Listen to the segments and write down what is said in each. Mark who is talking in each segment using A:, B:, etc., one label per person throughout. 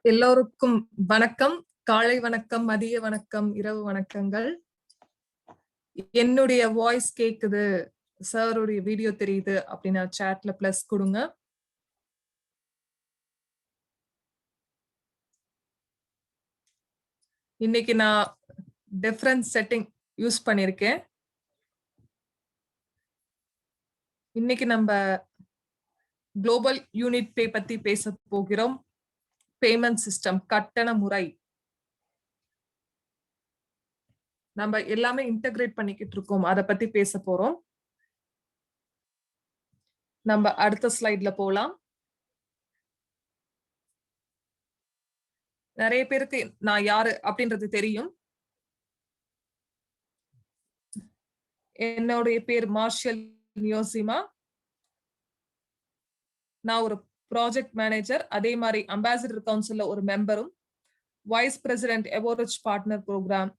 A: எல்லோருக்கும் வணக்கம். காலை வணக்கம், மதிய வணக்கம், இரவு வணக்கங்கள். என்னுடைய வாய்ஸ் கேக்குது, சாருடைய வீடியோ தெரியுது அப்படின்னா சாட்ல பிளஸ் கொடுங்க. இன்னைக்கு நான் டிஃபரண்ட் செட்டிங் யூஸ் பண்ணிருக்கேன். இன்னைக்கு நம்ம குளோபல் யூனிட் பே பத்தி பேச போகிறோம். பேமெண்ட் சிஸ்டம், கட்டண முறை. நம்ம எல்லாமே இன்டகிரேட் பண்ணிக்கிட்டு இருக்கோம், அதை பத்தி பேச போறோம். நம்ம அடுத்த ஸ்லைட்ல போலாம். நிறைய பேருக்கு நான் யாரு அப்படின்றது தெரியும். என்னுடைய பேர் மார்ஷல் நியோசிமா. நான் ஒரு ப்ராஜெக்ட் மேனேஜர், அதே மாதிரி அம்பாசிடர் கவுன்சில்ல ஒரு மெம்பரும், வைஸ் பிரசிடென்ட் எவோரிச் பார்ட்னர் ப்ரோக்ராம்,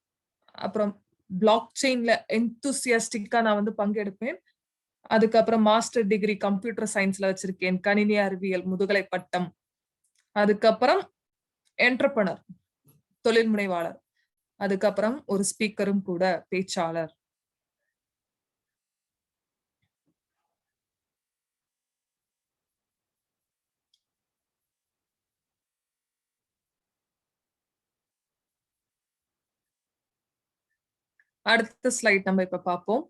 A: அப்புறம் பிளாக் செயின்ல எந்தூசியாஸ்டிக்கா நான் பங்கெடுப்பேன். அதுக்கப்புறம் மாஸ்டர் டிகிரி கம்ப்யூட்டர் சயின்ஸ்ல வச்சிருக்கேன், கணினி அறிவியல் முதுகலை பட்டம். அதுக்கப்புறம் என்டர்பிரனர், தொழில் முனைவாளர். அதுக்கப்புறம் ஒரு ஸ்பீக்கரும் கூட, பேச்சாளர். அடுத்த ஸ்லைட் நம்ம இப்ப பார்ப்போம்.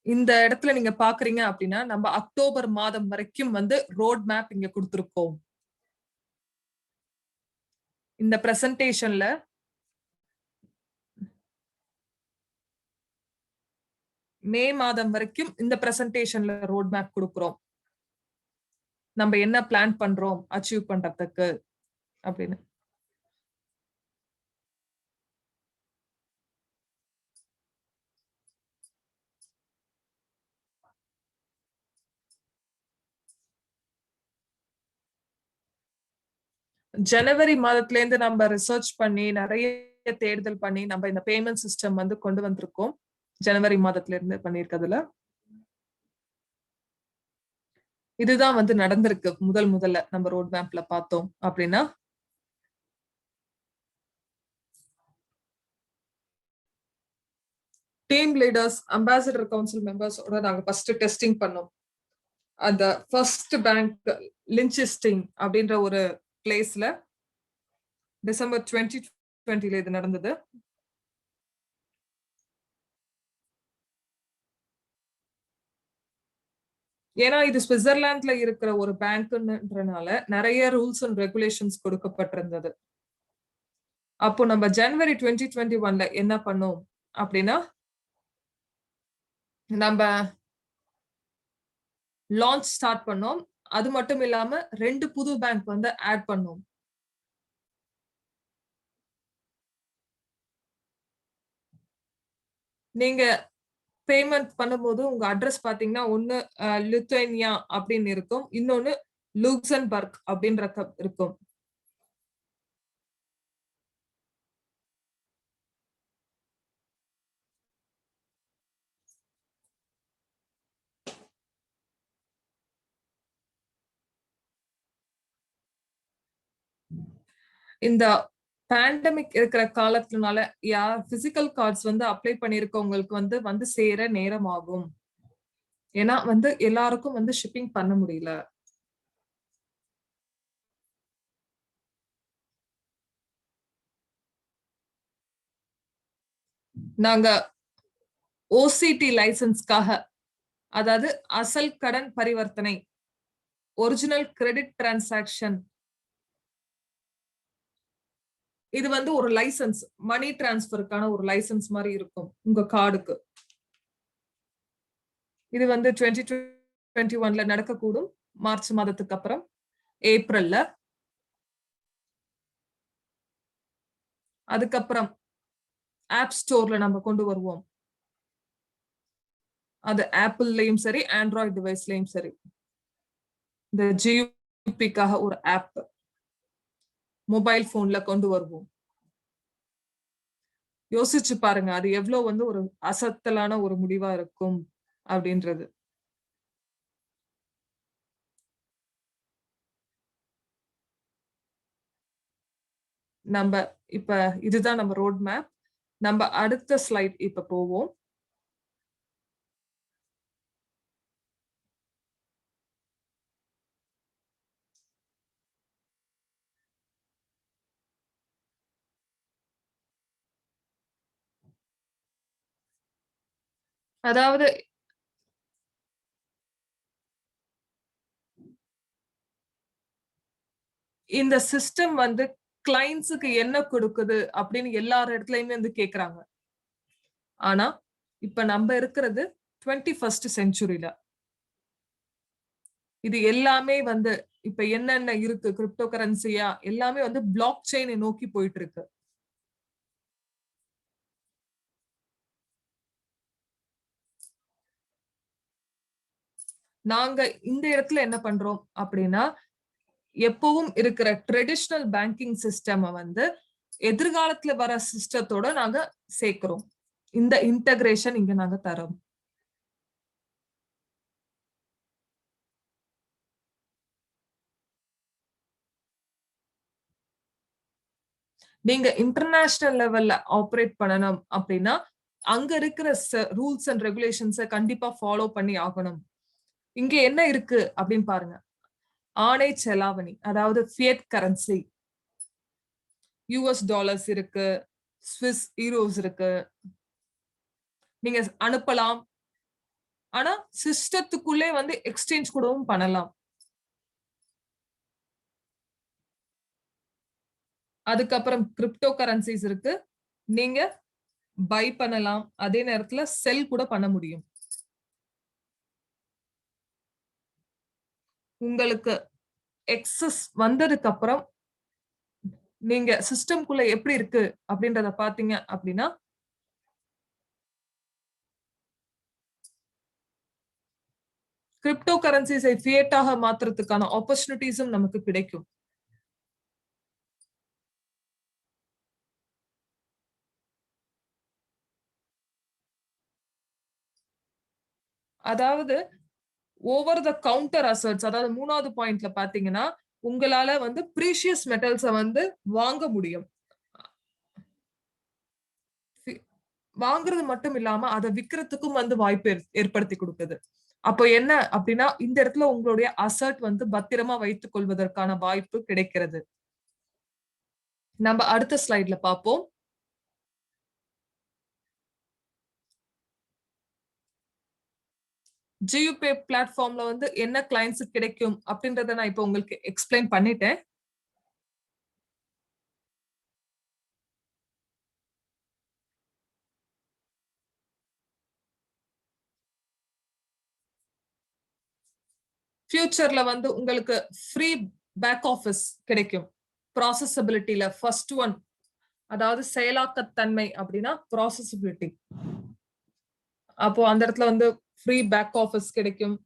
A: இந்த இடத்துல நீங்க பாக்குறீங்க அப்படின்னா, நம்ம அக்டோபர் மாதம் வரைக்கும் ரோட் மேப் இங்க கொடுத்திருக்கோம். இந்த பிரசன்டேஷன்ல மே மாதம் வரைக்கும் இந்த பிரசன்டேஷன்ல ரோட் மேப் கொடுக்கிறோம். நம்ம என்ன பிளான் பண்றோம் அச்சீவ் பண்றதுக்கு அப்படின்னு. ஜனவரி மாதத்துல இருந்து நம்ம ரிசர்ச் பண்ணி நிறைய தேடுதல் பண்ணி நம்ம இந்த பேமெண்ட் சிஸ்டம் கொண்டு வந்திருக்கோம். ஜனவரி மாதத்துல இருந்து பண்ணிருக்கிறதுல இதுதான் நடந்திருக்கு. முதல்ல நம்ம ரோட் மேப்ல பார்த்தோம் அப்படின்னா, டீம் லீடர்ஸ், அம்பாசிடர் கவுன்சில் மெம்பர்ஸோட நாங்க ஃபர்ஸ்ட் டெஸ்டிங் பண்ணோம். அந்த ஃபர்ஸ்ட் பேங்க் லின்செஸ்டிங் அப்படின்ற ஒரு பிளேஸ்ல டிசம்பர் 2020 இது நடந்தது. ஏன்னா இது சுவிட்சர்லாந்துல இருக்கிற ஒரு பேங்க்ன்றனால நிறைய ரூல்ஸ் அண்ட் ரெகுலேஷன்ஸ் கொடுக்கப்பட்டிருந்தது. அப்போ நம்ம ஜனவரி 2021ல என்ன பண்ணோம் அப்படின்னா, நம்ம லான்ச் ஸ்டார்ட் பண்ணோம். அது மட்டும் இல்லாம 2 புது பேங்க் ஆட் பண்ணோம். நீங்க பேமெண்ட் பண்ணும்போது உங்க அட்ரஸ் பாத்தீங்கன்னா, ஒன்னு லித்துவேனியா அப்படின்னு இருக்கும், இன்னொன்னு லூக்சன்பர்க் அப்படின்ற இருக்கும். இந்த பேண்டமிக் இருக்கிற காலத்தினால யார் பிசிக்கல் கார்ட்ஸ் அப்ளை பண்ணிருக்கவங்களுக்கு வந்து சேர நேரம் ஆகும். ஏன்னா எல்லாருக்கும் ஷிப்பிங் பண்ண முடியல. நாங்க ஓசிடி லைசன்ஸ்க்காக, அதாவது அசல் கடன் பரிவர்த்தனை, ஒரிஜினல் கிரெடிட் டிரான்சாக்சன், இது ஒரு லைசன்ஸ், மணி டிரான்ஸ்பருக்கான ஒரு லைசன்ஸ் மாதிரி இருக்கும் உங்க கார்டுக்கு. இது 2021ல நடக்கக்கூடும், மார்ச் மாதத்துக்கு அப்புறம் ஏப்ரல்ல. அதுக்கப்புறம் ஆப் ஸ்டோர்ல நம்ம கொண்டு வருவோம். அது ஆப்பிள்லயும் சரி, ஆண்ட்ராய்டு டிவைஸ்லயும் சரி. இந்த ஜியூபிக்காக ஒரு ஆப் மொபைல் போன்ல கொண்டு வருவோம். யோசிச்சு பாருங்க. அது எவ்வளவு வந்து ஒரு அசத்தலான ஒரு முடிவா இருக்கும் அப்படின்றது. நம்ப இப்ப இதுதான் நம்ம ரோட் மேப். நம்ப அடுத்த ஸ்லைட் இப்ப போவோம். அதாவது இந்த சிஸ்டம் வந்து கிளையண்ட்ஸுக்கு என்ன குடுக்குது அப்படின்னு எல்லார் இடத்துலயுமே வந்து கேட்கறாங்க. ஆனா, இப்ப நம்ப இருக்கிறது 21st செஞ்சுரில. இது எல்லாமே வந்து இப்ப என்னென்ன இருக்கு கிரிப்டோ கரன்சியா எல்லாமே வந்து பிளாக் செயினை நோக்கி போயிட்டு இருக்கு. நாங்க இந்த இடத்துல என்ன பண்றோம் அப்படின்னா, எப்பவும் இருக்கிற ட்ரெடிஷனல் பேங்கிங் சிஸ்டம வந்து எதிர்காலத்துல வர சிஸ்டத்தோட நாங்க சேர்க்கிறோம். இந்த இன்டகிரேஷன் இங்க நாங்க தரோம். நீங்க இன்டர்நேஷனல் லெவல்ல ஆப்பரேட் பண்ணணும் அப்படின்னா, அங்க இருக்கிற ரூல்ஸ் அண்ட் ரெகுலேஷன்ஸ கண்டிப்பா ஃபாலோ பண்ணி ஆகணும். இங்க என்ன இருக்கு அப்படின்னு பாருங்க. ஆணை செலாவணி, அதாவது ஃபியட் கரன்சி, யுஎஸ் டாலர்ஸ் இருக்கு, ஸ்விஸ் ஈரோஸ் இருக்கு. நீங்க அனுப்பலாம். ஆனா சிஸ்டத்துக்குள்ளே வந்து எக்ஸ்சேஞ்ச் கூடவும் பண்ணலாம். அதுக்கப்புறம் கிரிப்டோ கரன்சிஸ் இருக்கு. நீங்க பை பண்ணலாம். அதே நேரத்துல செல் கூட பண்ண முடியும். உங்களுக்கு எக்ஸஸ் வந்ததுக்கு அப்புறம் நீங்க சிஸ்டம்குள்ள எப்படி இருக்கு அப்படின்றத பாத்தீங்க அப்படின்னா, கிரிப்டோ கரன்சிஸை ஃபியட்டாக மாத்துறதுக்கான ஆப்பர்ச்சுனிட்டீஸும் நமக்கு கிடைக்கும். அதாவது ஓவர் த கவுண்டர் அசெட்ஸ், அதாவது 3வது பாயிண்ட்ல பாத்தீங்கன்னா, உங்களால வந்து பிரீஷியஸ் மெட்டல்ஸ வந்து வாங்க முடியும். சி வாங்குறது மட்டும் இல்லாம, அத விக்கிறதுக்கும் வந்து வாய்ப்பு ஏற்படுத்தி குடுக்குது. அப்போ என்ன அப்டின்னா, இந்த இடத்துல உங்களுடைய அசெட் வந்து பத்திரமா வைத்துக் கொள்வதற்கான வாய்ப்பு கிடைக்கிறது. நம்ப அடுத்த ஸ்லைட்ல பார்ப்போம். GUPay பிளாட்ஃபார்ம்ல வந்து என்ன கிளையண்ட்ஸ்க்கு கிடைக்கும் அப்டின்றத நான் இப்ப உங்களுக்கு எக்ஸ்ப்ளைன் பண்ணிட்டேன். ஃபியூச்சர்ல வந்து உங்களுக்கு ஃப்ரீ பேக் ஆஃபிஸ் கிடைக்கும். ப்ராசஸபிலிட்டில ஃபர்ஸ்ட் ஒன், அதாவது செயலாக்கத்தன்மை அப்டின்னா ப்ராசஸபிலிட்டி. அப்போ அந்த இடத்துல வந்து ஃப்ரீ பேக் ஆஃபிஸ் கிடைக்கும்.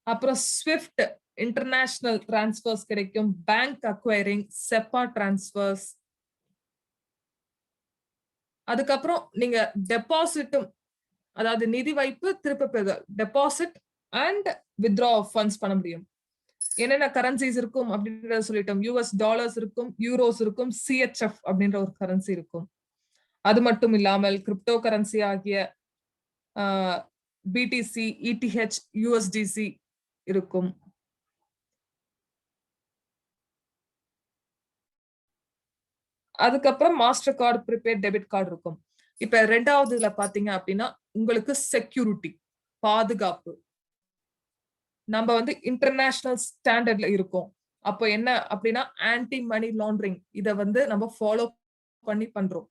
A: அப்புறம் ஸ்விஃப்ட் இன்டர்நேஷனல் டிரான்ஸ்ஃபர்ஸ் கிடைக்கும். Bank acquiring, SEPA transfers. அதுக்கப்புறம் நீங்க டெபாசிட்டும், அதாவது நிதி வைப்பு திருப்ப பெறுதல், deposit and withdraw of funds பண்ண முடியும். என்னென்ன கரன்சிஸ் இருக்கும் அப்படின்றத சொல்லிட்டோம். யுஎஸ் டாலர்ஸ் இருக்கும், யூரோஸ் இருக்கும், சிஎச்எஃப் அப்படின்ற ஒரு கரன்சி இருக்கும். அது மட்டும் இல்லாமல் கிரிப்டோ கரன்சி ஆகிய பிடிசி, இடிஹெச், யூஎஸ்டிசி இருக்கும். அதுக்கப்புறம் master card, prepaid debit card இருக்கும். இப்ப 2வதுல பாத்தீங்க அப்படின்னா, உங்களுக்கு செக்யூரிட்டி, பாதுகாப்பு. நம்ம வந்து இன்டர்நேஷனல் ஸ்டாண்டர்ட்ல இருக்கோம். அப்போ என்ன அப்படின்னா, ஆன்டி மணி லாண்டரிங் இத வந்து நம்ம ஃபாலோ பண்ணி பண்றோம்.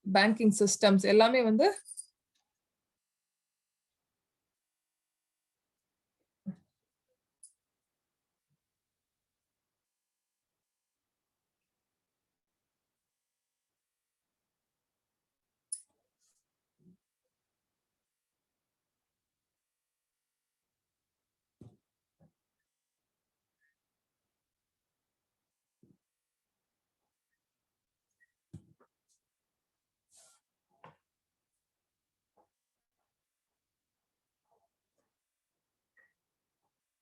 A: பேங்கிங் சிஸ்டம்ஸ் எல்லாமே வந்து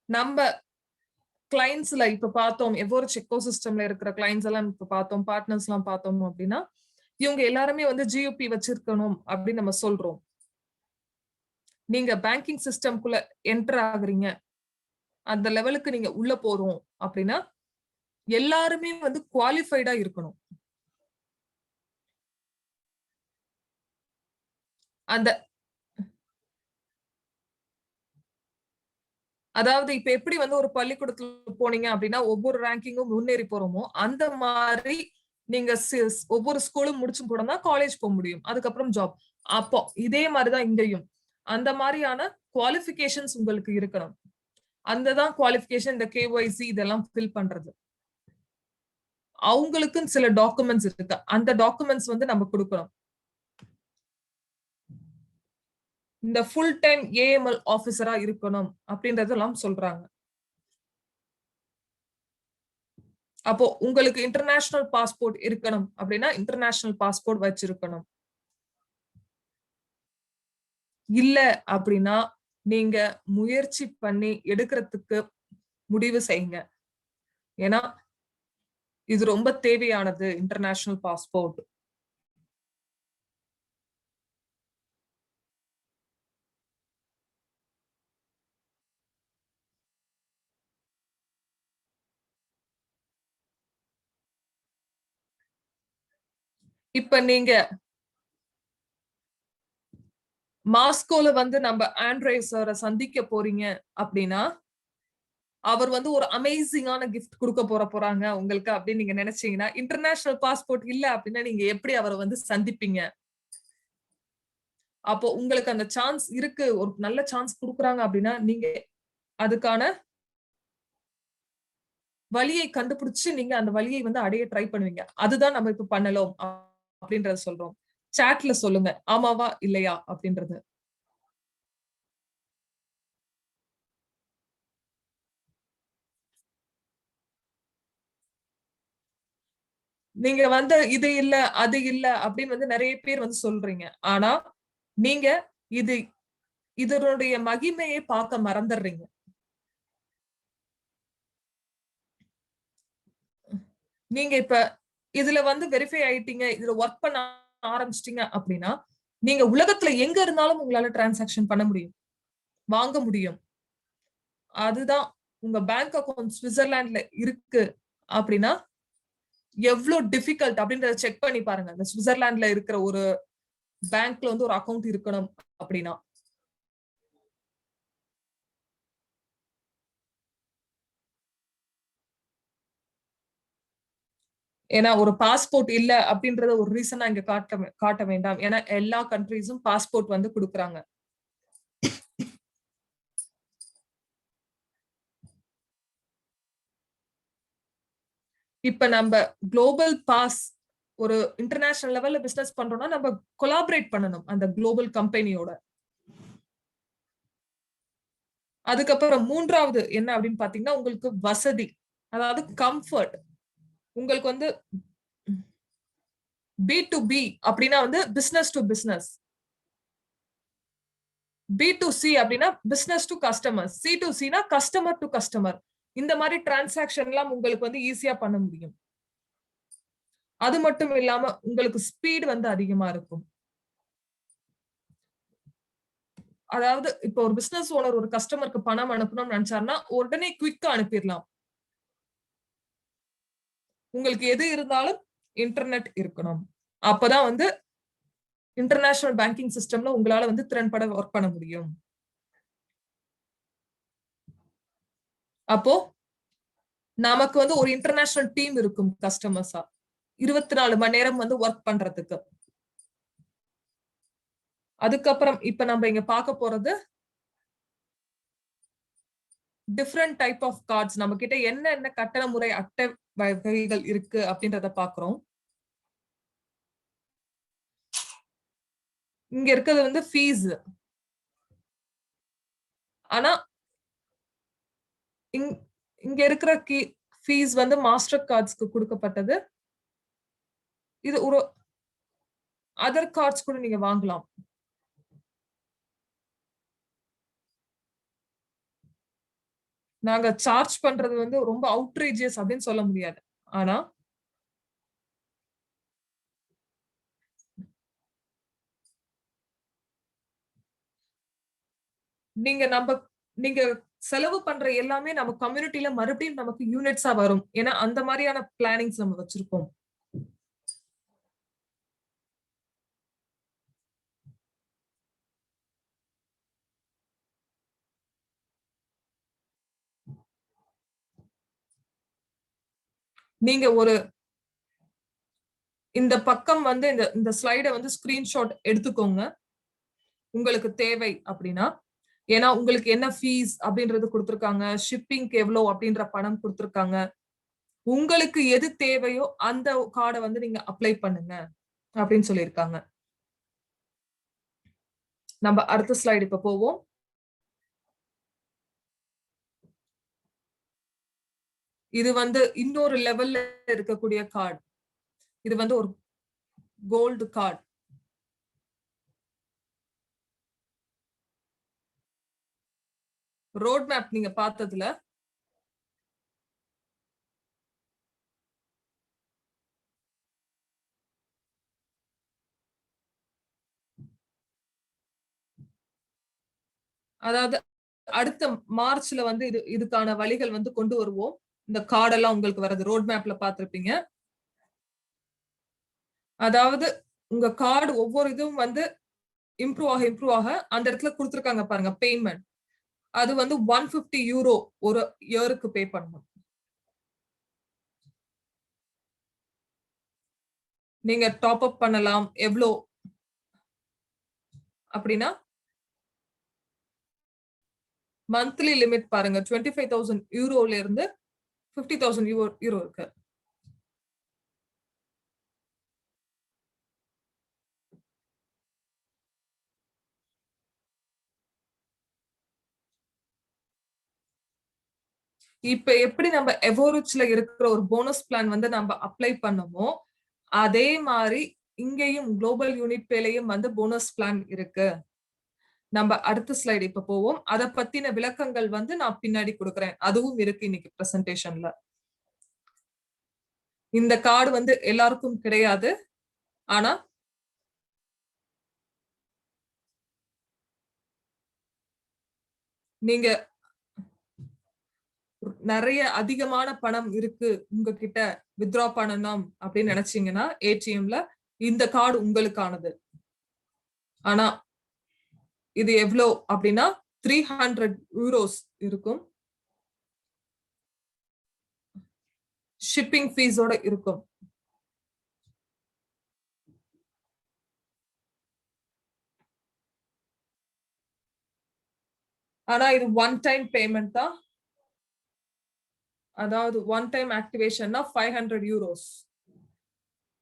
A: நம்ம கிளைண்ட்ஸ்ல இப்ப பார்த்தோம், எவரெஸ்ட் எக்கோசிஸ்டம்ல இருக்கிற கிளைண்ட்ஸ் எல்லாம் இப்ப பார்த்தோம், பார்ட்னர்ஸ் எல்லாம் பார்த்தோம் அப்படின்னா இவங்க எல்லாருமே வந்து ஜிஓபி வச்சிருக்கணும் அப்படின்னு நம்ம சொல்றோம். நீங்க பேங்கிங் சிஸ்டம்குள்ள என்டர் ஆகுறீங்க, அந்த லெவலுக்கு நீங்க உள்ள போறோம் அப்படின்னா எல்லாருமே வந்து குவாலிஃபைடா இருக்கணும். அந்த அதாவது இப்ப எப்படி வந்து ஒரு பள்ளிக்கூடத்துல போனீங்க அப்படின்னா ஒவ்வொரு ரேங்கிங்கும் முன்னேறி போறோமோ அந்த மாதிரி நீங்க ஒவ்வொரு ஸ்கூலும் முடிச்சு போனா காலேஜ் போக முடியும், அதுக்கப்புறம் ஜாப். அப்போ இதே மாதிரிதான் இங்கேயும் அந்த மாதிரியான குவாலிஃபிகேஷன்ஸ் உங்களுக்கு இருக்கணும். அந்த தான் குவாலிஃபிகேஷன், இந்த கேஒய்சி இதெல்லாம் ஃபில் பண்றது. அவங்களுக்குன்னு சில டாக்குமெண்ட்ஸ் இருக்கு, அந்த டாக்குமெண்ட்ஸ் வந்து நம்ம கொடுக்கணும். இந்த ஃபுல் டைம் ஏஎம்எல் ஆபீசரா இருக்கணும் அப்படின்றதெல்லாம் சொல்றாங்க. அப்போ உங்களுக்கு இன்டர்நேஷனல் பாஸ்போர்ட் இருக்கணும் அப்படின்னா இன்டர்நேஷனல் பாஸ்போர்ட் வச்சிருக்கணும். இல்ல அப்படின்னா நீங்க முயற்சி பண்ணி எடுக்கிறதுக்கு முடிவு செய்யுங்க. ஏன்னா இது ரொம்ப தேவையானது இன்டர்நேஷனல் பாஸ்போர்ட். இப்ப நீங்க மாஸ்கோல வந்து நம்ம ஆண்ட்ரே சாரை சந்திக்க போறீங்க அப்படின்னா அவர் வந்து ஒரு அமேசிங்கான கிஃப்ட் கொடுக்க போறாங்க உங்களுக்கு அப்படின்னு நீங்க நினைச்சீங்கன்னா இன்டர்நேஷனல் பாஸ்போர்ட் இல்ல அப்படின்னா நீங்க எப்படி அவரை வந்து சந்திப்பீங்க? அப்போ உங்களுக்கு அந்த சான்ஸ் இருக்கு, ஒரு நல்ல சான்ஸ் கொடுக்குறாங்க அப்படின்னா நீங்க அதுக்கான வழியை கண்டுபிடிச்சு நீங்க அந்த வழியை வந்து அடைய ட்ரை பண்ணுவீங்க. அதுதான் நம்ம இப்ப பண்ணலாம் அப்படின்றத சொல்றோம். சாட்ல சொல்லுங்க, ஆமாவா இல்லையா அப்படின்றது. நீங்க வந்து இது இல்ல அது இல்ல அப்படின்னு வந்து நிறைய பேர் வந்து சொல்றீங்க. ஆனா நீங்க இது இதனுடைய மகிமையை பார்க்க மறந்துடுறீங்க. நீங்க இப்ப இதுல வந்து வெரிஃபை ஆயிட்டீங்க, இதுல ஒர்க் பண்ண ஆரம்பிச்சிட்டீங்க அப்படின்னா நீங்க உலகத்துல எங்க இருந்தாலும் உங்களால டிரான்சாக்ஷன் பண்ண முடியும், வாங்க முடியும். அதுதான் உங்க பேங்க் அக்கவுண்ட் சுவிட்சர்லாந்துல இருக்கு அப்படின்னா எவ்வளவு டிஃபிகல்ட் அப்படின்றத செக் பண்ணி பாருங்க. இந்த சுவிட்சர்லாந்துல இருக்கிற ஒரு பேங்க்ல வந்து ஒரு அக்கவுண்ட் இருக்கணும் அப்படின்னா. ஏன்னா ஒரு பாஸ்போர்ட் இல்ல அப்படின்றத ஒரு ரீசனா இங்க காட்ட வேண்டாம். ஏன்னா எல்லா கண்ட்ரீஸும் பாஸ்போர்ட் வந்து கொடுக்குறாங்க. இப்ப நம்ம குளோபல் பாஸ் ஒரு இன்டர்நேஷனல் லெவல்ல பிசினஸ் பண்றோம்னா நம்ம கொலாபரேட் பண்ணணும் அந்த குளோபல் கம்பெனியோட. அதுக்கப்புறம் மூன்றாவது என்ன அப்படின்னு பாத்தீங்கன்னா உங்களுக்கு வசதி, அதாவது கம்ஃபர்ட். உங்களுக்கு வந்து பி டு பி அப்படின்னா வந்து business to business, B to C அப்படின்னா business to customer, C to சினா கஸ்டமர் டு கஸ்டமர். இந்த மாதிரி டிரான்சாக்ஷன் எல்லாம் உங்களுக்கு வந்து ஈஸியா பண்ண முடியும். அது மட்டும் இல்லாம உங்களுக்கு ஸ்பீட் வந்து அதிகமா இருக்கும். அதாவது இப்ப ஒரு பிசினஸ் ஓனர் ஒரு கஸ்டமருக்கு பணம் அனுப்பணும்னு நினைச்சாருன்னா உடனே குயிக்கா அனுப்பிடலாம். உங்களுக்கு எது இருந்தாலும் இன்டர்நெட் இருக்கணும். அப்பதான் வந்து இன்டர்நேஷனல் பேங்கிங் சிஸ்டம்ல உங்களால வந்து திறன்பட ஒர்க் பண்ண முடியும். அப்போ நமக்கு வந்து ஒரு இன்டர்நேஷனல் டீம் இருக்கும் கஸ்டமர்ஸா, 24 மணி நேரம் வந்து ஒர்க் பண்றதுக்கு. அதுக்கப்புறம் இப்ப நம்ம இங்க பார்க்க போறது டிஃப்ரெண்ட் டைப் ஆஃப் கார்ட்ஸ். நம்ம கிட்ட என்ன கட்டண முறை அட்டை வகைகள் இருக்கு அப்படின்றத பாக்குறோம். இங்க இருக்கிறது வந்து ஃபீஸ். ஆனா இங்க இருக்கிற ஃபீஸ் வந்து மாஸ்டர் கார்ட்ஸ்க்கு கொடுக்கப்பட்டது. இது ஒரு அதர் கார்ட்ஸ் கூட நீங்க வாங்கலாம். நாங்க சார்ஜ் பண்றது வந்து ரொம்ப அவுட்ரேஜியஸ் அப்படின்னு சொல்ல முடியாது. ஆனா நீங்க நம்ப நீங்க செலவு பண்ற எல்லாமே நம்ம கம்யூனிட்டில மறுபடியும் நமக்கு யூனிட்ஸா வரும். ஏன்னா அந்த மாரியான பிளானிங்ஸ் நம்ம வச்சிருக்கோம். நீங்க ஒரு இந்த பக்கம் வந்து இந்த இந்த ஸ்லைட வந்து ஸ்கிரீன்ஷாட் எடுத்துக்கோங்க. உங்களுக்கு தேவை அப்படின்னா. ஏன்னா உங்களுக்கு என்ன ஃபீஸ் அப்படின்றது குடுத்திருக்காங்க. ஷிப்பிங்க்கு எவ்வளோ அப்படின்ற பணம் குடுத்திருக்காங்க. உங்களுக்கு எது தேவையோ அந்த கார்ட வந்து நீங்க அப்ளை பண்ணுங்க அப்படின்னு சொல்லியிருக்காங்க. நம்ம அடுத்த ஸ்லைடு இப்ப போவோம். இது வந்து இன்னொரு லெவல்ல இருக்கக்கூடிய கார்டு. இது வந்து ஒரு கோல்டு கார்டு. ரோட் மேப் நீங்க பார்த்ததுல அதாவது அடுத்த மார்ச்ல வந்து இதுக்கான வழிகள் வந்து கொண்டு வருவோம். இந்த கார்டெல்லாம் உங்களுக்கு வர்றது ரோட் மேப்ல பார்த்திருப்பீங்க. அதாவது உங்க கார்டு ஒவ்வொரு இதுவும் வந்து இம்ப்ரூவ் ஆக அந்த இடத்துல குடுத்திருக்காங்க பாருங்க பேமெண்ட். அது வந்து 150 யூரோ ஒரு இயருக்கு பே பண்ணணும். நீங்க டாப் அப் பண்ணலாம். எவ்ளோ அப்படின்னா மந்த்லி லிமிட் பாருங்க 25,000 யூரோல இருந்து 50,000 யூரோ இருக்கு. இப்ப எப்படி நம்ம எவோரிச்ல இருக்கிற ஒரு போனஸ் பிளான் வந்து நம்ம அப்ளை பண்ணோமோ, அதே மாரி இங்கேயும் குளோபல் யூனிட் பேலயும் வந்து போனஸ் பிளான் இருக்கு. நம்ம அடுத்த ஸ்லைடு இப்ப போவோம். அத பத்தின விளக்கங்கள் வந்து நான் பின்னாடி குடுக்குறேன். அதுவும் இருக்கு இன்னைக்கு பிரசன்டேஷன்ல. இந்த கார்டு வந்து எல்லாருக்கும் கிடையாது. ஆனா நீங்க நெறைய அதிகமான பணம் இருக்கு உங்ககிட்ட வித்ட்ரா பண்ணணும் அப்படின்னு நினைச்சீங்கன்னா ஏடிஎம்ல இந்த கார்டு உங்களுக்கானது. ஆனா இது எவ்வளோ அப்படின்னா 300 யூரோஸ் இருக்கும். ஷிப்பிங் ஃபீஸோட இருக்கும். ஆனா இது ஒன் டைம் பேமெண்ட் தான். அதாவது ஒன் டைம் ஆக்டிவேஷன்னா 500 யூரோஸ்.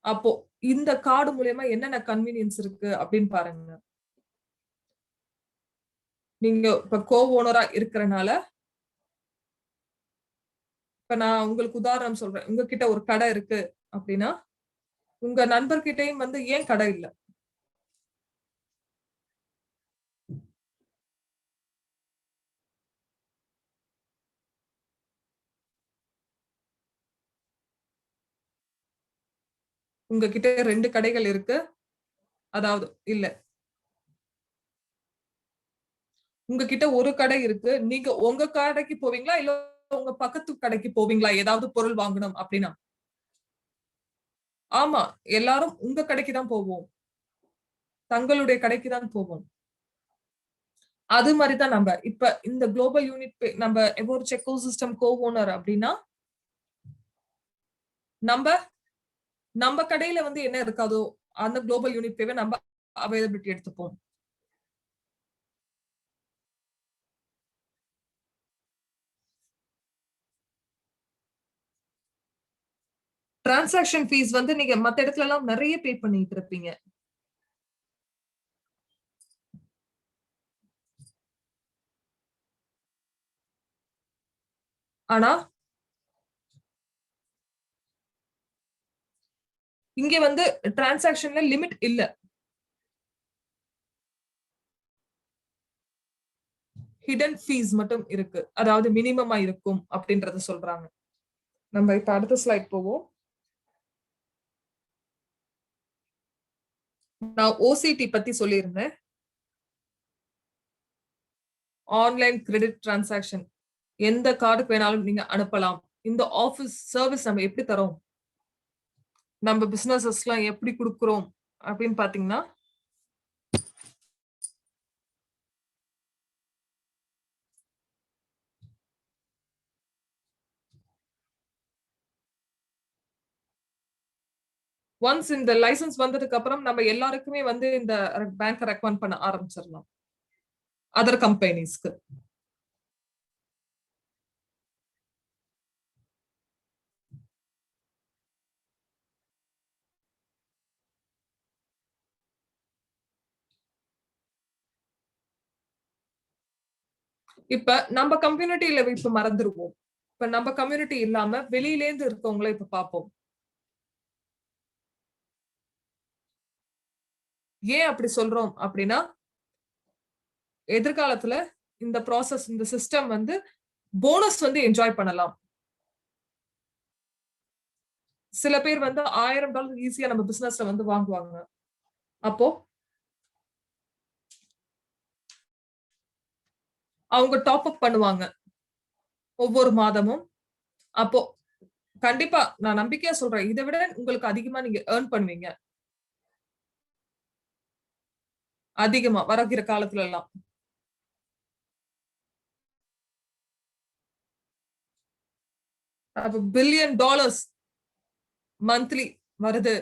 A: அப்போ இந்த கார்டு மூலமா என்னென்ன கன்வீனியன்ஸ் இருக்கு அப்படின்னு பாருங்க. நீங்க இப்ப கோ ஓனரா இருக்கிறனால இப்ப நான் உங்களுக்கு உதாரணம் சொல்றேன். உங்ககிட்ட ஒரு கடை இருக்கு அப்படின்னா, உங்க நண்பர்கிட்டயும் வந்து ஏன் கடை இல்ல? உங்ககிட்ட 2 கடைகள் இருக்கு. அதாவது இல்ல. உங்ககிட்ட ஒரு கடை இருக்கு. நீங்க உங்க கடைக்கு போவீங்களா? இல்ல உங்க பக்கத்து கடைக்கு போவீங்களா? ஏதாவது பொருள் வாங்கணும் அப்படின்னா? ஆமா. எல்லாரும் உங்க கடைக்கு தான் போவோம். தங்களுடைய கடைக்கு தான் போவோம். அது மாரி தான் நம்ப. இப்ப இந்த குளோபல் யூனிட் நம்ப எவோரிச் எக்கோசிஸ்டம் கோ ஓனர் அப்படின்னா, நம்ப நம்ப கடையில வந்து என்ன இருக்காதோ, அந்த குளோபல் யூனிட் பேவ நம்ப அவைலபிலிட்டி எடுத்துப்போம். டிரான்சாக்ஷன் ஃபீஸ் வந்து நீங்க மத்த இடத்துலலாம் நெறைய பே பண்ணிட்டு இருப்பீங்க. ஆனா, இங்க வந்து டிரான்சாக்ஷன்ல லிமிட் இல்ல. ஹிடன் ஃபீஸ் மட்டும் இருக்கு, அதாவது மினிமமா இருக்கும் அப்படின்றத சொல்றாங்க. நம்ம இப்ப அடுத்த ஸ்லைட் போவோம். நான் ஓசிடி பத்தி சொல்லியிருந்தேன். ஆன்லைன் கிரெடிட் டிரான்சாக்ஷன், எந்த கார்டுக்கு வேணாலும் நீங்க அனுப்பலாம். இந்த ஆபீஸ் சர்வீஸ் நம்ம எப்படி தரோம், நம்ம பிசினஸஸ்லாம் எப்படி கொடுக்குறோம் அப்படின்னு பாத்தீங்கன்னா, ஒன்ஸ் இந்த லைசன்ஸ் வந்ததுக்கு அப்புறம் நம்ம எல்லாருக்குமே வந்து இந்த பேங்க் ரெக்கமெண்ட் பண்ண ஆரம்பிச்சிடலாம் அதர் கம்பெனிஸ்க்கு. இப்ப நம்ம கம்யூனிட்டியில இப்ப மறந்துருவோம். இப்ப நம்ம கம்யூனிட்டி இல்லாம வெளியில இருந்து இருக்கவங்கள இப்ப பார்ப்போம். ஏன் அப்படி சொல்றோம் அப்படின்னா, எதிர்காலத்துல இந்த ப்ராசஸ், இந்த சிஸ்டம் வந்து போனஸ் வந்து என்ஜாய் பண்ணலாம். சில பேர் வந்து $1000 ஈஸியா நம்ம பிசினஸ்ல வந்து வாங்குவாங்க. அப்போ அவங்க டாப் அப் பண்ணுவாங்க ஒவ்வொரு மாதமும். அப்போ கண்டிப்பா நான் நம்பிக்கையா சொல்றேன், இதை விட உங்களுக்கு அதிகமா நீங்க ஏர்ன் பண்ணுவீங்க. அதிகமா வருகிற காலத்துல எல்லாம். அப்ப $1 பில்லியன் மந்த்லி வருது.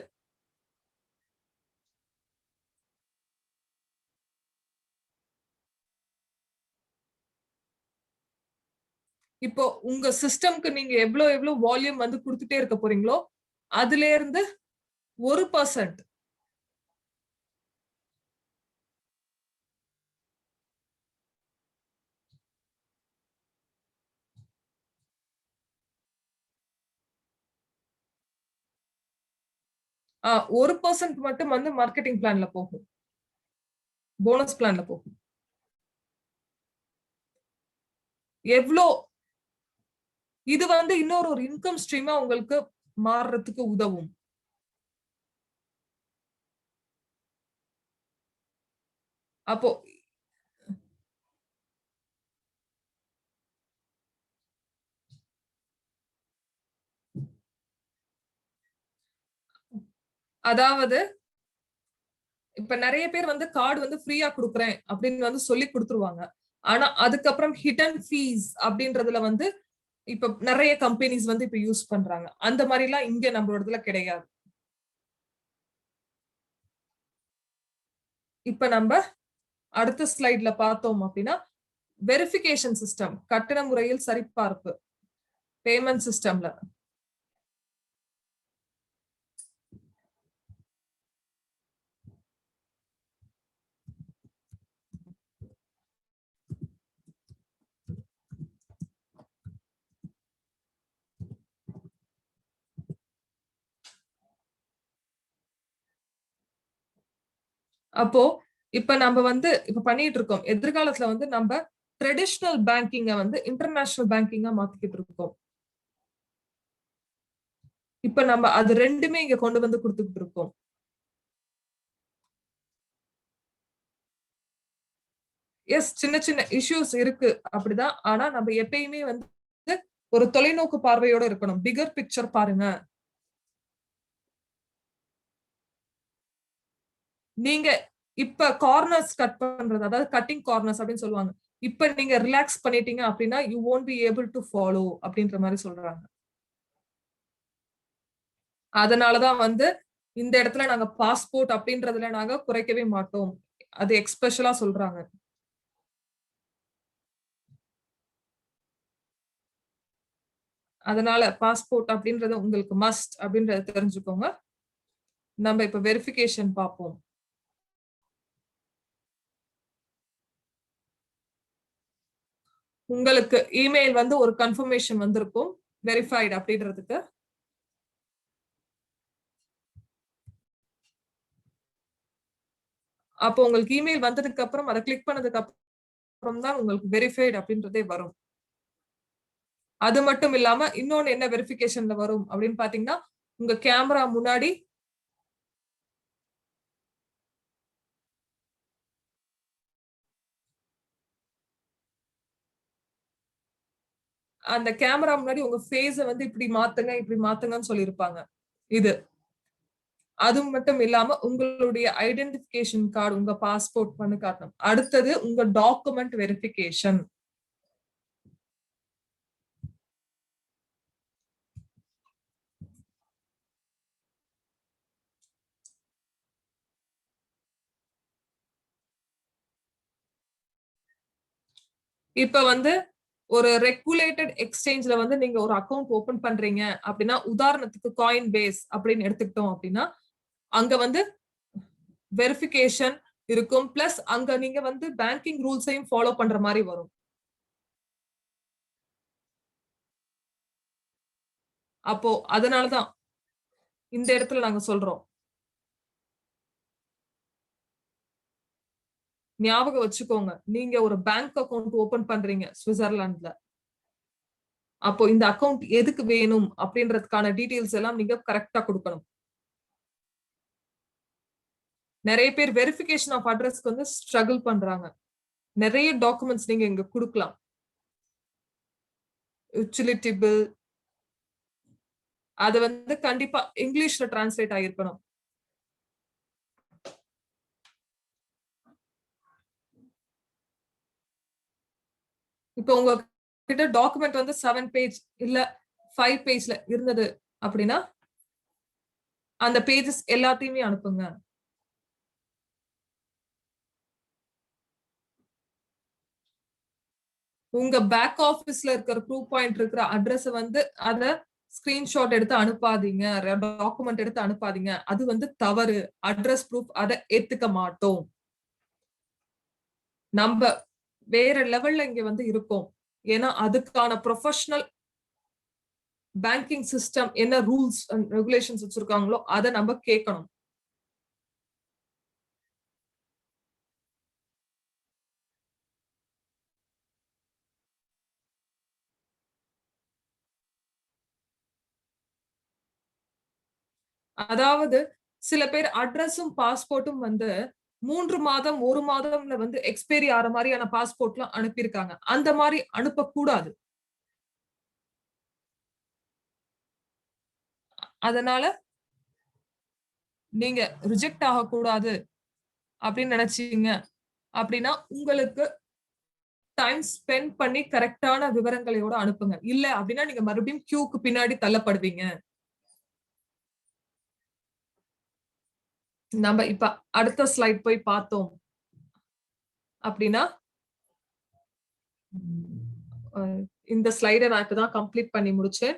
A: இப்போ உங்க சிஸ்டம்க்கு நீங்க எவ்வளவு வால்யூம் வந்து கொடுத்துட்டே இருக்க போறீங்களோ, அதுல இருந்து 1% ஆ 1% மட்டும் வந்து மார்க்கெட்டிங் பிளான்ல போகும். போனஸ் பிளான்ல போகும். எவ்ளோ இது வந்து இன்னொரு ஒரு இன்கம் ஸ்ட்ரீமா உங்களுக்கு மாறுறதுக்கு உதவும். அப்போ அதாவது இப்ப நெறைய பேர் வந்து கார்டு வந்து ஃப்ரீயா குடுக்குறேன் அப்படின்னு வந்து சொல்லி குடுத்துருவாங்க. ஆனா அதுக்கப்புறம் ஹிடன் ஃபீஸ் அப்படின்றதுல வந்து இப்ப நெறைய கம்பெனிஸ் வந்து இப்ப யூஸ் பண்றாங்க. அந்த மாரிலாம் இங்க நம்மளோடதுல கிடையாது. இப்ப நம்ப அடுத்த ஸ்லைட்ல பார்த்தோம் அப்படின்னா, வெரிஃபிகேஷன் சிஸ்டம், கட்டண முறையில் சரிபார்ப்பு, பேமெண்ட் சிஸ்டம்ல. அப்போ இப்ப நம்ம வந்து இப்ப பண்ணிட்டு இருக்கோம். எதிர்காலத்துல வந்து நம்ப ட்ரெடிஷனல் பேங்கிங்க வந்து இன்டர்நேஷனல் பேங்கிங்கா மாத்திக்கிட்டு இருக்கோம். இப்ப நம்ம அது 2மே இங்க கொண்டு வந்து குடுத்துக்கிட்டு இருக்கோம். எஸ், சின்ன சின்ன இஷ்யூஸ் இருக்கு அப்படிதான். ஆனா நம்ம எப்பயுமே வந்து ஒரு தொலைநோக்கு பார்வையோட இருக்கணும். பிகர் பிக்சர் பாருங்க. நீங்க இப்ப கார்னர்ஸ் கட் பண்றது, அதாவது கட்டிங் கார்னர்ஸ் அப்படின்னு சொல்லுவாங்க. இப்ப நீங்க ரிலாக்ஸ் பண்ணிட்டீங்க அப்படின்னா, you won't be able to follow அப்படின்ற மாரி சொல்றாங்க. அதனாலதான் வந்து இந்த இடத்துல நாங்க பாஸ்போர்ட் அப்படின்றதுல நாங்க குறைக்கவே மாட்டோம். அது எக்ஸ்பெஷலா சொல்றாங்க. அதனால பாஸ்போர்ட் அப்படின்றது உங்களுக்கு மஸ்ட் அப்படின்றத தெரிஞ்சுக்கோங்க. நம்ம இப்ப வெரிஃபிகேஷன் பார்ப்போம். உங்களுக்கு இமெயில் வந்து ஒரு கன்ஃபர்மேஷன் வந்திருக்கும். வெரிஃபைட் அப்படின்றதுக்கு. அப்போ உங்களுக்கு இமெயில் வந்ததுக்கு அப்புறம் அதை கிளிக் பண்ணதுக்கு அப்புறம் அப்புறம் தான் உங்களுக்கு வெரிஃபைடு அப்படின்றதே வரும். அது மட்டும் இல்லாம இன்னொன்னு என்ன வெரிஃபிகேஷன்ல வரும் அப்படின்னு பாத்தீங்கன்னா, உங்க கேமரா முன்னாடி அந்த கேமரா முன்னாடி உங்க ஃபேஸ வந்து இப்படி மாத்துங்க, இப்படி மாத்துங்கன்னு சொல்லியிருப்பாங்க. இது. அது மட்டும் இல்லாம உங்களுடைய ஐடென்டிஃபிகேஷன் கார்டு, உங்க பாஸ்போர்ட் பண்ணி காட்டணும். அடுத்தது உங்க டாக்குமெண்ட் வெரிஃபிகேஷன். இப்ப வந்து ஒரு ரெகுலேட்டட் எக்ஸ்சேஞ்ச்ல வந்து நீங்க ஒரு அக்கவுண்ட் ஓபன் பண்றீங்க அப்படின்னா, உதாரணத்துக்கு காயின் பேஸ் அப்படின்னு எடுத்துக்கிட்டோம் அப்படின்னா, அங்க வந்து வெரிஃபிகேஷன் இருக்கும். பிளஸ் அங்க நீங்க வந்து பேங்கிங் ரூல்ஸையும் ஃபாலோ பண்ற மாதிரி வரும். அப்போ அதனாலதான் இந்த இடத்துல நாங்க சொல்றோம். ஞாபகம் வச்சுக்கோங்க. நீங்க ஒரு பேங்க் அக்கவுண்ட் ஓபன் பண்றீங்க சுவிட்சர்லாந்துல. அப்போ இந்த அக்கவுண்ட் எதுக்கு வேணும் அப்படின்றதுக்கான டீடைல்ஸ் எல்லாம் நீங்க கரெக்டா கொடுக்கணும். நிறைய பேர் வெரிஃபிகேஷன் ஆஃப் அட்ரஸ்க்கு வந்து ஸ்ட்ரகிள் பண்றாங்க. நிறைய டாக்குமெண்ட்ஸ் நீங்க இங்க கொடுக்கலாம். யூட்டிலிட்டி பில் அது வந்து கண்டிப்பா இங்கிலீஷ்ல டிரான்ஸ்லேட் ஆகிருக்கணும். இப்போ உங்க கிட்ட டாக்குமெண்ட் வந்து 7 பேஜ் இல்ல 5 பேஜ்ல இருந்தது அப்படின்னா அந்த பேஜஸ் எல்லாத்தையுமே அனுப்புங்க. உங்க பேக் ஆபீஸ்ல இருக்கிற ப்ரூஃப் பாயிண்ட் இருக்கிற அட்ரஸ் வந்து அத ஸ்கிரீன்ஷாட் எடுத்து அனுப்பாதீங்க. டாக்குமெண்ட் எடுத்து அனுப்பாதீங்க. அது வந்து தவறு. அட்ரஸ் ப்ரூஃப் அத ஏத்துக்க மாட்டோம். நம்ம வேற லெவல்ல இங்க வந்து இருக்கோம். ஏன்னா அதுக்கான ப்ரொஃபஷனல் பேங்கிங் சிஸ்டம் என்ன ரூல்ஸ் அண்ட் ரெகுலேஷன்ஸ் வச்சிருக்காங்களோ அதை நம்ம கேட்கணும். அதாவது சில பேர் அட்ரஸும் பாஸ்போர்ட்டும் வந்து 3 மாதம் 1 மாதம்ல வந்து எக்ஸ்பைரி ஆற மாதிரியான பாஸ்போர்ட்லாம் அனுப்பியிருக்காங்க. அந்த மாதிரி அனுப்பக்கூடாது. அதனால நீங்க ரிஜெக்ட் ஆகக்கூடாது அப்படின்னு நினைச்சீங்க அப்படின்னா உங்களுக்கு டைம் ஸ்பெண்ட் பண்ணி கரெக்டான விவரங்களோட அனுப்புங்க. இல்ல அப்படின்னா நீங்க மறுபடியும் கியூக்கு பின்னாடி தள்ளப்படுவீங்க. நம்ம இப்ப அடுத்த ஸ்லைட் போய் பார்த்தோம் அப்படின்னா இந்த ஸ்லைடை நான் இப்பதான் கம்ப்ளீட் பண்ணி முடிச்சேன்.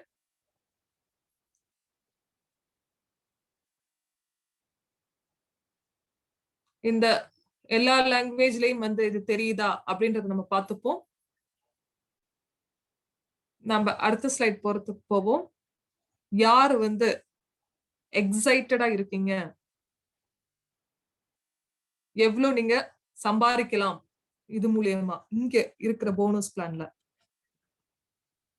A: இந்த எல்லா லாங்குவேஜ்லயும் வந்து இது தெரியுதா அப்படின்றத நம்ம பார்த்துப்போம். நம்ம அடுத்த ஸ்லைட் போறதுக்கு போவோம். யாரு வந்து எக்ஸைட்டடா இருக்கீங்க, எவ்வளவு நீங்க சம்பாதிக்கலாம் இது மூலியமா இங்க இருக்கிற போனஸ் பிளான்ல,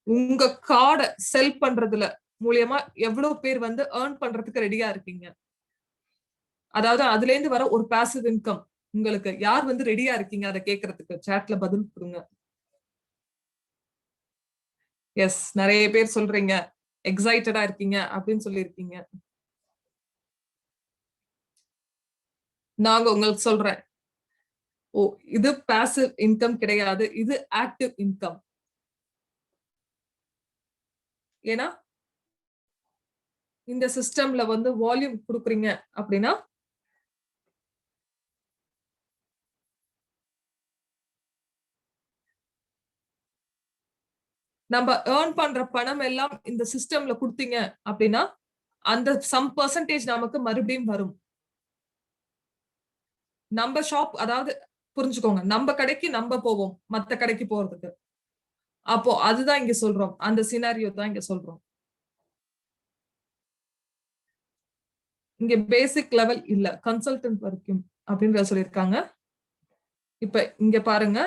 A: உங்க கார்டை செல் பண்றதுல மூலியமா எவ்வளவு பேர் வந்து ஏர்ன் பண்றதுக்கு ரெடியா இருக்கீங்க. அதாவது அதுல இருந்து வர ஒரு பாசிவ் இன்கம் உங்களுக்கு யார் வந்து ரெடியா இருக்கீங்க அதை கேட்கறதுக்கு சாட்ல பதில் கொடுங்க. எஸ், நிறைய பேர் சொல்றீங்க எக்ஸைட்டடா இருக்கீங்க அப்படின்னு சொல்லியிருக்கீங்க. நாங்க உங்களுக்கு சொல்றேன், ஓ இது பாசிவ் இன்கம் கிடையாது, இது ஆக்டிவ் இன்கம். ஏன்னா இந்த சிஸ்டம்ல வந்து வால்யூம் கொடுக்குறீங்க அப்படின்னா நம்ம ஏர்ன் பண்ற பணம் எல்லாம் இந்த சிஸ்டம்ல கொடுத்தீங்க அப்படின்னா அந்த சம் பெர்சன்டேஜ் நமக்கு மறுபடியும் வரும். நம்ம ஷாப், அதாவது புரிஞ்சுக்கோங்க, நம்ம கடைக்கு நம்ம போவோம் மத்த கடைக்கு போறதுக்கு. அப்போ அதுதான் இங்க சொல்றோம், அந்த சினாரியோ தான் இங்க சொல்றோம். இங்க பேசிக் லெவல் இல்ல, கன்சல்டன்ட் வரைக்கும் அப்படின்னு சொல்லியிருக்காங்க. இப்ப இங்க பாருங்க,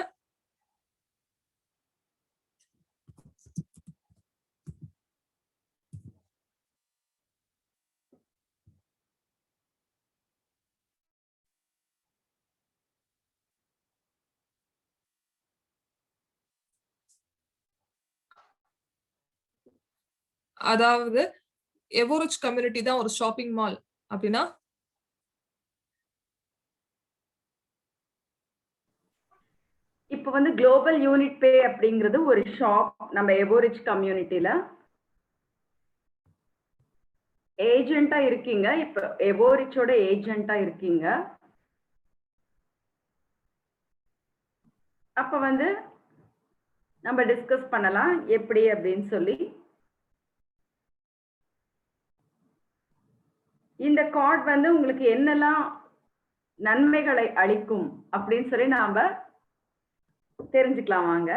A: அதாவது எவரேஜ் கம்யூனிட்டி தான் ஒரு ஷாப்பிங் மால் அப்படின்னா
B: இப்போ வந்து குளோபல் யூனிட் பே அப்படிங்கிறது ஒரு ஷாப் நம்ம எவரேஜ் கம்யூனிட்டில ஏஜென்ட்டா இருக்கீங்க. இப்ப எவோரிச்சோட ஏஜென்ட்டா இருக்கீங்க. அப்ப வந்து நம்ம டிஸ்கஸ் பண்ணலாம் எப்படி அப்படின்னு சொல்லி. இந்த கார்டு வந்து உங்களுக்கு என்னெல்லாம் நன்மைகளை அளிக்கும் அப்படின்னு சொல்லி நாம தெரிஞ்சுக்கலாம் வாங்க.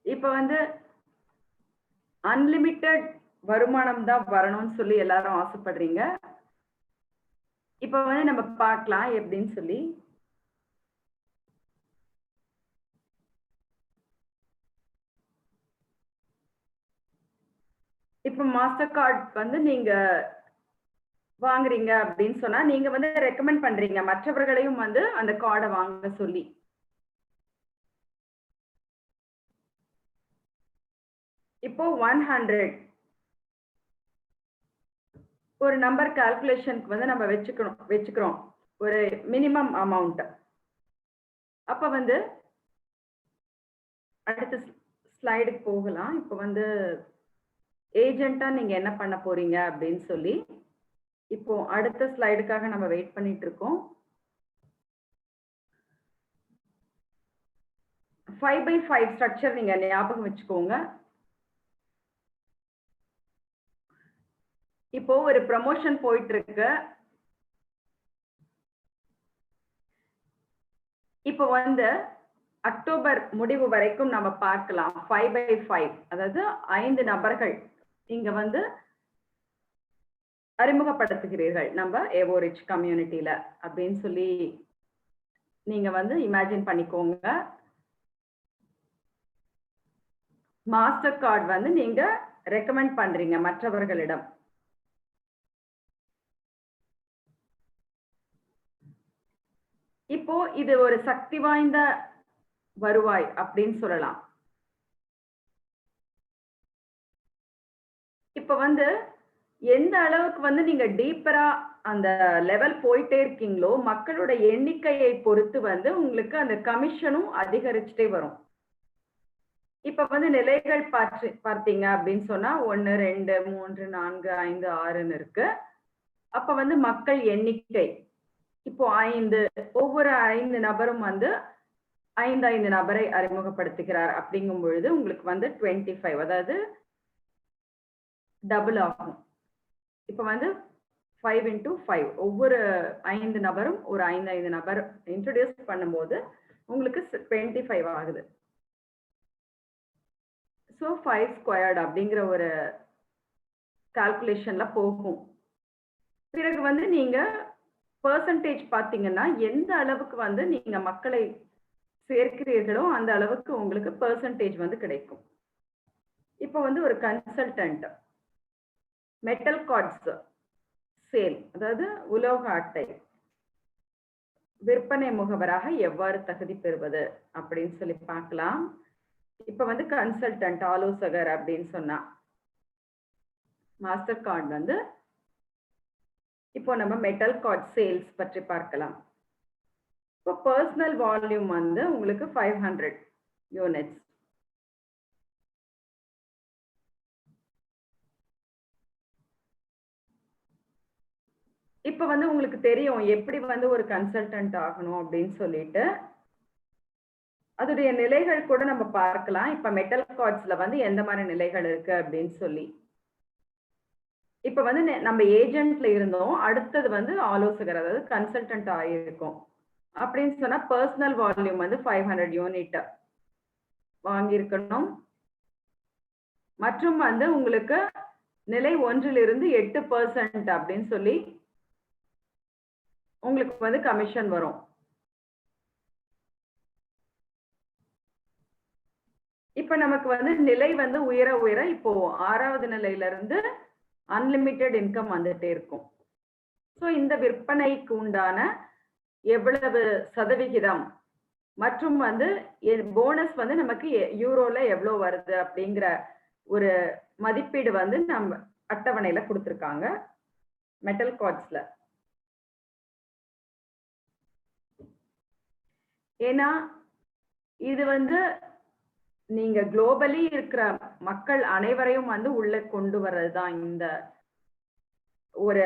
B: இப்ப வந்து அன்லிமிட்டெட் வருமானம் தான் வரணும்னு சொல்லி எல்லாரும் ஆசைப்படுறீங்க. இப்ப வந்து நம்ம பார்க்கலாம் எப்படின்னு சொல்லி. இப்ப மாஸ்டர் கார்டு வந்து நீங்க வாங்குறீங்க அப்படின்னு சொன்னா நீங்க வந்து ரெக்கமெண்ட் பண்றீங்க மற்றவர்களையும் வந்து அந்த கார்டை வாங்க சொல்லி. இப்போ 100 ஒரு நம்பர் கால்குலேஷனுக்கு வந்து நம்ம வச்சுக்கிறோம் ஒரு மினிமம் அமௌண்ட். அப்ப வந்து அடுத்த ஸ்லைடுக்கு போகலாம். இப்போ வந்து ஏஜென்ட்டா நீங்க என்ன பண்ண போறீங்க அப்படின்னு சொல்லி இப்போ அடுத்த ஸ்லைடுக்காக நம்ம வெயிட் பண்ணிட்டு இருக்கோம். 5x5 ஸ்ட்ரக்சர் நீங்க ஞாபகம் வச்சுக்கோங்க. இப்போ ஒரு ப்ரமோஷன் போயிட்டு இருக்கு. இப்போ வந்து அக்டோபர் முடிவு வரைக்கும் நம்ம பார்க்கலாம் 5x5, அதாவது 5 நபர்கள் இங்க வந்து அறிமுகப்படுத்துகிறீர்கள் நம்ம எவரேஜ் கம்யூனிட்டியில அப்படின்னு சொல்லி நீங்க வந்து இமேஜின் பண்ணிக்கோங்க. மாஸ்டர் கார்டு வந்து நீங்க ரெக்கமெண்ட் பண்றீங்க மற்றவர்களிடம். இப்போ இது ஒரு சக்தி வாய்ந்த வருவாய் அப்படின்னு சொல்லலாம். இப்ப வந்து எந்த அளவுக்கு வந்து நீங்க டீப்பரா அந்த லெவல் போயிட்டே இருக்கீங்களோ மக்களோட எண்ணிக்கையை பொறுத்து வந்து உங்களுக்கு அந்த கமிஷனும் அதிகரிச்சுட்டே வரும். இப்ப வந்து நிலைகள் பார்த்தீங்க அப்படின்னு சொன்னா 1, 2, 3, 4, 5, 6ன்னு இருக்கு. அப்ப வந்து மக்கள் எண்ணிக்கை இப்போ 5, ஒவ்வொரு 5 நபரும் வந்து 5 நபரை அறிமுகப்படுத்துகிறார் அப்படிங்கும் பொழுது உங்களுக்கு வந்து 25, அதாவது டபுள் ஆகும். இப்ப வந்து 5 into 5 ஒவ்வொரு 5 நபரும் ஒரு 5 நபர் இன்ட்ரோடியூஸ் பண்ணும்போது உங்களுக்கு 25 ஆகுது. ஸோ 5 ஸ்கொயர்டு அப்படிங்கிற ஒரு கால்குலேஷன்ல போகும். பிறகு வந்து நீங்க பெர்சன்டேஜ் பார்த்தீங்கன்னா எந்த அளவுக்கு வந்து நீங்க மக்களை சேர்க்கிறீர்களோ அந்த அளவுக்கு உங்களுக்கு பெர்சன்டேஜ் வந்து கிடைக்கும். இப்போ வந்து ஒரு கன்சல்டன்ட் மெட்டல் கார்ட்ஸ் சேல், அதாவது உலோக அட்டை விற்பனை முகவராக எவ்வாறு தகுதி பெறுவது அப்படின்னு சொல்லி பார்க்கலாம். இப்ப வந்து கன்சல்டன்ட் ஆலோசகர் அப்படின்னு சொன்னா மாஸ்டர் கார்டு வந்து இப்போ நம்ம மெட்டல் கார்ட் சேல்ஸ் பற்றி பார்க்கலாம். இப்போ பர்சனல் வால்யூம் வந்து உங்களுக்கு 500 யூனிட்ஸ். இப்ப வந்து உங்களுக்கு தெரியும் எப்படி வந்து ஒரு கன்சல்டன்ட் ஆகணும் அப்படின்னு சொல்லிட்டு அதோடைய நிலைகள் கூட நம்ம பார்க்கலாம். இப்ப மெட்டல் கார்ட்ஸ்ல வந்து எந்த மாதிரி நிலைகள் இருக்கு அப்படின்னு சொல்லி. இப்ப வந்து நம்ம ஏஜென்ட்ல இருந்தோம், அடுத்தது வந்து ஆலோசகர் அதாவது கன்சல்டன்ட் ஆகியிருக்கும் அப்படின்னு சொன்னா பர்சனல் வால்யூம் வந்து 500 யூனிட் வாங்கியிருக்கணும். மற்றும் வந்து உங்களுக்கு நிலை 1லிருந்து 8% அப்படின்னு சொல்லி உங்களுக்கு வந்து கமிஷன் வரும். இப்ப நமக்கு வந்து நிலை வந்து உயர உயர இப்போ 6வது நிலையில இருந்து அன்லிமிட்டெட் இன்கம் வந்துட்டே இருக்கும். ஸோ இந்த விற்பனைக்கு உண்டான எவ்வளவு சதவிகிதம் மற்றும் வந்து போனஸ் வந்து நமக்கு யூரோல எவ்வளவு வருது அப்படிங்கிற ஒரு மதிப்பீடு வந்து நம்ம அட்டவணையில கொடுத்திருக்காங்க மெட்டல் கார்ட்ஸ்ல. ஏன்னா இது வந்து நீங்க குளோபலி இருக்கிற மக்கள் அனைவரையும் வந்து உள்ள கொண்டு வர்றதுதான் இந்த ஒரு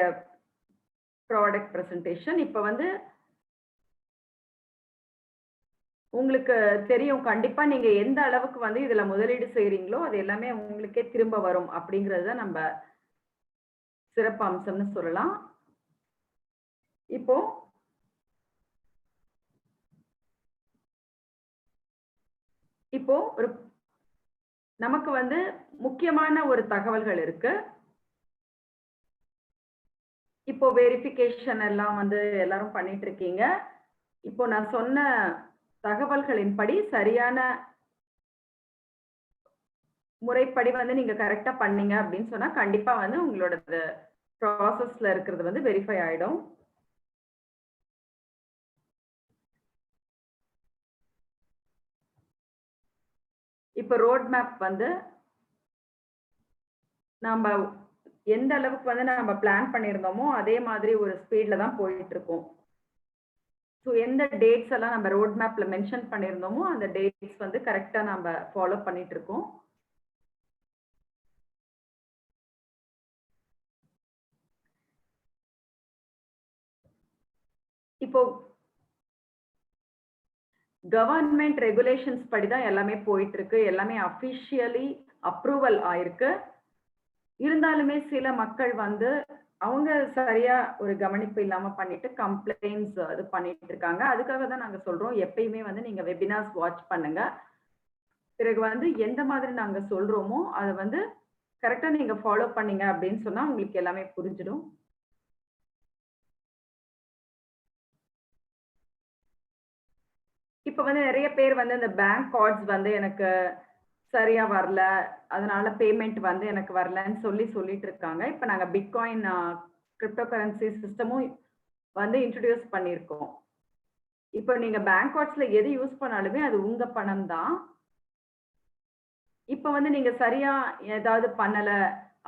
B: ப்ராடக்ட் பிரசன்டேஷன். இப்ப வந்து உங்களுக்கு தெரியும் கண்டிப்பா நீங்க எந்த அளவுக்கு வந்து இதுல முதலீடு செய்றீங்களோ அது எல்லாமே உங்களுக்கே திரும்ப வரும் அப்படிங்கறது தான் நம்ம சிறப்பு அம்சம்னு சொல்லலாம். இப்போ ஒரு நமக்கு வந்து முக்கியமான ஒரு தகவல்கள் இருக்கு. இப்போ வெரிஃபிகேஷன் எல்லாம் வந்து எல்லாரும் பண்ணிட்டு இருக்கீங்க. இப்போ நான் சொன்ன தகவல்களின்படி சரியான முறைப்படி வந்து நீங்க கரெக்டா பண்ணீங்க அப்படின்னு சொன்னா கண்டிப்பா வந்து உங்களோட ப்ராசஸ்ல இருக்கிறது வந்து வெரிஃபை ஆயிடும். இப்போ ரோட் மேப் வந்து நம்ம எந்த அளவுக்கு வந்து நம்ம பிளான் பண்ணியிருந்தோமோ அதே மாதிரி ஒரு ஸ்பீட்ல தான் போயிட்டு இருக்கோம். ஸோ எந்த டேட்ஸ் எல்லாம் நம்ம ரோட் மேப்ல மென்ஷன் பண்ணியிருந்தோமோ அந்த டேட்ஸ் வந்து கரெக்டா நம்ம ஃபாலோ பண்ணிட்டு இருக்கோம். இப்போ கவர்மெண்ட் ரெகுலேஷன்ஸ் படி தான் எல்லாமே போயிட்டு இருக்கு. எல்லாமே அபிஷியலி அப்ரூவல் ஆயிருக்கு. இருந்தாலுமே சில மக்கள் வந்து அவங்க சரியா ஒரு கவனிப்பு இல்லாம பண்ணிட்டு கம்ப்ளைண்ட்ஸ் இது பண்ணிட்டு இருக்காங்க. அதுக்காக தான் நாங்க சொல்றோம் எப்பயுமே வந்து நீங்க வெபினார்ஸ் வாட்ச் பண்ணுங்க. பிறகு வந்து எந்த மாதிரி நாங்க சொல்றோமோ அதை வந்து கரெக்டா நீங்க ஃபாலோ பண்ணீங்க அப்படின்னு சொன்னா உங்களுக்கு எல்லாமே புரிஞ்சிடும். இப்ப வந்து நிறைய பேர் வந்து இந்த பேங்க் கார்ட்ஸ் வந்து எனக்கு சரியா வரல, அதனால பேமெண்ட் வந்து எனக்கு வரலன்னு சொல்லிட்டு இருக்காங்க. இப்ப நாங்க பிட்காயின் கிரிப்டோ கரன்சி சிஸ்டமும் வந்து இன்ட்ரோடியூஸ் பண்ணியிருக்கோம். இப்போ நீங்க பேங்க் கார்ட்ஸ்ல எது யூஸ் பண்ணாலுமே அது உங்க பணம் தான். இப்ப வந்து நீங்க சரியா ஏதாவது பண்ணல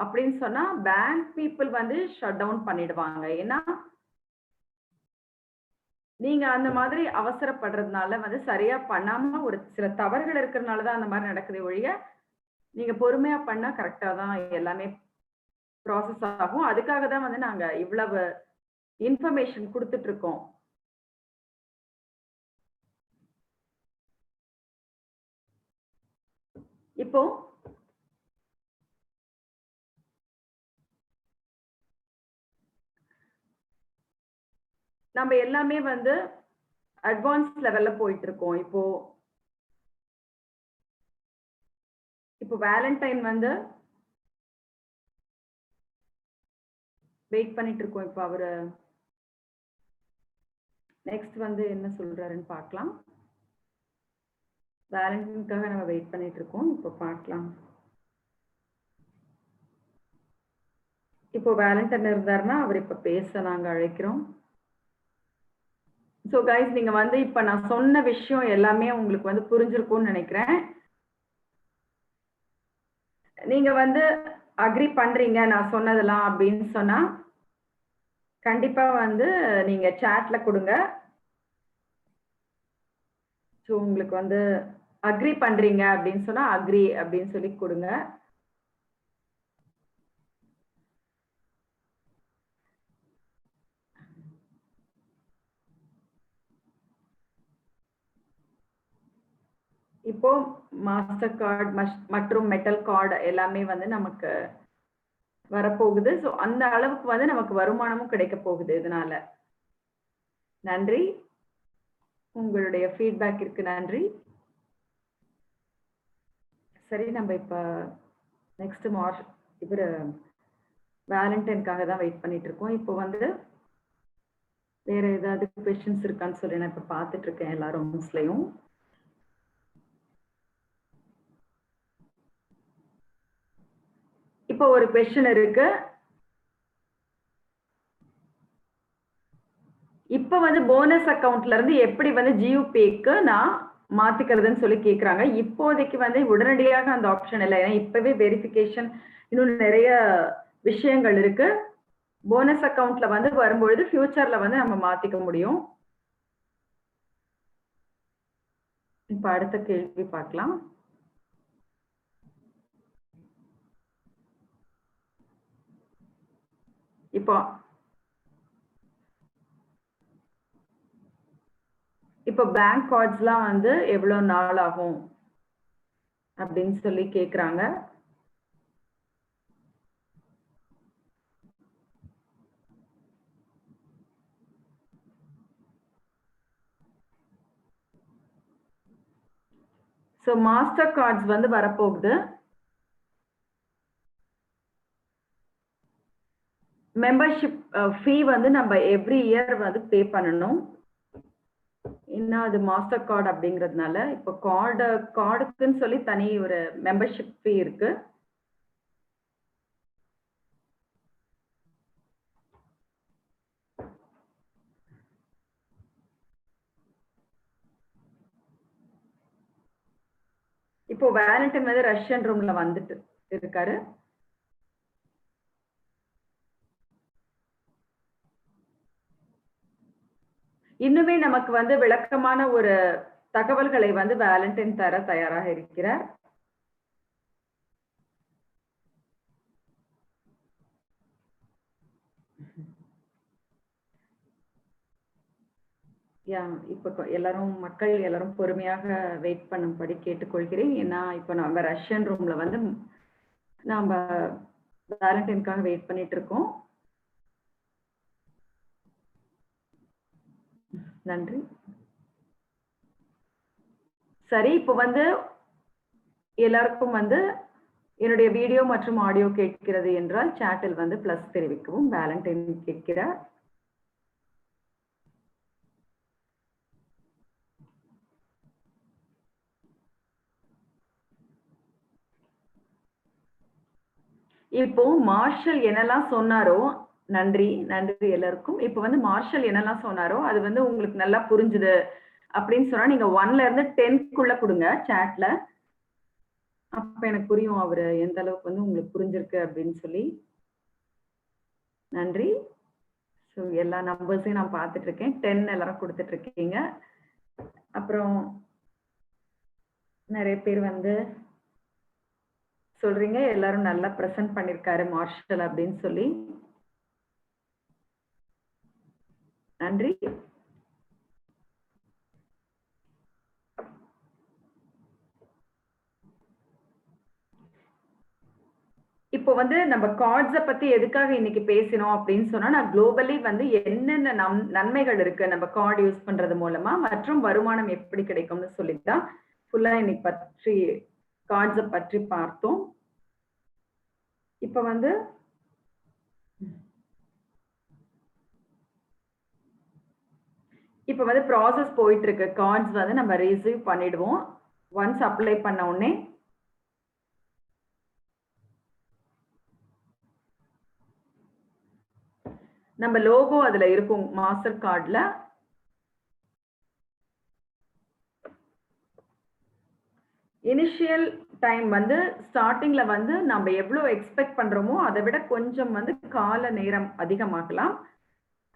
B: அப்படின்னு சொன்னா பேங்க் பீப்புள் வந்து ஷட் டவுன் பண்ணிடுவாங்க. ஏன்னா நீங்க அந்த மாதிரி அவசரப்படுறதுனால வந்து சரியா பண்ணாம ஒரு சில தவறுகள் இருக்கிறதுனாலதான் அந்த மாதிரி நடக்குது ஒழிய நீங்க பொறுமையா பண்ணா கரெக்டா தான் எல்லாமே ப்ராசஸ் ஆகும். அதுக்காக தான் வந்து நாங்க இவ்வளவு இன்ஃபர்மேஷன் கொடுத்துட்டு இருக்கோம். இப்போ நம்ம எல்லாமே வந்து அட்வான்ஸ் லெவல்ல போயிட்டு இருக்கோம். இப்போ வேலண்டைன் வந்து வெயிட் பண்ணிட்டு இருக்கோம். இப்போ அவரு நெக்ஸ்ட் வந்து என்ன சொல்றாருன்னு பார்க்கலாம். வேலண்டைனுக்காக நம்ம வெயிட் பண்ணிட்டு இருக்கோம். இப்போ பார்க்கலாம். இப்போ வேலண்டைன் இருந்தாருன்னா அவர் இப்ப பேச நாங்க அழைக்கிறோம். ஸோ கைஸ் நீங்க வந்து இப்ப நான் சொன்ன விஷயம் எல்லாமே உங்களுக்கு வந்து புரிஞ்சிருக்கும்னு நினைக்கிறேன். நீங்க வந்து அக்ரி பண்றீங்க நான் சொன்னதெல்லாம் அப்படின்னு சொன்னா கண்டிப்பா வந்து நீங்க சாட்ல கொடுங்க. ஸோ உங்களுக்கு வந்து அக்ரி பண்றீங்க அப்படின்னு சொன்னா அக்ரி அப்படின்னு சொல்லி கொடுங்க. இப்போ மாஸ்டர் கார்டு மற்றும் மெட்டல் கார்டு எல்லாமே வந்து நமக்கு வரப்போகுது. ஸோ அந்த அளவுக்கு வந்து நமக்கு வருமானமும் கிடைக்க போகுது இதனால. நன்றி, உங்களுடைய ஃபீட்பேக்கிற்கு நன்றி. சரி, நம்ம இப்ப நெக்ஸ்ட் இவர் வேலண்டைனுக்காக தான் வெயிட் பண்ணிட்டு இருக்கோம். இப்போ வந்து வேற ஏதாவது கொஸ்டின்ஸ் இருக்கான்னு சொல்லி நான் இப்ப பார்த்துட்டு இருக்கேன் எல்லா ரூம்ஸ்லயும். இப்போ ஒரு கொஸ்டின் இருக்கு. இப்ப வந்து போனஸ் அக்கவுண்ட்ல இருந்து எப்படி வந்து ஜியூபேக்கு நான் மாத்திக்கிறதுன்னு சொல்லி கேக்குறாங்க. இப்போதைக்கு வந்து உடனடியாக அந்த ஆப்ஷன் இல்ல. ஏன்னா இப்பவே வெரிஃபிகேஷன் இன்னும் நிறைய விஷயங்கள் இருக்கு. போனஸ் அக்கவுண்ட்ல வந்து வரும்பொழுது ஃபியூச்சர்ல வந்து நம்ம மாத்திக்க முடியும். இப்ப அடுத்த கேள்வி பார்க்கலாம். இப்போ பேங்க் கார்ட்ஸ்லாம் வந்து எவ்வளவு நாள் ஆகும் அப்படின்னு சொல்லி கேக்குறாங்க. ஸோ மாஸ்டர் கார்ட்ஸ் வந்து வரப்போகுது. மெம்பர்ஷிப் ஃபீ வந்து நம்ம எவ்ரி இயர் வந்து பே பண்ணணும். இன்னும் அது மாஸ்டர் கார்டு அப்படிங்கிறதுனால இப்போ கார்டுக்குன்னு சொல்லி தனி ஒரு மெம்பர்ஷிப் ஃபீ இருக்கு. இப்போ வேலண்டைன் வந்து ரஷ்யன் ரூம்ல வந்துட்டு இருக்காரு. இன்னுமே நமக்கு வந்து விளக்கமான ஒரு தகவல்களை வந்து வேலண்டைன் தர தயாராக இருக்கிறார். இப்ப எல்லாரும் மக்கள் எல்லாரும் பொறுமையாக வெயிட் பண்ணும்படி கேட்டுக்கொள்கிறேன். ஏன்னா இப்ப நம்ம ரஷ்யன் ரூம்ல வந்து நாம வேலண்டைனுக்காக வெயிட் பண்ணிட்டு இருக்கோம். நன்றி. சரி, இப்போ வந்து எல்லாருக்கும் வந்து என்னுடைய வீடியோ மற்றும் ஆடியோ கேட்கிறது என்றால் சாட்டில் வந்து பிளஸ் தெரிவிக்கவும். வேலண்டைன் கேட்கிறார். இப்போ மார்ஷல் என்னெல்லாம் சொன்னாரோ, நன்றி எல்லாருக்கும். இப்போ வந்து மார்ஷல் என்னெல்லாம் சொன்னாரோ அது வந்து உங்களுக்கு நல்லா புரிஞ்சுது அப்படின்னு சொன்னா நீங்க 1ல இருந்து 10க்குள்ள கொடுங்க சாட்ல. அப்ப எனக்கு புரியும் அவரு எந்த அளவுக்கு வந்து உங்களுக்கு புரிஞ்சிருக்கு அப்படின்னு சொல்லி. நன்றி. ஸோ எல்லா நம்பர்ஸையும் நான் பார்த்துட்டு இருக்கேன். 10 எல்லாரும் கொடுத்துட்டு இருக்கீங்க. அப்புறம் நிறைய பேர் வந்து சொல்றீங்க எல்லாரும் நல்லா பிரசன்ட் பண்ணிருக்காரு மார்ஷல் அப்படின்னு சொல்லி. நன்றி. இப்போ வந்து நம்ம கார்ட்ஸை பத்தி எதுக்காக இன்னைக்கு பேசினோம் அப்படின்னு சொன்னா, நான் குளோபலி வந்து என்னென்ன நன்மைகள் இருக்கு நம்ம கார்டு யூஸ் பண்றது மூலமா மற்றும் வருமானம் எப்படி கிடைக்கும்னு சொல்லிதான் ஃபுல்லா இன்னைக்கு பற்றி கார்ட்ஸை பற்றி பார்த்தோம். இப்ப வந்து ப்ராசஸ் போயிட்டு இருக்கு. கார்ட்ஸ் வந்து நம்ம ரிசீவ் பண்ணிடுவோம். ஒன்ஸ் அப்ளை பண்ண உடனே நம்ம லோகோ அதுல இருக்கும் மாஸ்டர் கார்டுல. இனிஷியல் டைம் வந்து ஸ்டார்டிங்ல வந்து நம்ம எவ்வளவு எக்ஸ்பெக்ட் பண்றோமோ அதை விட கொஞ்சம் வந்து கால நேரம் அதிகமாகலாம்.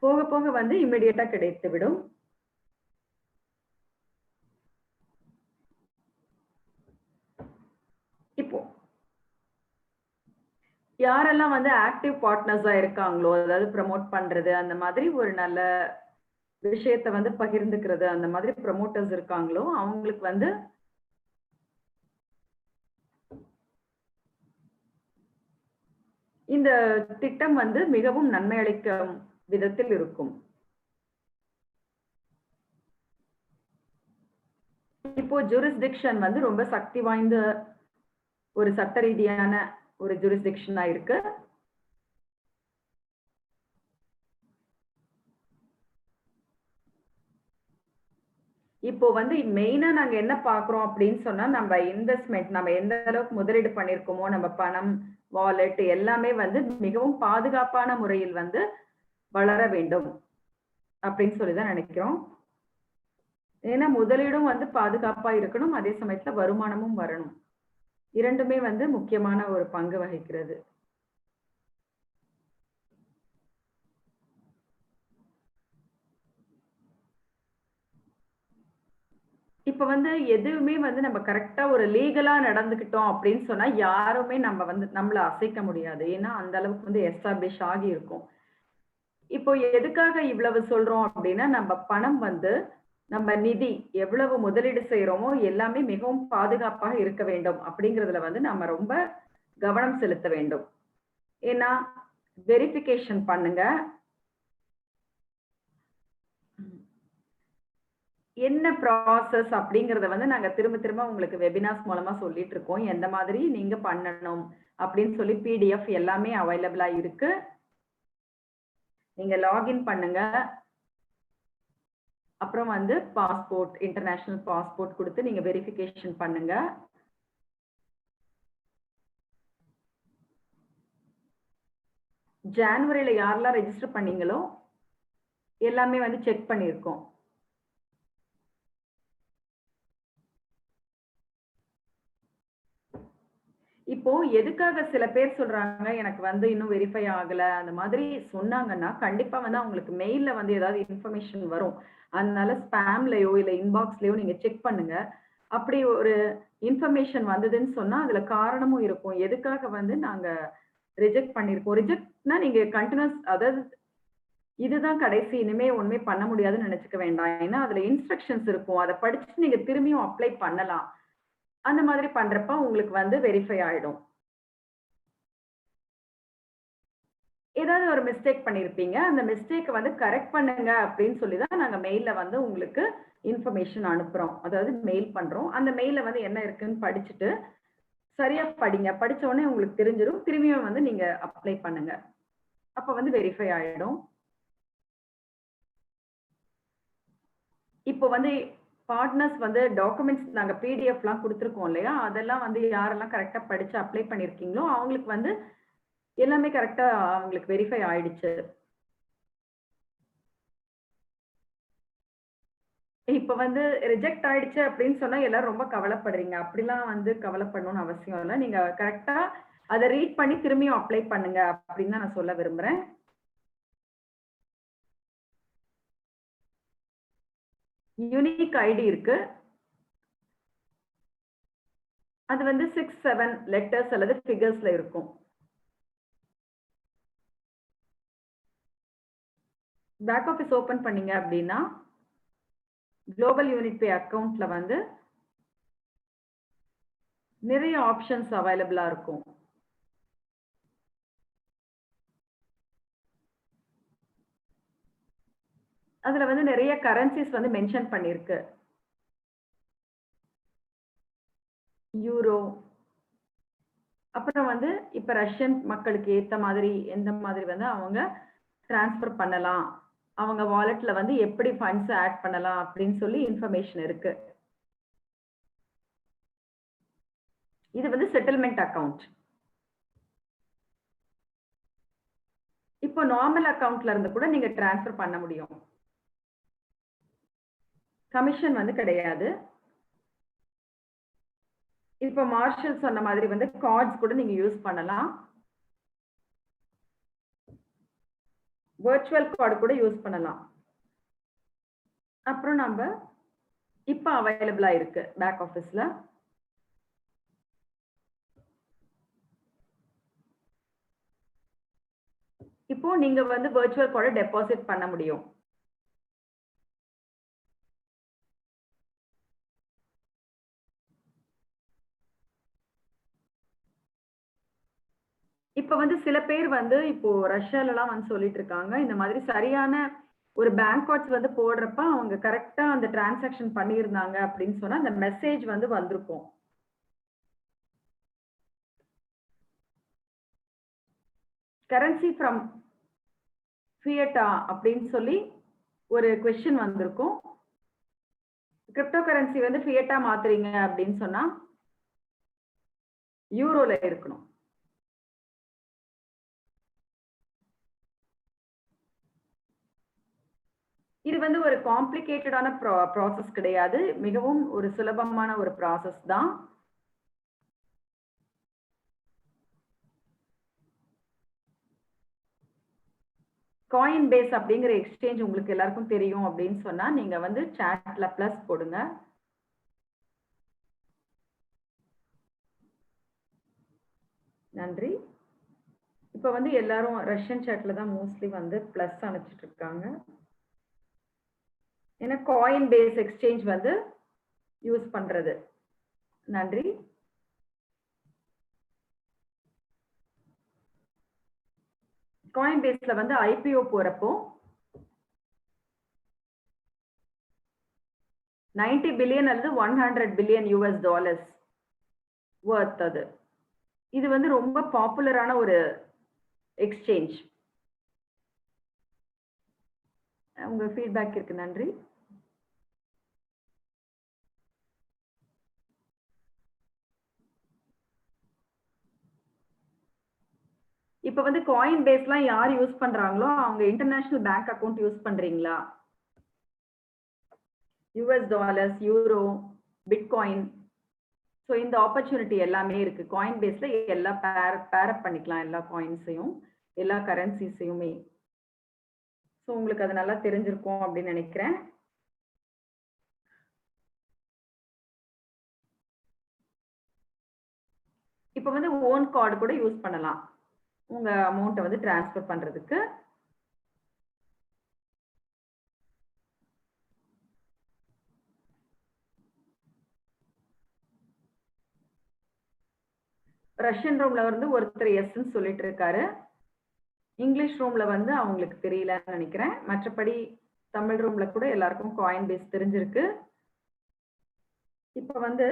B: போக போக வந்து இமிடியேட்டா கிடைத்து விடும். இப்போ யாரெல்லாம் வந்து ஆக்டிவ் பார்ட்னர்ஸா இருக்காங்களோ, அதாவது ப்ரமோட் பண்றது அந்த மாதிரி ஒரு நல்ல விஷயத்தை வந்து பகிர்ந்துக்கிறது அந்த மாதிரி ப்ரமோட்டர்ஸ் இருக்காங்களோ அவங்களுக்கு வந்து இந்த திட்டம் வந்து மிகவும் நன்மை அளிக்கும் விதத்தில் இருக்கும். இப்போ ஜூரிஸ்டிக்ஷன் வந்து ரொம்ப சக்தி வாய்ந்த ஒரு சட்ட ரீதியான ஒரு ஜூரிஸ்டிக்ஷனா இருக்கு. இப்போ வந்து மெயினா நாங்க என்ன பாக்குறோம் அப்படின்னு சொன்னா, நம்ம இன்வெஸ்ட்மெண்ட் நம்ம எந்த அளவுக்கு முதலீடு பண்ணிருக்கோமோ நம்ம பணம், வாலெட் எல்லாமே வந்து மிகவும் பாதுகாப்பான முறையில் வந்து வளர வேண்டும். அப்படின்னு சொல்லிதான் நினைக்கிறோம். ஏன்னா முதலீடும் வந்து பாதுகாப்பா இருக்கணும், அதே சமயத்துல வருமானமும் வரணும். இரண்டுமே வந்து முக்கியமான ஒரு பங்கு வகிக்கிறது. இப்ப வந்து எதுவுமே வந்து நம்ம கரெக்ட்டா ஒரு லீகலா நடந்துக்கிட்டோம் அப்படின்னு சொன்னா, யாருமே நம்ம வந்து நம்மள அசைக்க முடியாது. ஏன்னா, அந்த அளவுக்கு வந்து எஸ்டாப்ளிஷ் ஆகியிருக்கும். இப்போ எதுக்காக இவ்வளவு சொல்றோம் அப்படின்னா, நம்ம பணம் வந்து நம்ம நிதி எவ்வளவு முதலீடு செய்றோமோ, எல்லாமே மிகவும் பாதுகாப்பாக இருக்க வேண்டும் அப்படிங்கிறதுல வந்து நம்ம ரொம்ப கவனம் செலுத்த வேண்டும். ஏன்னா, வெரிஃபிகேஷன் பண்ணுங்க. என்ன ப்ராசஸ் அப்படிங்கிறத வந்து நாங்க திரும்ப திரும்ப உங்களுக்கு வெபினார்ஸ் மூலமா சொல்லிட்டு இருக்கோம். எந்த மாதிரி நீங்க பண்ணணும் அப்படின்னு சொல்லி பிடிஎஃப் எல்லாமே அவைலபிளா இருக்கு. நீங்க லாகின் பண்ணுங்க. அப்புறம் வந்து பாஸ்போர்ட், இன்டர்நேஷனல் பாஸ்போர்ட் குடுத்து நீங்க வெரிஃபிகேஷன் பண்ணுங்க. ஜான்வரில யாரெல்லாம் ரெஜிஸ்டர் பண்ணீங்களோ, எல்லாமே வந்து செக் பண்ணியிருக்கோம். இப்போ எதுக்காக சில பேர் சொல்றாங்க, எனக்கு வந்து இன்னும் வெரிஃபை ஆகல. அந்த மாதிரி சொன்னாங்கன்னா, கண்டிப்பா வந்து அவங்களுக்கு மெயில்ல வந்து ஏதாவது இன்ஃபர்மேஷன் வரும். அதனால ஸ்பாம்லயோ, இல்ல இன்பாக்ஸ்லயோ நீங்க செக் பண்ணுங்க. அப்படி ஒரு இன்ஃபர்மேஷன் வந்ததுன்னு சொன்னா, அதுல காரணமும் இருக்கும். எதுக்காக வந்து நாங்க ரிஜெக்ட் பண்ணியிருக்கோம். ரிஜெக்ட்னா நீங்க கன்டினியூஸ் அதாவது இதுதான் கடைசி. இனிமே ஒண்ணுமே பண்ண முடியாதுன்னு நெனச்சுக்க வேண்டாம். ஏன்னா, அதுல இன்ஸ்ட்ரக்ஷன்ஸ் இருக்கும். அத படிச்சுட்டு நீங்க திரும்பியும் அப்ளை பண்ணலாம். அந்த மாதிரி பண்றப்ப உங்களுக்கு வந்து வெரிஃபை ஆயிடும். ஏதாவது ஒரு மிஸ்டேக் பண்ணியிருப்பீங்க. அந்த மிஸ்டேக்க வந்து கரெக்ட் பண்ணுங்க அப்படின்னு சொல்லி தான் நாங்க மெயில்ல வந்து உங்களுக்கு இன்ஃபர்மேஷன் அனுப்புறோம். அதாவது மெயில் பண்றோம். அந்த மெயில்ல வந்து என்ன இருக்குன்னு படிச்சுட்டு, சரியா படிங்க. படிச்ச உடனே உங்களுக்கு தெரிஞ்சிரும். திரும்பியும் வந்து நீங்க அப்ளை பண்ணுங்க. அப்ப வந்து வெரிஃபை ஆயிடும். இப்போ வந்து பார்ட்னர்ஸ் வந்து டாக்குமெண்ட்ஸ் நாங்க பிடிஎஃப்லாம் குடுத்துருக்கோம் இல்லையா? அதெல்லாம் வந்து யாரெல்லாம் கரெக்ட்டா படிச்சு அப்ளை பண்ணியிருக்கீங்களோ, அவங்களுக்கு வந்து எல்லாமே கரெக்ட்டா அவங்களுக்கு வெரிஃபை ஆயிடுச்சு. இப்ப வந்து ரிஜெக்ட் ஆயிடுச்சு அப்படின்னு சொன்னா எல்லாரும் ரொம்ப கவலைப்படுறீங்க. அப்படிலாம் வந்து கவலைப்படணும்னு அவசியம் இல்ல. நீங்க கரெக்ட்டா அத ரீட் பண்ணி திரும்பியும் அப்ளை பண்ணுங்க அப்படின்னு தான் நான் சொல்ல விரும்புறேன். யூனிக் ஐடி இருக்கு. அது வந்து 6, 7 லெட்டர்ஸ் அல்லது ஃபிகர்ஸ்ல இருக்கும். பேக் ஆஃபிஸ் ஓப்பன் பண்ணீங்க அப்படின்னா, குளோபல் யூனிட் பே அக்கவுண்ட்ல வந்து நிறைய ஆப்ஷன்ஸ் அவைலபிளா இருக்கும். அதுல வந்து நிறைய கரன்சிஸ் வந்து மென்ஷன் பண்ணியிருக்கு. யூரோ, அப்புறம் வந்து இப்ப ரஷ்யன் மக்களுக்கு ஏத்த மாதிரி எந்த மாதிரி வந்து அவங்க ட்ரான்ஸ்ஃபர் பண்ணலாம். அவங்க வாலெட்ல வந்து எப்படி ஃபண்ட்ஸ் ஆட் பண்ணலாம் அப்படின்னு சொல்லி இன்ஃபர்மேஷன் இருக்கு. இது வந்து செட்டில்மென்ட் அக்கவுண்ட். இப்போ நார்மல் அக்கவுண்ட்ல இருந்து கூட நீங்க ட்ரான்ஸ்ஃபர் பண்ண முடியும். கமிஷன் வந்து கிடையாது. இப்போ மார்ஷல் சொன்ன மாதிரி வந்து கார்ட்ஸ் கூட நீங்க யூஸ் பண்ணலாம். வர்ச்சுவல் கார்டு கூட யூஸ் பண்ணலாம். அப்புறம் நம்ம இப்ப அவைலபிளா இருக்கு பேக் ஆஃபீஸ்ல. இப்போ நீங்க வந்து வர்ச்சுவல் கார்ட டெபாசிட் பண்ண முடியும். இப்ப வந்து சில பேர் வந்து இப்போ ரஷ்யாலலாம் வந்து சொல்லிட்டு இருக்காங்க. இந்த மாதிரி சரியான ஒரு பேங்க் கார்ட்ஸ் வந்து போடுறப்ப அவங்க கரெக்ட்டா அந்த டிரான்சாக்ஷன் பண்ணியிருந்தாங்க அப்படின்னு சொன்னா, அந்த மெசேஜ் வந்து வந்திருக்கும். கரன்சி ஃப்ரம் ஃபியட்டா அப்படின்னு சொல்லி ஒரு கொஸ்டின் வந்திருக்கும். கிரிப்டோ கரன்சி வந்து ஃபியட்டா மாத்துறீங்க அப்படின்னு சொன்னா, யூரோல இருக்கணும். இது வந்து ஒரு காம்ப்ளிகேட்டடான ப்ராசஸ் கிடையாது. மிகவும் ஒரு சுலபமான ஒரு ப்ராசஸ் தான். Coinbase அப்படிங்கிற எக்ஸ்சேஞ்ச் உங்களுக்கு எல்லாருக்கும் தெரியும் அப்படின்னு சொன்னா நீங்க வந்து சாட்ல பிளஸ் போடுங்க. நன்றி. இப்ப வந்து எல்லாரும் ரஷ்யன் சாட்ல தான் மோஸ்ட்லி வந்து பிளஸ் அனுப்பிச்சிட்டு இருக்காங்க. ஏன்னா Coinbase எக்ஸ்சேஞ்ச் வந்து யூஸ் பண்றது. நன்றி. Coinbaseல வந்து IPO போறப்போ 90 பில்லியன் அல்லது 100 பில்லியன் $US வர்த் அது. இது வந்து ரொம்ப பாப்புலரான ஒரு எக்ஸ்சேஞ்ச். உங்க ஃபீட்பேக் இருக்கு. நன்றி. இப்ப வந்து Coinbaseலாம் யார் யூஸ் பண்றாங்களோ அவங்க இன்டர்நேஷனல் பேங்க் அக்கவுண்ட் யூஸ் பண்றீங்களா? $, யூரோ, பிட்காயின். ஸோ இந்த ஆப்பர்ச்சுனிட்டி எல்லாமே இருக்கு. Coinbaseல எல்லா பேர் அப் பண்ணிக்கலாம், எல்லா காயின்ஸையும், எல்லா கரன்சிஸையுமே. ஸோ உங்களுக்கு அது நல்லா தெரிஞ்சிருக்கும் அப்படின்னு நினைக்கிறேன். இப்ப வந்து ஓன் கார்டு கூட யூஸ் பண்ணலாம் உங்க அமௌண்ட்டை வந்து டிரான்ஸ்ஃபர் பண்றதுக்கு. ரஷ்யன் ரூம்ல வந்து ஒருத்தர் எஸ்ன்னு சொல்லிட்டு இருக்காரு. இங்கிலீஷ் ரூம்ல வந்து அவங்களுக்கு தெரியலன்னு நினைக்கிறேன். மற்றபடி தமிழ் ரூம்ல கூட எல்லாருக்கும் Coinbase தெரிஞ்சிருக்கு. இப்ப வந்து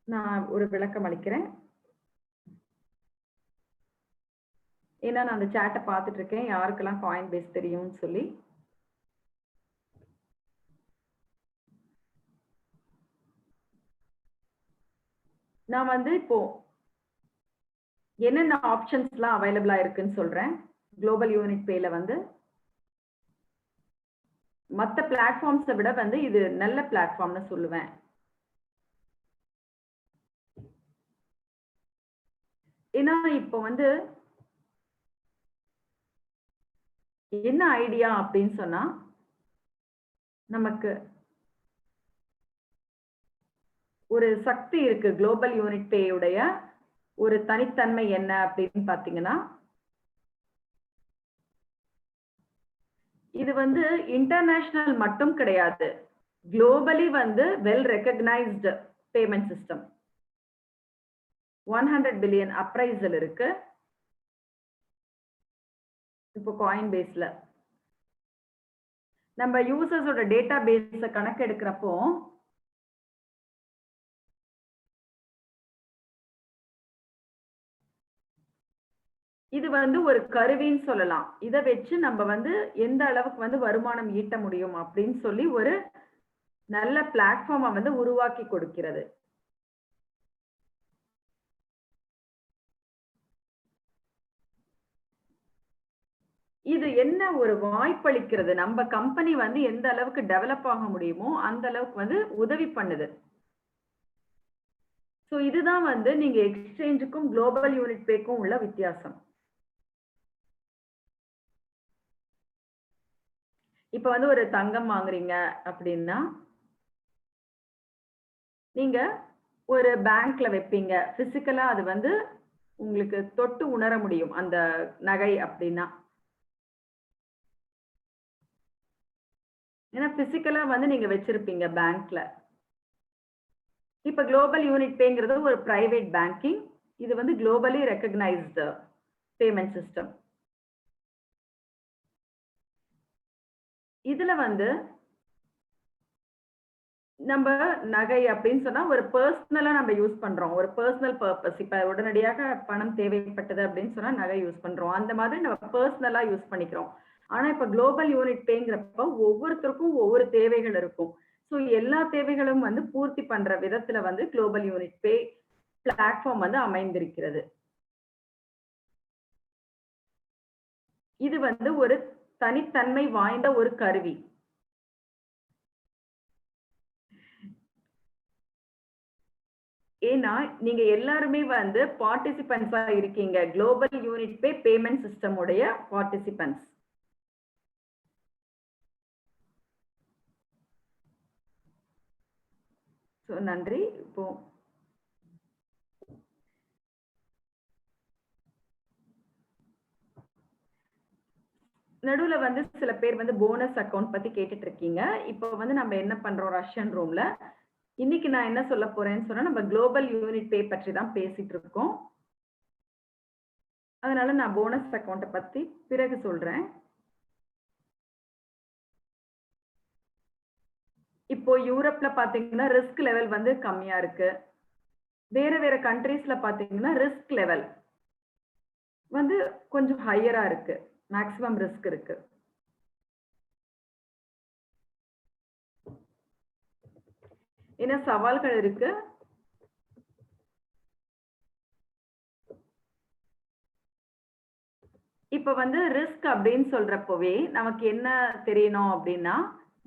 B: நான் ஒரு விளக்கம் அளிக்கிறேன். ஏன்னா நான் அந்த சாட்டை பார்த்துட்டு இருக்கேன் யாருக்கெல்லாம் Coinbase தெரியும்னு சொல்லி. நான் வந்து இப்போ என்னென்ன ஆப்ஷன்ஸ்லாம் அவைலபிளா இருக்குன்னு சொல்றேன். குளோபல் யூனிட் பேல வந்து மற்ற பிளாட்ஃபார்ம்ஸை விட வந்து இது நல்ல பிளாட்ஃபார்ம்னு சொல்லுவேன். ஏன்னா இப்போ வந்து என்ன ஐடியா அப்படின்னு சொன்னா நமக்கு ஒரு சக்தி இருக்கு. குளோபல் யூனிட் பேயுடைய ஒரு தனித்தன்மை என்ன அப்படின்னு பாத்தீங்கன்னா, இது வந்து இன்டர்நேஷனல் மட்டும் கிடையாது, குளோபலி வந்து well recognised payment system. 100 billion appraisal இருக்கு இப்போ Coinbaseல. நம்ம யூசர்ஸோட டேட்டா பேஸ கணக்கு எடுக்கிறப்போ இது வந்து ஒரு கருவின்னு சொல்லலாம். இதை வச்சு நம்ம வந்து எந்த அளவுக்கு வந்து வருமானம் ஈட்ட முடியும் அப்படின்னு சொல்லி ஒரு நல்ல பிளாட்ஃபார்மை வந்து உருவாக்கி கொடுக்கிறது. இது என்ன ஒரு வாய்ப்பளிக்கிறது, நம்ம கம்பெனி வந்து எந்த அளவுக்கு டெவலப் ஆக முடியுமோ அந்த அளவுக்கு வந்து உதவி பண்ணுது. ஸோ இதுதான் வந்து நீங்க எக்ஸ்சேஞ்சுக்கும் குளோபல் யூனிட் பேக்கும் உள்ள வித்தியாசம். இப்ப வந்து ஒரு தங்கம் வாங்குறீங்க அப்படின்னா நீங்க ஒரு பேங்க்ல வைப்பீங்க. பிசிக்கலா அது வந்து உங்களுக்கு தொட்டு உணர முடியும் அந்த நகை அப்படின்னா. ஏன்னா பிசிக்கலா வந்து நீங்க வச்சிருப்பீங்க பேங்க்ல. இப்ப குளோபல் யூனிட் பேங்கிறது ஒரு பிரைவேட் பேங்கிங். இது வந்து குளோபலி ரெகக்னைஸ்டு பேமெண்ட் சிஸ்டம். இதுல வந்து நம்ம நகை அப்படின்னு சொன்னா ஒரு பர்சனலா நம்ம யூஸ் பண்றோம். ஒரு பர்சனல் பர்பஸ். இப்ப உடனடியாக பணம் தேவைப்பட்டது அப்படின்னு சொன்னா நகை யூஸ் பண்றோம். அந்த மாதிரி நம்ம பர்சனலா யூஸ் பண்ணிக்கிறோம். ஆனா இப்ப குளோபல் யூனிட் பேங்கிறப்ப ஒவ்வொருத்தருக்கும் ஒவ்வொரு தேவைகள் இருக்கும். ஸோ எல்லா தேவைகளும் வந்து பூர்த்தி பண்ற விதத்துல வந்து குளோபல் யூனிட் பே பிளாட்ஃபார்ம் வந்து அமைந்திருக்கிறது. இது வந்து ஒரு தனித்தன்மை வாய்ந்த ஒரு கருவி. ஏன்னா நீங்க எல்லாருமே வந்து பார்ட்டிசிபென்ட்ஸா இருக்கீங்க. Global unit pay payment system உடைய பார்ட்டிசிபென்ட்ஸ். நன்றி. இப்போ நடுவுல வந்து சில பேர் வந்து போனஸ் அக்கவுண்ட் பத்தி கேட்டுட்டு இருக்கீங்க. இப்போ வந்து நம்ம என்ன பண்றோம் ரஷ்யன் ரூம்ல, இன்னைக்கு நான் என்ன சொல்ல போறேன்னு சொன்னா, நம்ம குளோபல் யூனிட் பே பற்றி தான் பேசிட்டு இருக்கோம். அதனால நான் போனஸ் அக்கவுண்ட பத்தி பிறகு சொல்றேன். இப்போ யூரோப்ல பாத்தீங்கன்னா ரிஸ்க் லெவல் வந்து கம்மியா இருக்கு. வேற வேற கண்ட்ரீஸ்ல பாத்தீங்கன்னா ரிஸ்க் லெவல் வந்து கொஞ்சம் ஹையரா இருக்கு. மேக்ஸிமம் ரிஸ்க் இருக்கு. என்ன சவால்கள் இருக்கு? இப்ப வந்து ரிஸ்க் அப்படின்னு சொல்றப்பவே நமக்கு என்ன தெரியணும் அப்படின்னா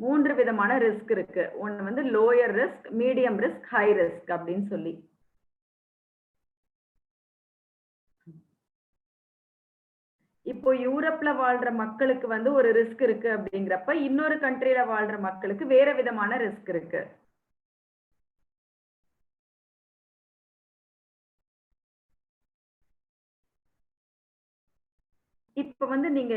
B: 3 விதமான ரிஸ்க் இருக்கு. ஒன்னு வந்து lower risk, medium risk, high risk அப்படின்னு சொல்லி. இப்போ யூரோப்ல வாழ்ற மக்களுக்கு வந்து ஒரு ரிஸ்க் இருக்கு அப்படிங்கிறப்ப இன்னொரு கண்ட்ரில வாழ்ற மக்களுக்கு வேற விதமான ரிஸ்க் இருக்கு. இப்ப வந்து நீங்க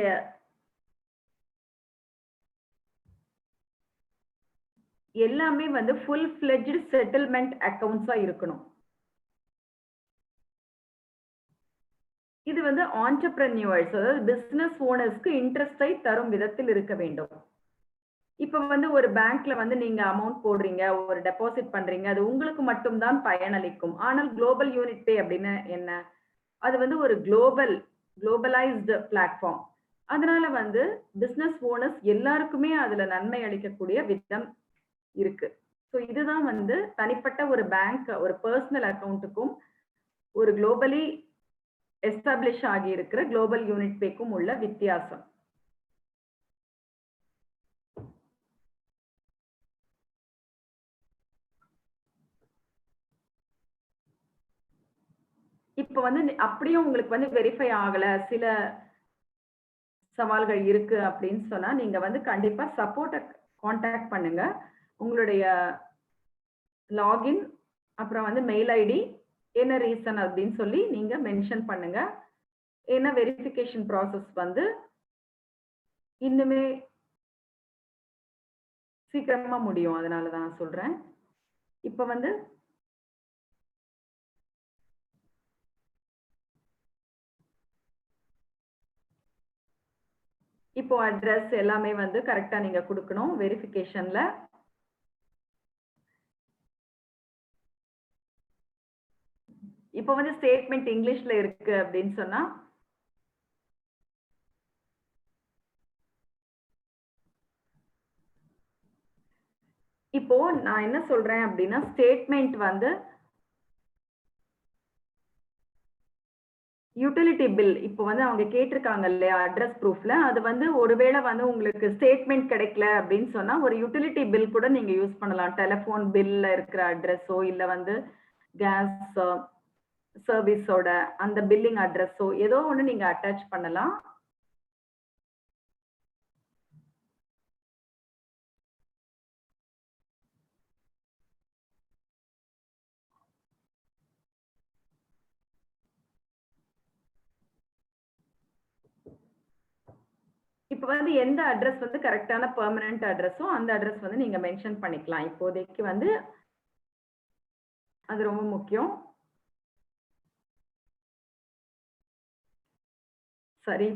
B: எல்லாமே வந்து ஃபுல் ஃபிளெட்ஜ்டு செட்டில்மெண்ட் அக்கவுண்ட்ஸா இருக்கணும். இது வந்து ஆண்டர்பிரனியர்ஸ், அதாவது பிசினஸ் ஓனர்ஸ்க்கு இன்ட்ரெஸ்டை தரும் விதத்தில் இருக்க வேண்டும். இப்ப வந்து ஒரு பேங்க்ல வந்து நீங்க அமௌண்ட் போடுறீங்க, ஒரு டெபாசிட் பண்றீங்க, அது உங்களுக்கு மட்டும் தான் பயனளிக்கும். ஆனால் குளோபல் யூனிட் பே அப்படின்னு என்ன? அது வந்து ஒரு குளோபலைஸ்டு பிளாட்ஃபார்ம். அதனால வந்து பிசினஸ் ஓனர்ஸ் எல்லாருக்குமே அதுல நன்மை அளிக்கக்கூடிய விதம் இருக்கு. ஸோ இதுதான் வந்து தனிப்பட்ட ஒரு பேங்க், ஒரு பர்சனல் அக்கவுண்ட்டுக்கும் ஒரு குளோபலி எஸ்டாப்ளிஷ் ஆகி இருக்கிற குளோபல் யூனிட் பேக்கும் உள்ள வித்தியாசம். இப்ப வந்து அப்படியும் உங்களுக்கு வந்து வெரிஃபை ஆகல, சில சவால்கள் இருக்கு அப்படின்னு சொன்னா நீங்க வந்து கண்டிப்பா சப்போர்ட்டை கான்டாக்ட் பண்ணுங்க. உங்களுடைய லாகின், அப்புறம் வந்து மெயில் ஐடி, என்ன ரீசன் அப்படின்னு சொல்லி நீங்க மென்ஷன் பண்ணுங்க. ஏன்னா வெரிஃபிகேஷன் ப்ராசஸ் வந்து இன்னுமே சீக்கிரமா முடியும். அதனால தான் சொல்றேன். இப்ப வந்து இப்போ அட்ரஸ் எல்லாமே வந்து கரெக்டா நீங்க கொடுக்கணும் வெரிஃபிகேஷன்ல. இப்போ வந்து ஸ்டேட்மெண்ட் இங்கிலீஷ்ல இருக்கு அப்படின்னு சொன்னா இப்போ நான் என்ன சொல்றேன் அப்படின்னா ஸ்டேட்மெண்ட் வந்து யூட்டிலிட்டி பில், இப்போ வந்து அவங்க கேட்டிருக்காங்க இல்லையா அட்ரஸ் ப்ரூஃப்ல, அது வந்து ஒருவேளை வந்து உங்களுக்கு ஸ்டேட்மெண்ட் கிடைக்கல அப்படின்னு சொன்னா ஒரு யூட்டிலிட்டி பில் கூட நீங்க யூஸ் பண்ணலாம். டெலிஃபோன் பில்ல இருக்கிற அட்ரஸோ இல்ல வந்து கேஸ் சர்வீஸோட அந்த பில்லிங் அட்ரஸோ ஏதோ ஒன்று நீங்க அட்டாச் பண்ணலாம். இப்போ வந்து எந்த அட்ரஸ் வந்து கரெக்டான பெர்மனன்ட் அட்ரஸோ அந்த அட்ரஸ் வந்து நீங்க மென்ஷன் பண்ணிக்கலாம். இப்போதைக்கு வந்து அது ரொம்ப முக்கியம். சரி,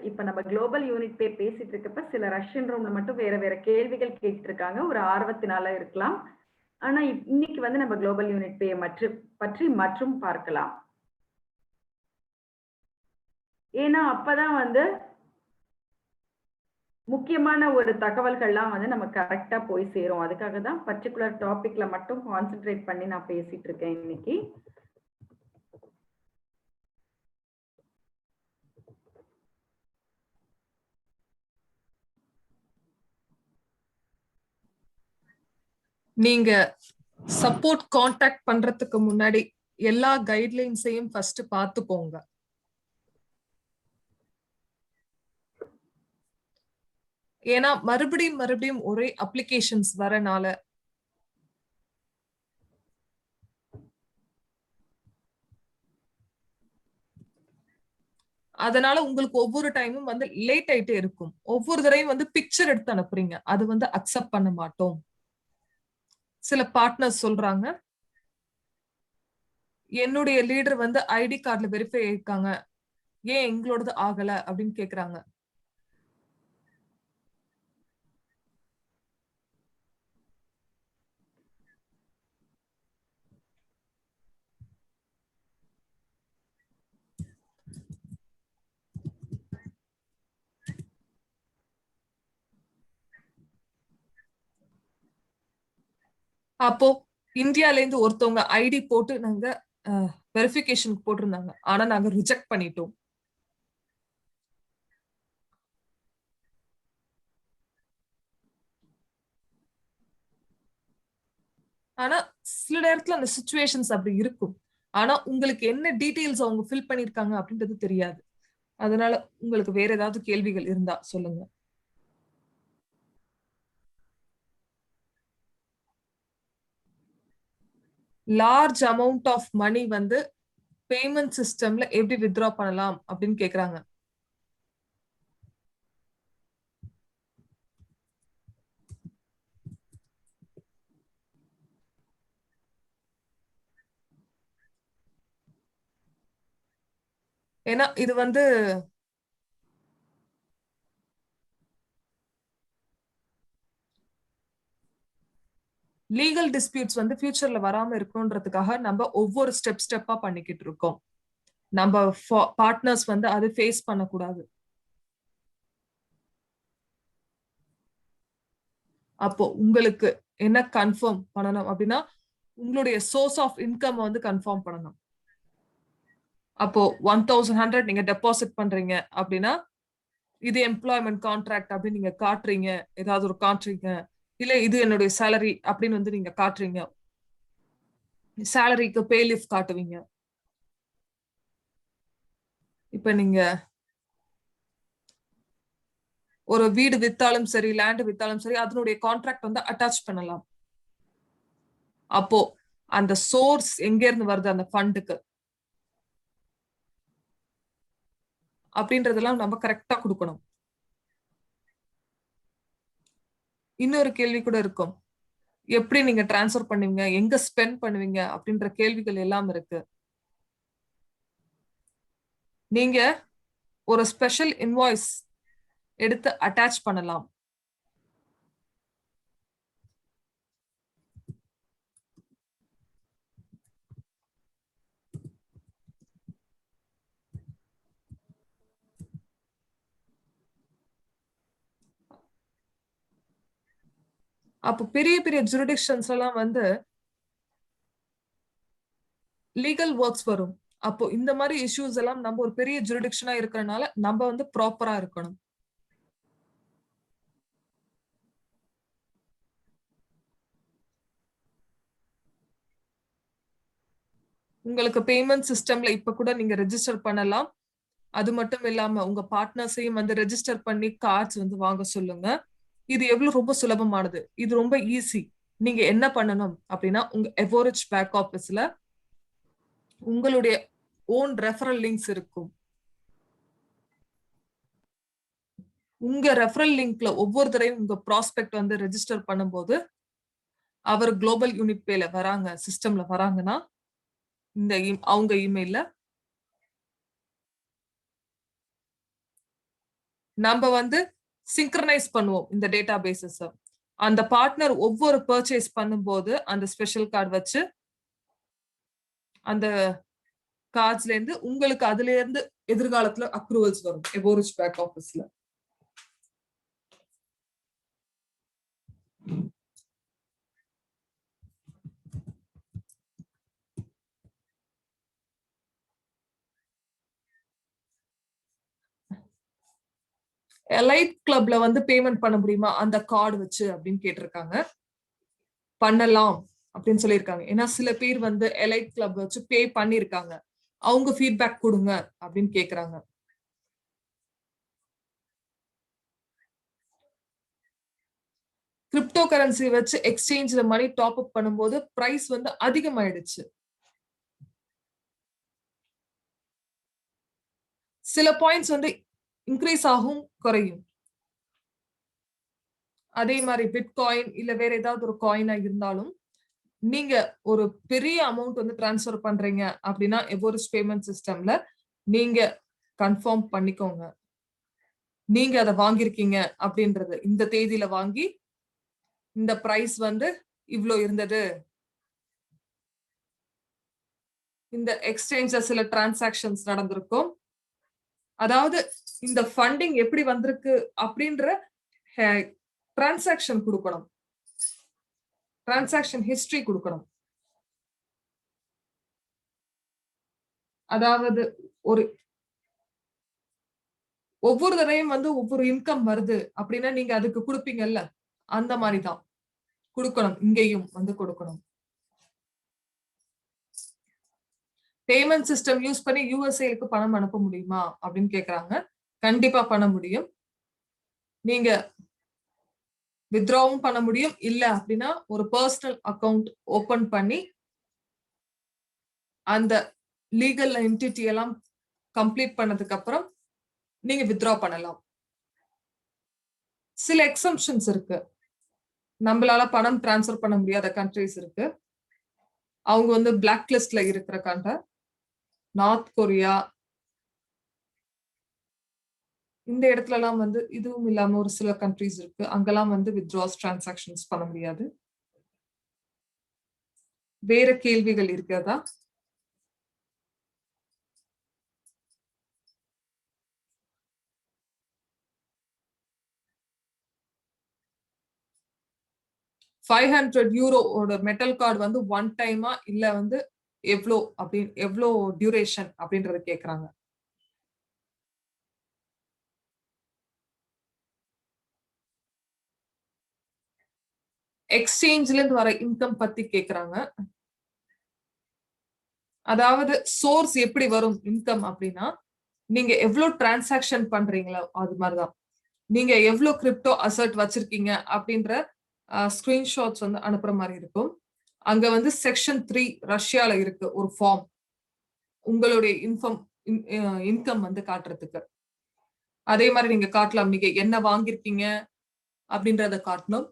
B: இப்ப நம்ம குளோபல் யூனிட் பே பேசிட்டு இருக்கப்ப சில ரஷ்யன் ரூம்ல மட்டும் வேற வேற கேள்விகள் கேட்டு இருக்காங்க. ஒரு ஆர்வத்தினால இருக்கலாம். ஆனா இன்னைக்கு வந்து நம்ம குளோபல் யூனிட் பே பற்றி மற்றும் பார்க்கலாம். ஏன்னா அப்பதான் வந்து முக்கியமான ஒரு தகவல்கள்லாம் வந்து நம்ம கரெக்டா போய் சேரும். அதுக்காக தான் பர்டிகுலர் டாபிக்ல மட்டும் கான்சென்ட்ரேட் பண்ணி நான் பேசிட்டு இருக்கேன் இன்னைக்கு.
A: நீங்க சப்போர்ட் கான்டாக்ட் பண்றதுக்கு முன்னாடி எல்லா கைட்லைன்ஸையும் ஃபர்ஸ்ட் பார்த்துக்கோங்க. ஏன்னா மறுபடியும் ஒரே அப்ளிகேஷன்ஸ் வரனால அதனால உங்களுக்கு ஒவ்வொரு டைமும் வந்து லேட் ஆயிட்டே இருக்கும். ஒவ்வொரு தடவையும் வந்து பிக்சர் எடுத்து அனுப்புறீங்க, அது வந்து அக்செப்ட் பண்ண மாட்டோம். சில பார்ட்னர்ஸ் சொல்றாங்க, என்னுடைய லீடர் வந்து ஐடி கார்டுல வெரிஃபை ஆயிருக்காங்க, ஏன் எங்களோடது ஆகல அப்படின்னு கேக்குறாங்க. அப்போ இந்தியால இருந்து ஒருத்தவங்க ஐடி போட்டு நாங்க வெரிஃபிகேஷனுக்கு போட்டிருந்தாங்க, ஆனா நாங்க ரிஜெக்ட் பண்ணிட்டோம். ஆனா சில நேரத்துல அந்த சிச்சுவேஷன்ஸ் அப்படி இருக்கும். ஆனா உங்களுக்கு என்ன டீடைல்ஸ் அவங்க ஃபில் பண்ணிருக்காங்க அப்படின்றது தெரியாது. அதனால உங்களுக்கு வேற ஏதாவது கேள்விகள் இருந்தா சொல்லுங்க. லார்ஜ் அமௌண்ட் ஆஃப் மணி வந்து பேமெண்ட் சிஸ்டம்ல எப்படி வித்ட்ரா பண்ணலாம் அப்படின்னு கேக்குறாங்க. ஏன்னா இது வந்து லீகல் டிஸ்பியூட்ஸ் வந்து ஃபியூச்சர்ல வராம இருக்கணும்ன்றதுக்காக நம்ம ஒவ்வொரு ஸ்டெப்பா பண்ணிக்கிட்டு இருக்கோம். நம்ம பார்ட்னர்ஸ் வந்து அது ஃபேஸ் பண்ணக்கூடாது. அப்போ உங்களுக்கு என்ன கன்ஃபார்ம் பண்ணணும் அப்படின்னா, உங்களுடைய சோர்ஸ் ஆஃப் இன்கம் வந்து கன்ஃபார்ம் பண்ணணும். அப்போ 1100 நீங்க டெபாசிட் பண்றீங்க அப்படின்னா, இது எம்ப்ளாய்மெண்ட் கான்ட்ராக்ட் அப்படின்னு நீங்க காட்டுறீங்க, ஏதாவது ஒரு காட்டுறீங்க, இல்ல இது என்னுடைய சேலரி அப்படின்னு வந்து நீங்க காட்டுறீங்க, சேலரிக்கு பே லிஃப்ட் காட்டுவீங்க. இப்ப நீங்க ஒரு வீடு வித்தாலும் சரி, லேண்ட் வித்தாலும் சரி, அதனுடைய கான்ட்ராக்ட் வந்து அட்டாச் பண்ணலாம். அப்போ அந்த சோர்ஸ் எங்க இருந்து வருது அந்த ஃபண்டுக்கு அப்படின்றதெல்லாம் நம்ம கரெக்டா கொடுக்கணும். இன்னொரு கேள்வி கூட இருக்கும், எப்படி நீங்க டிரான்ஸ்ஃபர் பண்ணுவீங்க, எங்க ஸ்பெண்ட் பண்ணுவீங்க அப்படின்ற கேள்விகள் எல்லாம் இருக்கு. நீங்க ஒரு ஸ்பெஷல் இன்வாய்ஸ் எடுத்து அட்டாச் பண்ணலாம். அப்போ பெரிய பெரிய ஜுரிடிக்ஷன்ஸ் எல்லாம் வந்து லீகல் ஒர்க்ஸ் வரும். அப்போ இந்த மாதிரி இஷ்யூஸ் எல்லாம் நம்ம ஒரு பெரிய ஜுரிடிக்ஷனா இருக்கறனால நம்ம வந்து ப்ராப்பரா இருக்கணும். உங்களுக்கு பேமெண்ட் சிஸ்டம்ல இப்ப கூட நீங்க ரெஜிஸ்டர் பண்ணலாம். அது மட்டும் இல்லாம உங்க பார்ட்னர்ஸையும் வந்து ரெஜிஸ்டர் பண்ணி கார்ட்ஸ் வந்து வாங்க சொல்லுங்க. இது எவ்வளவு ரொம்ப சுலபமானது, இது ரொம்ப ஈஸி. நீங்க என்ன பண்ணணும் அப்படின்னா, உங்க எவரேஜ் பேக் ஆபீஸ்ல உங்களுடைய ஓன் ரெஃபரல் லிங்க்ஸ் இருக்கும். உங்க ரெஃபரல் லிங்க்ல ஒவ்வொரு தடவையும் உங்க ப்ராஸ்பெக்ட் வந்து ரெஜிஸ்டர் பண்ணும்போது அவர் குளோபல் யூனிட் பேல வராங்க, சிஸ்டம்ல வராங்கன்னா இந்த அவங்க இமெயில்ல நம்ம வந்து சிங்க்ரனைஸ் பண்ணுவோம் இந்த டேட்டா பேசஸ். அந்த பார்ட்னர் ஒவ்வொரு பர்ச்சேஸ் பண்ணும்போது அந்த ஸ்பெஷல் கார்டு வச்சு அந்த கார்ட்ஸ்ல இருந்து உங்களுக்கு அதுல இருந்து எதிர்காலத்துல அப்ரூவல்ஸ் வரும் எவரேஜ் பேக் ஆபீஸ்ல. எலைட் கிளப்ல வந்து பேமெண்ட் பண்ண முடியுமா அந்த கார்டு வச்சு அப்படின்னு கேட்டிருக்காங்க. பண்ணலாம் அப்படின்னு சொல்லியிருக்காங்க. ஏன்னா சில பேர் வந்து எலைட் கிளப் வச்சு பே பண்ணிருக்காங்க, அவங்க ஃபீட்பேக் கொடுங்க அப்படின்னு கேக்குறாங்க. கிரிப்டோ கரன்சி வச்சு எக்ஸ்சேஞ்ச்ல மணி டாப் அப் பண்ணும்போது பிரைஸ் வந்து அதிகமாயிடுச்சு. சில பாயிண்ட்ஸ் வந்து இன்க்ரீஸ் ஆகும், குறையும். அதே மாதிரி பிட்காயின் இல்ல வேற ஏதாவது ஒரு காயினா இருந்தாலும் நீங்க ஒரு பெரிய அமௌண்ட் வந்து டிரான்ஸ்ஃபர் பண்றீங்க அப்படின்னா எவோரிஸ் பேமெண்ட் சிஸ்டம்ல நீங்க கன்ஃபார்ம் பண்ணிக்கோங்க. நீங்க அதை வாங்கியிருக்கீங்க அப்படின்றது இந்த தேதியில வாங்கி இந்த பிரைஸ் வந்து இவ்ளோ இருந்தது. இந்த எக்ஸ்சேஞ்ச்ல சில டிரான்சாக்ஷன்ஸ் நடந்திருக்கும். அதாவது இந்த ஃபண்டிங் எப்படி வந்திருக்கு அப்படின்ற டிரான்சாக்ஷன் கொடுக்கணும். டிரான்சாக்ஷன் ஹிஸ்டரி கொடுக்கணும். அதாவது ஒரு ஒவ்வொரு தடவையும் வந்து ஒவ்வொரு இன்கம் வருது அப்படின்னா நீங்க அதுக்கு கொடுப்பீங்கல்ல, அந்த மாதிரி தான் கொடுக்கணும். இங்கேயும் வந்து கொடுக்கணும். பேமெண்ட் சிஸ்டம் யூஸ் பண்ணி யூஎஸ்ஏக்கு பணம் அனுப்ப முடியுமா அப்படின்னு கேக்குறாங்க. கண்டிப்பா பண்ண முடியும். நீங்க வித்ட்ராவும் பண்ண முடியும். இல்ல அப்படின்னா ஒரு பர்சனல் அக்கவுண்ட் ஓபன் பண்ணி அந்த லீகல் என்டிட்டி எல்லாம் கம்ப்ளீட் பண்ணதுக்கு அப்புறம் நீங்க வித்ட்ரா பண்ணலாம். சில எக்ஸம்ஷன்ஸ் இருக்கு. நம்மளால பணம் டிரான்ஸ்ஃபர் பண்ண முடியாத கண்ட்ரிஸ் இருக்கு. அவங்க வந்து பிளாக் லிஸ்ட்ல இருக்கிற கண்ட்ரி, நார்த் கொரியா, இந்த இடத்துல எல்லாம் வந்து இதுவும் இல்லாம ஒரு சில கண்ட்ரிஸ் இருக்கு. அங்கெல்லாம் வந்து வித்ட்ராஸ் டிரான்சாக்ஷன்ஸ் பண்ண முடியாது. வேற கேள்விகள் இருக்கிறதா? €500 மெட்டல் கார்டு வந்து ஒன் டைமா இல்ல வந்து எவ்ளோ அப்படின்னு எவ்ளோ டியூரேஷன் அப்படின்றத கேக்குறாங்க. எக்ஸ்சேஞ்ச்ல இருந்து வர இன்கம் பத்தி கேக்குறாங்க. அதாவது சோர்ஸ் எப்படி வரும் இன்கம் அப்படின்னா நீங்க எவ்வளவு டிரான்சாக்ஷன் பண்றீங்களோ அது மாதிரிதான். நீங்க எவ்வளவு கிரிப்டோ அசெட் வச்சிருக்கீங்க அப்படின்ற ஸ்கிரீன்ஷாட்ஸ் வந்து அனுப்புற மாதிரி இருக்கும். அங்க வந்து செக்ஷன் 3 ரஷ்யால இருக்கு ஒரு ஃபார்ம், உங்களுடைய இன்கம் வந்து காட்டுறதுக்கு. அதே மாதிரி நீங்க காட்டலாம். நீங்க என்ன வாங்கியிருக்கீங்க அப்படின்றத காட்டணும்.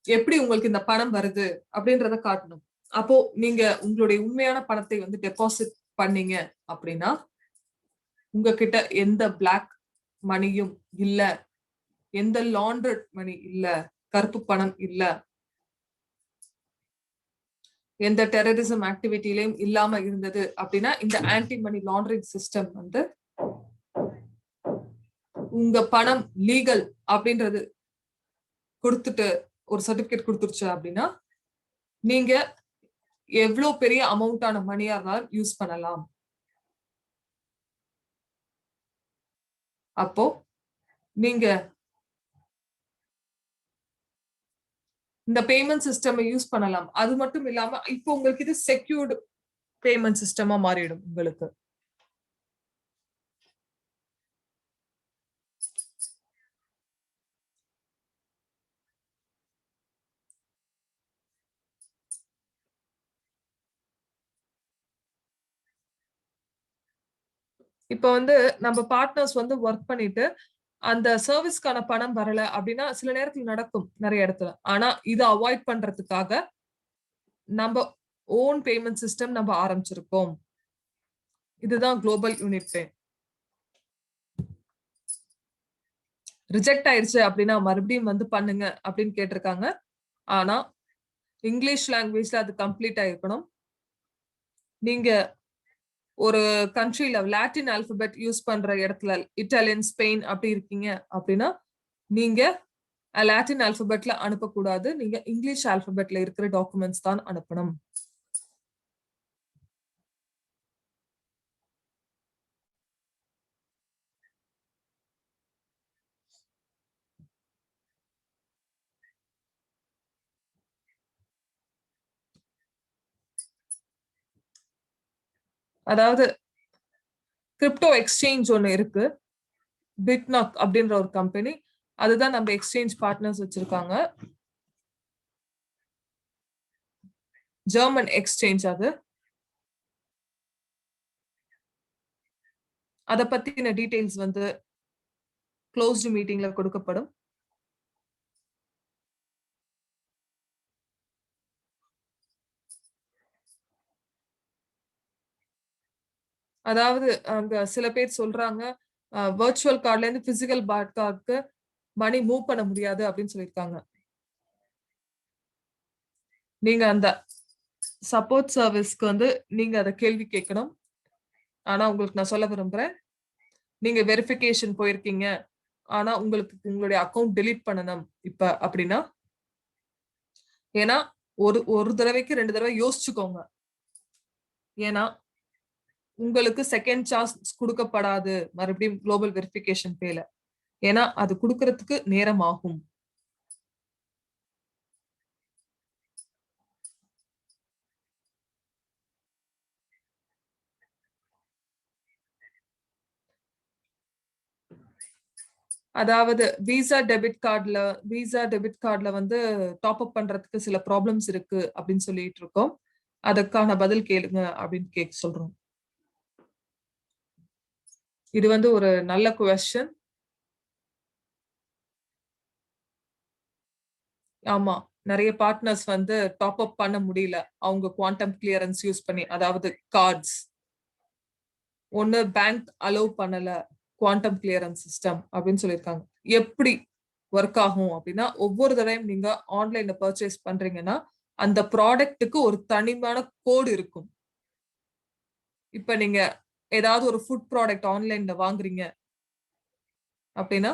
A: எப்படி உங்களுக்கு இந்த பணம் வருது அப்படின்றத காட்டணும். அப்போ நீங்க உங்களுடைய உண்மையான பணத்தை வந்து டெபாசிட் பண்ணீங்க அப்படின்னா உங்ககிட்ட எந்த பிளாக் மணியும் இல்ல, எந்த லாண்டர்ட் மணி இல்ல, கருப்பு பணம் இல்ல, எந்த டெரரிசம் ஆக்டிவிட்டிலையும் இல்லாம இருந்தது அப்படின்னா இந்த ஆன்டி மணி லாண்டரிங் சிஸ்டம் வந்து உங்க பணம் லீகல் அப்படின்றது கொடுத்துட்டு ஒரு சர்டிபிகேட் கொடுத்துருச்சு அப்படின்னா நீங்க எவ்வளவு பெரிய அமௌண்டான மணியா இருந்தாலும் யூஸ் பண்ணலாம். அப்போ நீங்க இந்த பேமெண்ட் சிஸ்டம் யூஸ் பண்ணலாம். அது மட்டும் இல்லாம இப்போ உங்களுக்கு இது செக்யூர்டு பேமெண்ட் சிஸ்டமா மாறிடும் உங்களுக்கு. இப்ப வந்து நம்ம பார்ட்னர்ஸ் வந்து ஒர்க் பண்ணிட்டு அந்த சர்வீஸ்க்கான பணம் வரல அப்படின்னா சில நேரத்துல நடக்கும் நிறைய இடத்துல. ஆனா இதை அவாய்ட் பண்றதுக்காக நம்ம ஓன் பேமெண்ட் சிஸ்டம் நம்ம ஆரம்பிச்சிருக்கோம். இதுதான் குளோபல் யூனிட் பே. ரிஜெக்ட் ஆயிருச்சு அப்படின்னா மறுபடியும் வந்து பண்ணுங்க அப்படின்னு கேட்டிருக்காங்க. ஆனா இங்கிலீஷ் லாங்குவேஜ்ல அது கம்ப்ளீட் ஆயிருக்கணும். நீங்க ஒரு கண்ட்ரில லாட்டின் ஆல்பபெட் யூஸ் பண்ற இடத்துல இட்டாலியன், ஸ்பெயின் அப்படி இருக்கீங்க அப்படின்னா நீங்க லாட்டின் ஆல்பபெட்ல அனுப்பக்கூடாது. நீங்க இங்கிலீஷ் ஆல்பபெட்ல இருக்கிற டாக்குமெண்ட்ஸ் தான் அனுப்பணும். அதாவது கிரிப்டோ எக்ஸ்சேஞ்ச் ஒண்ணு இருக்கு, பிட்நாக் அப்படின்ற ஒரு கம்பெனி. அதுதான் நம்ம எக்ஸ்சேஞ்ச் பார்ட்னர்ஸ் வச்சிருக்காங்க. ஜெர்மன் எக்ஸ்சேஞ்ச் அது. அத பத்தின டீடைல்ஸ் வந்து க்ளோஸ்டு மீட்டிங்ல கொடுக்கப்படும். அதாவது அங்க சில பேர் சொல்றாங்க வர்ச்சுவல் கார்டுல இருந்து பிசிக்கல் கார்டுக்கு மணி மூவ் பண்ண முடியாது அப்படின்னு சொல்லியிருக்காங்க. நீங்க அந்த சப்போர்ட் சர்வீஸ்க்கு வந்து நீங்க அத கேள்வி கேட்கணும். ஆனா உங்களுக்கு நான் சொல்ல விரும்புறேன், நீங்க வெரிஃபிகேஷன் போயிருக்கீங்க, ஆனா உங்களுக்கு உங்களுடைய அக்கவுண்ட் டெலீட் பண்ணணும் இப்ப அப்படின்னா, ஏன்னா ஒரு ஒரு தடவைக்கு 2 தடவை யோசிச்சுக்கோங்க. ஏன்னா உங்களுக்கு செகண்ட் சான்ஸ் கொடுக்கப்படாது மறுபடியும் குளோபல் வெரிஃபிகேஷன் பேல. ஏன்னா அது கொடுக்கறதுக்கு நேரம் ஆகும். அதாவது விசா டெபிட் கார்டுல வந்து டாப் அப் பண்றதுக்கு சில ப்ராப்ளம்ஸ் இருக்கு அப்படின்னு சொல்லிட்டு இருக்கோம். அதுக்கான பதில் கேளுங்க அப்படின்னு கேட்க சொல்றோம். இது வந்து ஒரு நல்ல குவெஸ்டின். ஆமா, நிறைய பார்ட்னர்ஸ் வந்து டாப் அப் பண்ண முடியல அவங்க குவாண்டம் கிளியரன்ஸ் யூஸ் பண்ணி. அதாவது கார்ட்ஸ் ஒன்னு பேங்க் அலோவ் பண்ணல குவாண்டம் கிளியரன்ஸ் சிஸ்டம் அப்படின்னு சொல்லியிருக்காங்க. எப்படி ஒர்க் ஆகும் அப்படின்னா, ஒவ்வொரு தடவையும் நீங்க ஆன்லைன்ல பர்ச்சேஸ் பண்றீங்கன்னா அந்த ப்ராடக்ட்டுக்கு ஒரு தனிமான கோடு இருக்கும். இப்ப நீங்க ஏதாவது ஒரு ஃபுட் ப்ராடக்ட் ஆன்லைன்ல வாங்குறீங்க அப்படின்னா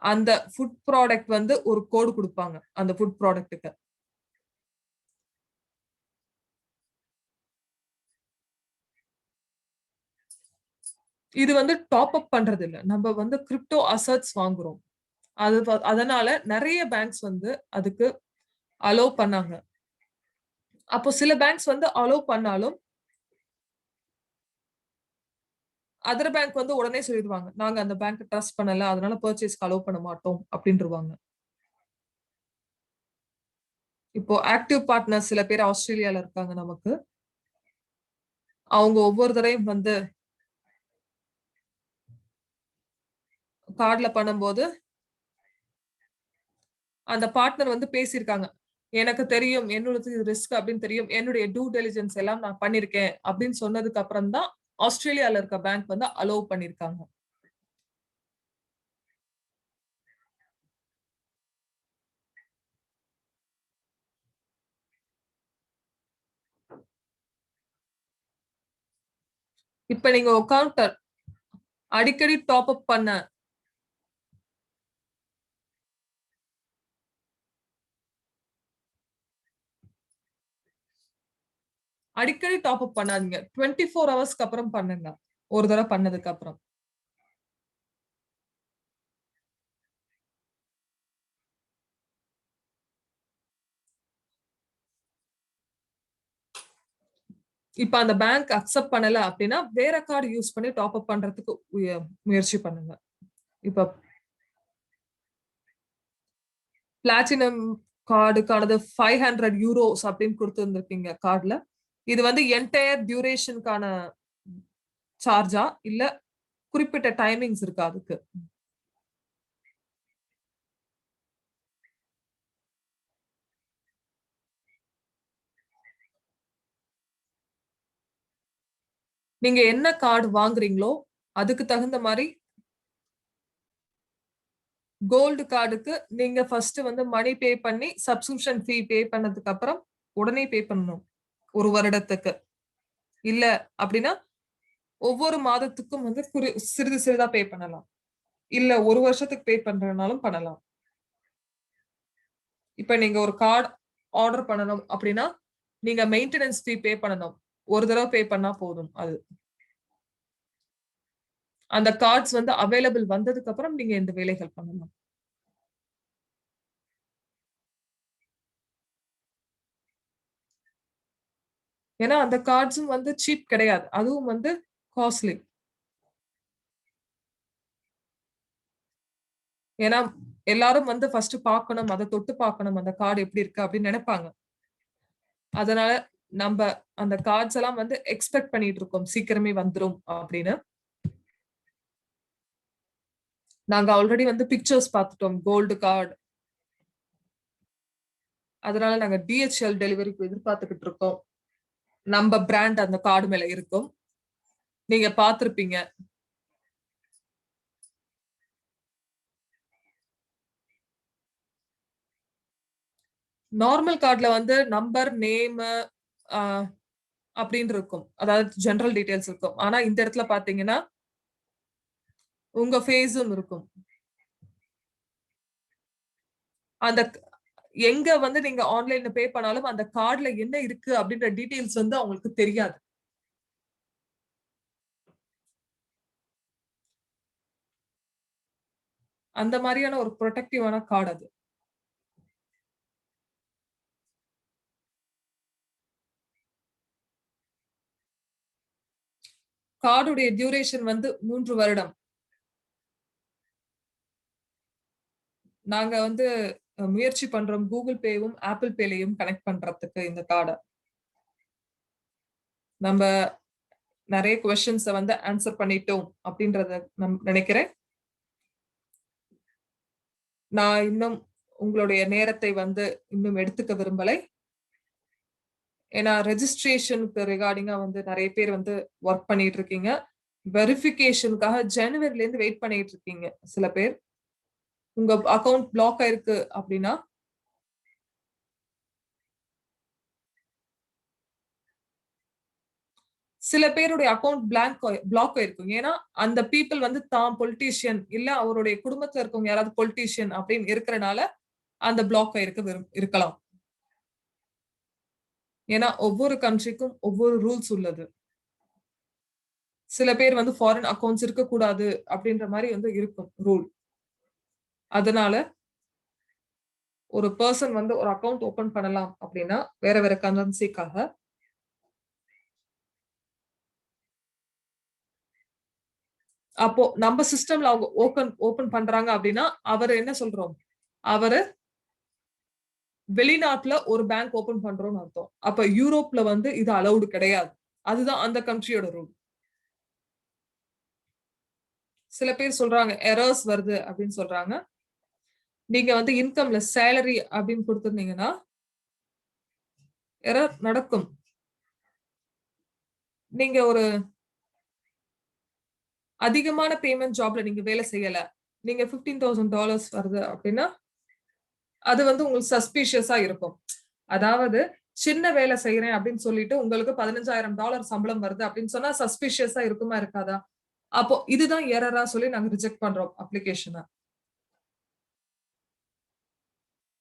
A: அந்த ஃபுட் ப்ராடக்ட் வந்து ஒரு கோடு கொடுப்பாங்க அந்த ஃபுட் ப்ராடக்ட்டுக்கு. இது வந்து டாப் அப் பண்றது இல்ல. நம்ம வந்து கிரிப்டோ அசெட்ஸ் வாங்குறோம். அதனால நிறைய பேங்க்ஸ் வந்து அதுக்கு அலோவ் பண்ணாங்க. அப்போ சில பேங்க்ஸ் வந்து அலோவ் பண்ணாலும் அதர் பேங்க் வந்து உடனே சொல்லிடுவாங்க, நாங்க அந்த பேங்க் ட்ரஸ்ட் பண்ணல, அதனால பர்ச்சேஸ்க்கு அலோவ் பண்ண மாட்டோம் அப்படின்றுவாங்க. இப்போ ஆக்டிவ் பார்ட்னர்ஸ் சில பேர் ஆஸ்திரேலியால இருக்காங்க நமக்கு. அவங்க ஒவ்வொரு தடவையும் வந்து கார்டுல பண்ணும்போது அந்த பார்ட்னர் வந்து பேசியிருக்காங்க. எனக்கு தெரியும் என்னோடது ரிஸ்க் அப்படின்னு தெரியும். என்னுடைய டியூ டெலிஜென்ஸ் எல்லாம் நான் பண்ணிருக்கேன் அப்படின்னு சொன்னதுக்கு அப்புறம் தான் ஆஸ்திரேலியால இருக்க பேங்க் வந்து அலோவ் பண்ணிருக்காங்க. இப்ப நீங்க அக்கவுண்ட் அடிக்கடி டாப் அப் பண்ண அடிக்கடி டாப் அப் பண்ணாதீங்க. 24 ஹவர்ஸ்க்கு அப்புறம் பண்ணுங்க. ஒரு தடவை பண்ணதுக்கு அப்புறம். இப்ப அந்த பேங்க் அக்செப்ட் பண்ணல அப்படின்னா வேற கார்டு யூஸ் பண்ணி டாப் அப் பண்றதுக்கு முயற்சி பண்ணுங்க. இப்ப பிளாட்டினம் கார்டுக்கானது 500 யூரோஸ் அப்படின்னு கொடுத்திருந்திருக்கீங்க கார்டுல. இது வந்து என்டையர் டியூரேஷனுக்கான சார்ஜா இல்ல குறிப்பிட்ட டைமிங்ஸ் இருக்கா அதுக்கு? நீங்க என்ன கார்டு வாங்குறீங்களோ அதுக்கு தகுந்த மாதிரி கோல்டு கார்டுக்கு நீங்க ஃபர்ஸ்ட் வந்து மணி பே பண்ணி சப்ஸ்கிரிப்ஷன் ஃபீ பே பண்ணதுக்கு அப்புறம் உடனே பே பண்ணணும். ஒரு வருடத்துக்கு. இல்ல அப்படின்னா ஒவ்வொரு மாதத்துக்கும் வந்து சிறிது சிறிதா பே பண்ணலாம். இல்ல ஒரு வருஷத்துக்கு பே பண்றதுனாலும் பண்ணலாம். இப்ப நீங்க ஒரு கார்டு ஆர்டர் பண்ணணும் அப்படின்னா நீங்க மெயின்டெனன்ஸ் ஃபீ பே பண்ணணும். ஒரு தடவை பே பண்ணா போதும் அது. அந்த கார்ட்ஸ் வந்து அவைலபிள் வந்ததுக்கு அப்புறம் நீங்க இந்த வேலைகள் பண்ணலாம். ஏன்னா அந்த கார்ட்ஸும் வந்து சீப் கிடையாது, அதுவும் வந்து காஸ்ட்லி. ஏன்னா எல்லாரும் வந்து ஃபர்ஸ்ட் பார்க்கணும், அதை தொட்டு பார்க்கணும், அந்த கார்டு எப்படி இருக்கு அப்படின்னு நினைப்பாங்க. அதனால நம்ம அந்த கார்ட்ஸ் எல்லாம் வந்து எக்ஸ்பெக்ட் பண்ணிட்டு இருக்கோம் சீக்கிரமே வந்துரும் அப்படின்னு. நாங்க ஆல்ரெடி வந்து பிக்சர்ஸ் பார்த்துட்டோம் கோல்டு கார்டு. அதனால நாங்க DHL டெலிவரிக்கு எதிர்பார்த்துக்கிட்டு இருக்கோம். நம்ம பிராண்ட் அந்த கார்டு மேல இருக்கும், நீங்க பார்த்திருப்பீங்க. நார்மல் கார்டுல வந்து நம்பர், நேம் அப்படின்னு இருக்கும், அதாவது ஜெனரல் டீடைல்ஸ் இருக்கும். ஆனா இந்த இடத்துல பாத்தீங்கன்னா உங்க ஃபேஸும் இருக்கும். அந்த எங்க வந்து நீங்க ஆன்லைன்ல பே பண்ணாலும் அந்த கார்டுல என்ன இருக்கு அப்படின்ற டீடைல்ஸ் வந்து அவங்களுக்கு தெரியாது. அந்த மாதிரியான ஒரு ப்ரொடெக்டிவான கார்டு அது. கார்டுடைய டியூரேஷன் வந்து 3 வருடம். நாங்க வந்து முயற்சி பண்றோம் கூகுள் பேவும் ஆப்பிள் பேலையும் கனெக்ட் பண்றதுக்கு இந்த கார்டை. நம்ம நிறைய क्वेश्चंस வந்து ஆன்சர் பண்ணிட்டோம் அப்படின்றத நினைக்கிறேன். நான் இன்னும் உங்களுடைய நேரத்தை வந்து இன்னும் எடுத்துக்க விரும்பலை. ஏன்னா ரெஜிஸ்ட்ரேஷனுக்கு ரிகார்டிங்கா வந்து நிறைய பேர் வந்து ஒர்க் பண்ணிட்டு இருக்கீங்க. வெரிஃபிகேஷனுக்காக ஜனவரில இருந்து வெயிட் பண்ணிட்டு இருக்கீங்க சில பேர். உங்க அக்கவுண்ட் பிளாக் ஆயிருக்கு அப்படின்னா சில பேருடைய அக்கவுண்ட் பிளாக் ஆயிருக்கும். ஏன்னா அந்த பீப்புள் வந்து தான் பொலிட்டீஷியன் இல்ல அவருடைய குடும்பத்துல இருக்கவங்க யாராவது பொலிட்டீஷியன் அப்படின்னு இருக்கறனால அந்த பிளாக் ஆயிருக்கு இருக்கலாம். ஏன்னா ஒவ்வொரு கண்ட்ரிக்கும் ஒவ்வொரு ரூல்ஸ் உள்ளது. சில பேர் வந்து ஃபாரின் அக்கவுண்ட்ஸ் இருக்கக்கூடாது அப்படின்ற மாதிரி வந்து இருக்கும் ரூல். அதனால ஒரு பர்சன் வந்து ஒரு அக்கவுண்ட் ஓபன் பண்ணலாம் அப்படின்னா வேற வேற கரன்சிக்காக அப்போ நம்ம சிஸ்டம்ல அவங்க ஓபன் பண்றாங்க அப்படின்னா அவர் என்ன சொல்றோம், அவரு வெளிநாட்டுல ஒரு பேங்க் ஓபன் பண்றோம்னு அர்த்தம். அப்ப யூரோப்ல வந்து இது அலௌடு கிடையாது. அதுதான் அந்த கண்ட்ரியோட ரூல். சில பேர் சொல்றாங்க எரர்ஸ் வருது அப்படின்னு சொல்றாங்க. நீங்க வந்து இன்கம்ல சேலரி அப்படின்னு கொடுத்திருந்தீங்கன்னா எரர் நடக்கும். நீங்க ஒரு அதிகமான பேமெண்ட் ஜாப்ல நீங்க வேலை செய்யல, நீங்க $15,000 வருது அப்படின்னா அது வந்து உங்களுக்கு சஸ்பீஷியஸா இருக்கும். அதாவது சின்ன வேலை செய்யறேன் அப்படின்னு சொல்லிட்டு உங்களுக்கு $15,000 சம்பளம் வருது அப்படின்னு சொன்னா சஸ்பீஷியஸா இருக்குமா இருக்காதா? அப்போ இதுதான் எரரா சொல்லி நாங்க ரிஜெக்ட் பண்றோம் அப்ளிகேஷன.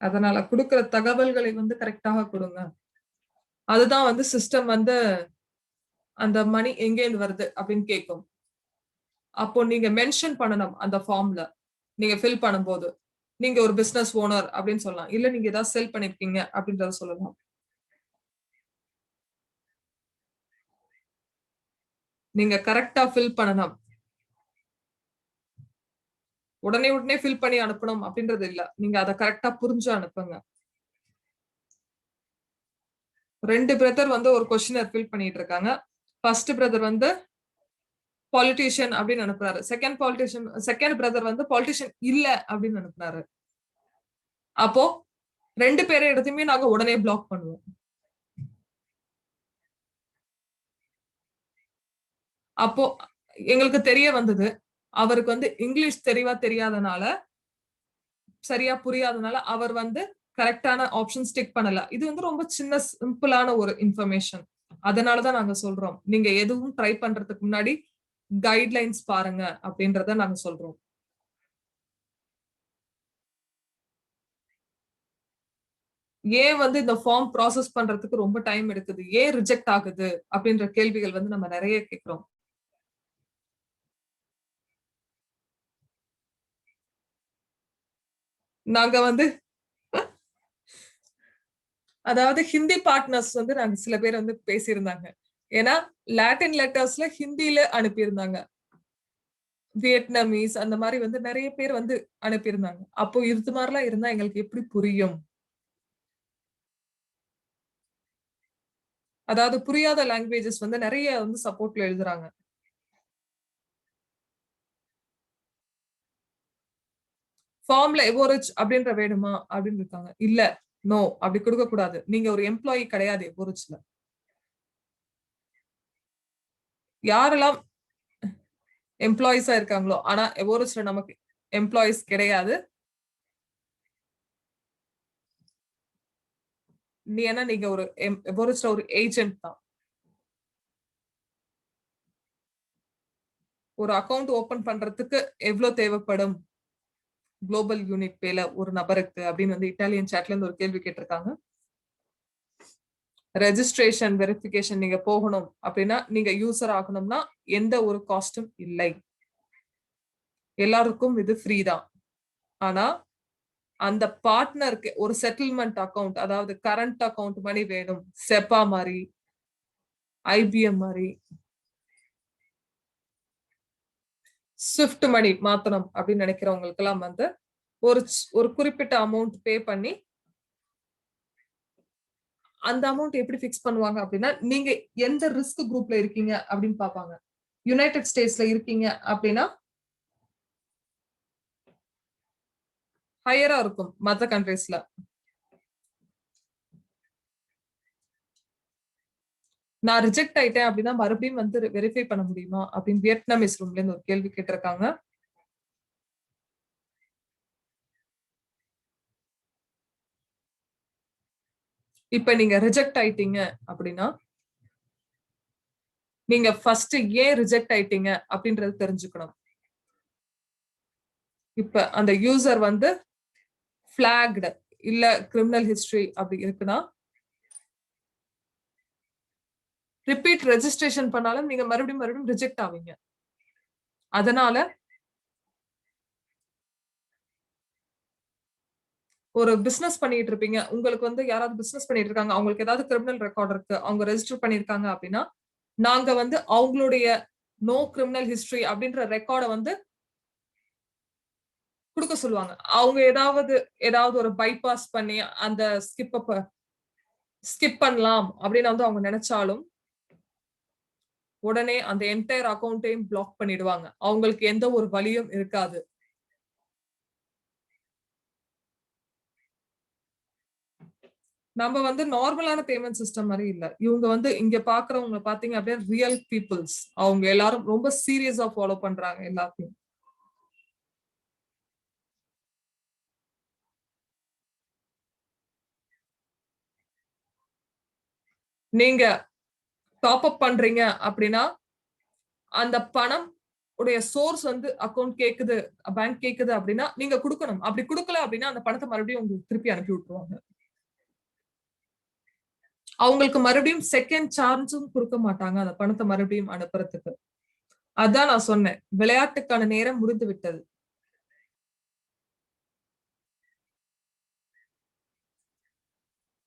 A: அதனால குடுக்கிற தகவல்களை வந்து கரெக்ட்டாக குடுங்க. அதுதான் வந்து சிஸ்டம் வந்து அந்த மணி எங்கேருந்து வருது அப்படின்னு கேட்கும். அப்போ நீங்க மென்ஷன் பண்ணணும் அந்த ஃபார்ம்ல. நீங்க ஃபில் பண்ணும்போது. நீங்க ஒரு பிசினஸ் ஓனர் அப்படின்னு சொல்லலாம். இல்ல நீங்க ஏதாவது செல் பண்ணியிருக்கீங்க அப்படின்றத சொல்லலாம். நீங்க கரெக்ட்டா ஃபில் பண்ணணும். உடனே ஃபில் பண்ணி அனுப்பணும் அப்படின்றது இல்ல. நீங்க அத கரெக்ட்டா புரிஞ்சு அனுப்புங்க. 2 பிரதர் வந்து ஒரு கொஸ்டினர் ஃபில் பண்ணிட்டு இருக்காங்க. ஃபர்ஸ்ட் பிரதர் வந்து பாலிட்டிஷியன் அப்படின்னு அனுப்புறாரு. செகண்ட் பிரதர் வந்து பாலிட்டிஷியன் இல்ல அப்படின்னு அனுப்புனாரு. அப்போ 2 பேர இடத்தையுமே நாங்க உடனே பிளாக் பண்ணுவோம். அப்போ எங்களுக்கு தெரிய வந்தது. அவருக்கு வந்து இங்கிலீஷ் தெளிவா தெரியாதனால, சரியா புரியாதனால அவர் வந்து கரெக்ட்டான ஆப்ஷன்ஸ் டிக் பண்ணல. இது வந்து ரொம்ப சின்ன சிம்பிளான ஒரு இன்ஃபர்மேஷன். அதனால தான் நாங்க சொல்றோம். நீங்க எதுவும் ட்ரை பண்றதுக்கு முன்னாடி கைட்லைன்ஸ் பாருங்க அப்படின்றத நாங்க சொல்றோம். ஏன் வந்து இந்த ஃபார்ம் ப்ராசஸ் பண்றதுக்கு ரொம்ப டைம் எடுக்குது? ஏன் ரிஜெக்ட் ஆகுது? அப்படின்ற கேள்விகள் வந்து நம்ம நெறைய கேட்கிறோம். நாங்க வந்து அதாவது ஹிந்தி பார்ட்னர்ஸ் வந்து நாங்க சில பேர் வந்து பேசியிருந்தாங்க. ஏன்னா லாட்டின் லெட்டர்ஸ்ல ஹிந்தில அனுப்பியிருந்தாங்க. வியட்நாமீஸ் அந்த மாரி வந்து நெறைய பேர் வந்து அனுப்பியிருந்தாங்க. அப்போ இது மாரிலாம் இருந்தா எங்களுக்கு எப்படி புரியும்? அதாவது புரியாத லாங்குவேஜஸ் வந்து நெறைய வந்து சப்போர்ட்ல எழுதுறாங்க. ஃபார்ம்ல எவோரிச் அப்படின்ற வேணுமா? அப்படின்னு இருக்காங்க. இல்ல, நோ அப்படி குடுக்கக் கூடாது. நீங்க ஒரு எம்ப்ளாயி கிடையாது எவோரிச்ல. யாரெல்லாம் எம்ப்ளாயீஸா இருக்காங்களோ, ஆனா எவோரிச்ல நமக்கு எம்ப்ளாயீஸ் கிடையாது. ஏன்னா நீங்க ஒரு எவோரிச்ல ஒரு ஏஜென்ட் தான். ஒரு அக்கவுண்ட் ஓப்பன் பண்றதுக்கு எவ்ளோ தேவைப்படும்? குளோபல் யூனிட் பேல ஒரு நபருக்கு அப்படின்னு வந்து இட்டாலியன் சாட்ல இருந்து ஒரு கேள்வி கேட்டிருக்காங்க. ரெஜிஸ்ட்ரேஷன், வெரிஃபிகேஷன் நீங்க போகணும் அப்படின்னா, நீங்க யூசர் ஆகணும்னா எந்த ஒரு காஸ்டும் இல்லை. எல்லாருக்கும் இது ஃப்ரீ தான். ஆனா, அந்த பார்ட்னருக்கு ஒரு செட்டில்மென்ட் அக்கவுண்ட், அதாவது கரண்ட் அக்கவுண்ட் மணி வேணும். செப்பா மாரி, ஐபிஎம் மாரி, ஸ்விஃப்ட் மணி மாத்தணும் அப்படின்னு நினைக்கிறவங்களுக்கெல்லாம் வந்து ஒரு குறிப்பிட்ட அமௌண்ட் பே பண்ணி அந்த அமௌண்ட் எப்படி பிக்ஸ் பண்ணுவாங்க அப்படின்னா, நீங்க எந்த ரிஸ்க் குரூப்ல இருக்கீங்க அப்படின்னு பார்ப்பாங்க. யுனைட்டட் ஸ்டேட்ஸ்ல இருக்கீங்க அப்படின்னா, ஹையரா இருக்கும் மத்த கண்ட்ரீஸ்ல. நான் ரிஜெக்ட் ஆயிட்டேன் அப்படின்னா மறுபடியும் வந்து வெரிஃபை பண்ண முடியுமா? அப்படின்னு வியட்நாமீஸ் ரூம்ல இருந்து ஒரு கேள்வி கேட்டிருக்காங்க. இப்ப நீங்க ரிஜெக்ட் ஆயிட்டீங்க அப்படின்னா, நீங்க ஃபர்ஸ்ட் ஏன் ரிஜெக்ட் ஆயிட்டீங்க அப்படின்றது தெரிஞ்சுக்கணும். இப்ப அந்த யூசர் வந்து பிளாக்டு இல்ல கிரிமினல் ஹிஸ்டரி அப்படி இருக்குன்னா, ரிப்பீட் ரெஜிஸ்ட்ரேஷன் பண்ணாலும் நீங்க மறுபடியும் மறுபடியும் ரிஜெக்ட் ஆவீங்க. அதனால ஒரு பிசினஸ் பண்ணிட்டு இருப்பீங்க. உங்களுக்கு வந்து யாராவது பிசினஸ் பண்ணிட்டு இருக்காங்க. அவங்களுக்கு ஏதாவது கிரிமினல் ரெக்கார்ட் இருக்கு. அவங்க ரெஜிஸ்டர் பண்ணியிருக்காங்க அப்படின்னா, நாங்க வந்து அவங்களுடைய நோ கிரிமினல் ஹிஸ்டரி அப்படின்ற ரெக்கார்ட வந்து குடுக்க சொல்லுவாங்க. அவங்க ஏதாவது ஒரு பைபாஸ் பண்ணி அந்த ஸ்கிப் பண்ணலாம் அப்படின்னு வந்து அவங்க நெனச்சாலும், உடனே அந்த என்டையர் அக்கவுண்ட்டையும் பிளாக் பண்ணிடுவாங்க. அவங்களுக்கு எந்த ஒரு வழியும் இருக்காது. நம்ம வந்து நார்மலான பேமெண்ட் சிஸ்டம் மாரி இல்ல. இவங்க வந்து இங்க பார்க்கிறவங்க பார்த்தீங்க அப்படின்னா ரியல் பீப்பிள்ஸ். அவங்க எல்லாரும் ரொம்ப சீரியஸா ஃபாலோ பண்றாங்க எல்லாத்தையும். நீங்க டாப் அப் பண்றீங்க அப்படின்னா, அந்த பணம் உடைய சோர்ஸ் வந்து அக்கவுண்ட் கேக்குது, பேங்க் கேக்குது அப்படின்னா, நீங்க குடுக்கணும். அப்படி குடுக்கல அப்படின்னா, அந்த பணத்த மறுபடியும் உங்களுக்கு திருப்பி அனுப்பி விட்டுருவாங்க. அவங்களுக்கு மறுபடியும் செகண்ட் சான்ஸும் குடுக்க மாட்டாங்க, அந்த பணத்த மறுபடியும் அனுப்புறதுக்கு. அதான் நான் சொன்னேன். விளையாட்டுக்கான நேரம் முடிந்து விட்டது.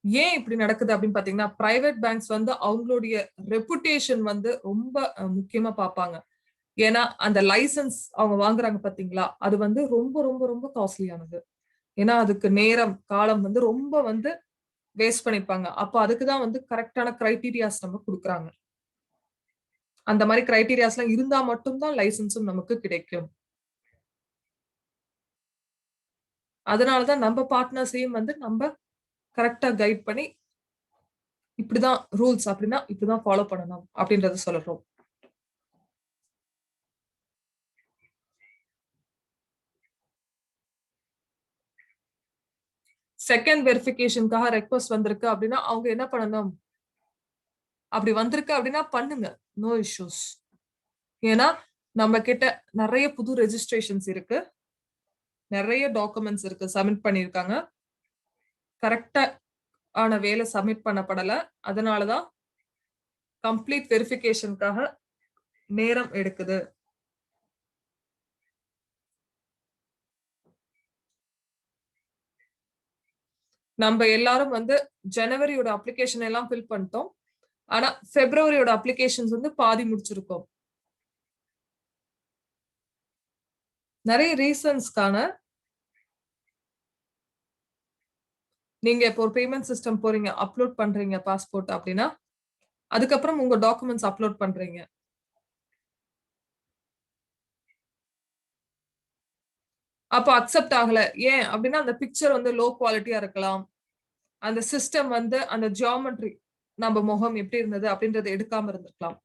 A: ஏன் இப்படி நடக்குது அப்படின்னு பார்த்தீங்கன்னா, பிரைவேட் பேங்க்ஸ் வந்து அவங்களுடைய ரெபுடேஷன் வந்து ரொம்ப முக்கியமா பார்ப்பாங்க. ஏன்னா, அந்த லைசென்ஸ் அவங்க வாங்குறாங்க பார்த்தீங்களா? அது வந்து ரொம்ப, ரொம்ப, ரொம்ப காஸ்ட்லியானது. ஏன்னா, அதுக்கு நேரம், காலம் வந்து ரொம்ப வந்து வேஸ்ட் பண்ணியிருப்பாங்க. அப்ப அதுக்கு தான் வந்து கரெக்ட்டான கிரைட்டீரியாஸ் நம்ம குடுக்குறாங்க. அந்த மாரி கிரைட்டீரியாஸ்லாம் இருந்தா மட்டும் தான் லைசென்ஸும் நமக்கு கிடைக்கும். அதனால தான் நம்ப பார்ட்னர்ஸையும் வந்து நம்ப கரெக்ட்டா கைட் பண்ணி, இப்படிதான் ரூல்ஸ் அப்படின்னா, இப்படிதான் ஃபாலோ பண்ணணும் அப்படின்றத சொல்றோம். செகண்ட் வெரிஃபிகேஷன்க்காக ரெக்வெஸ்ட் வந்திருக்கு அப்படின்னா, அவங்க என்ன பண்ணணும்? அப்படி வந்திருக்கு அப்படின்னா பண்ணுங்க. No issues. ஏன்னா, நம்ம கிட்ட நெறைய புது ரெஜிஸ்ட்ரேஷன்ஸ் இருக்கு. நெறைய டாக்குமெண்ட்ஸ் இருக்கு. சப்மிட் பண்ணியிருக்காங்க. கரெக்ட்டா ஆன வேலை சப்மிட் பண்ணப்படல. அதனால தான் கம்ப்ளீட் வெரிஃபிகேஷன்க்காக நேரம் எடுக்குது. நம்ம எல்லாரும் வந்து ஜனவரியோட அப்ளிகேஷன் எல்லாம் ஃபில் பண்ணிட்டோம். ஆனா பிப்ரவரியோட அப்ளிகேஷன்ஸ் வந்து பாதி முடிச்சிருக்கோம். நிறைய ரீசன்ஸ்க்கான நீங்க இப்போ ஒரு பேமெண்ட் சிஸ்டம் போறீங்க, அப்லோட் பண்றீங்க பாஸ்போர்ட் அப்படின்னா, அதுக்கப்புறம் உங்க டாக்குமெண்ட்ஸ் அப்லோட் பண்றீங்க. அப்போ அக்செப்ட் ஆகல. ஏன் அப்படின்னா அந்த பிக்சர் வந்து லோ குவாலிட்டியா இருக்கலாம். அந்த சிஸ்டம் வந்து அந்த ஜியோமெட்ரி நம்ம முகம் எப்படி இருந்தது அப்படின்றத எடுக்காம இருந்திருக்கலாம்.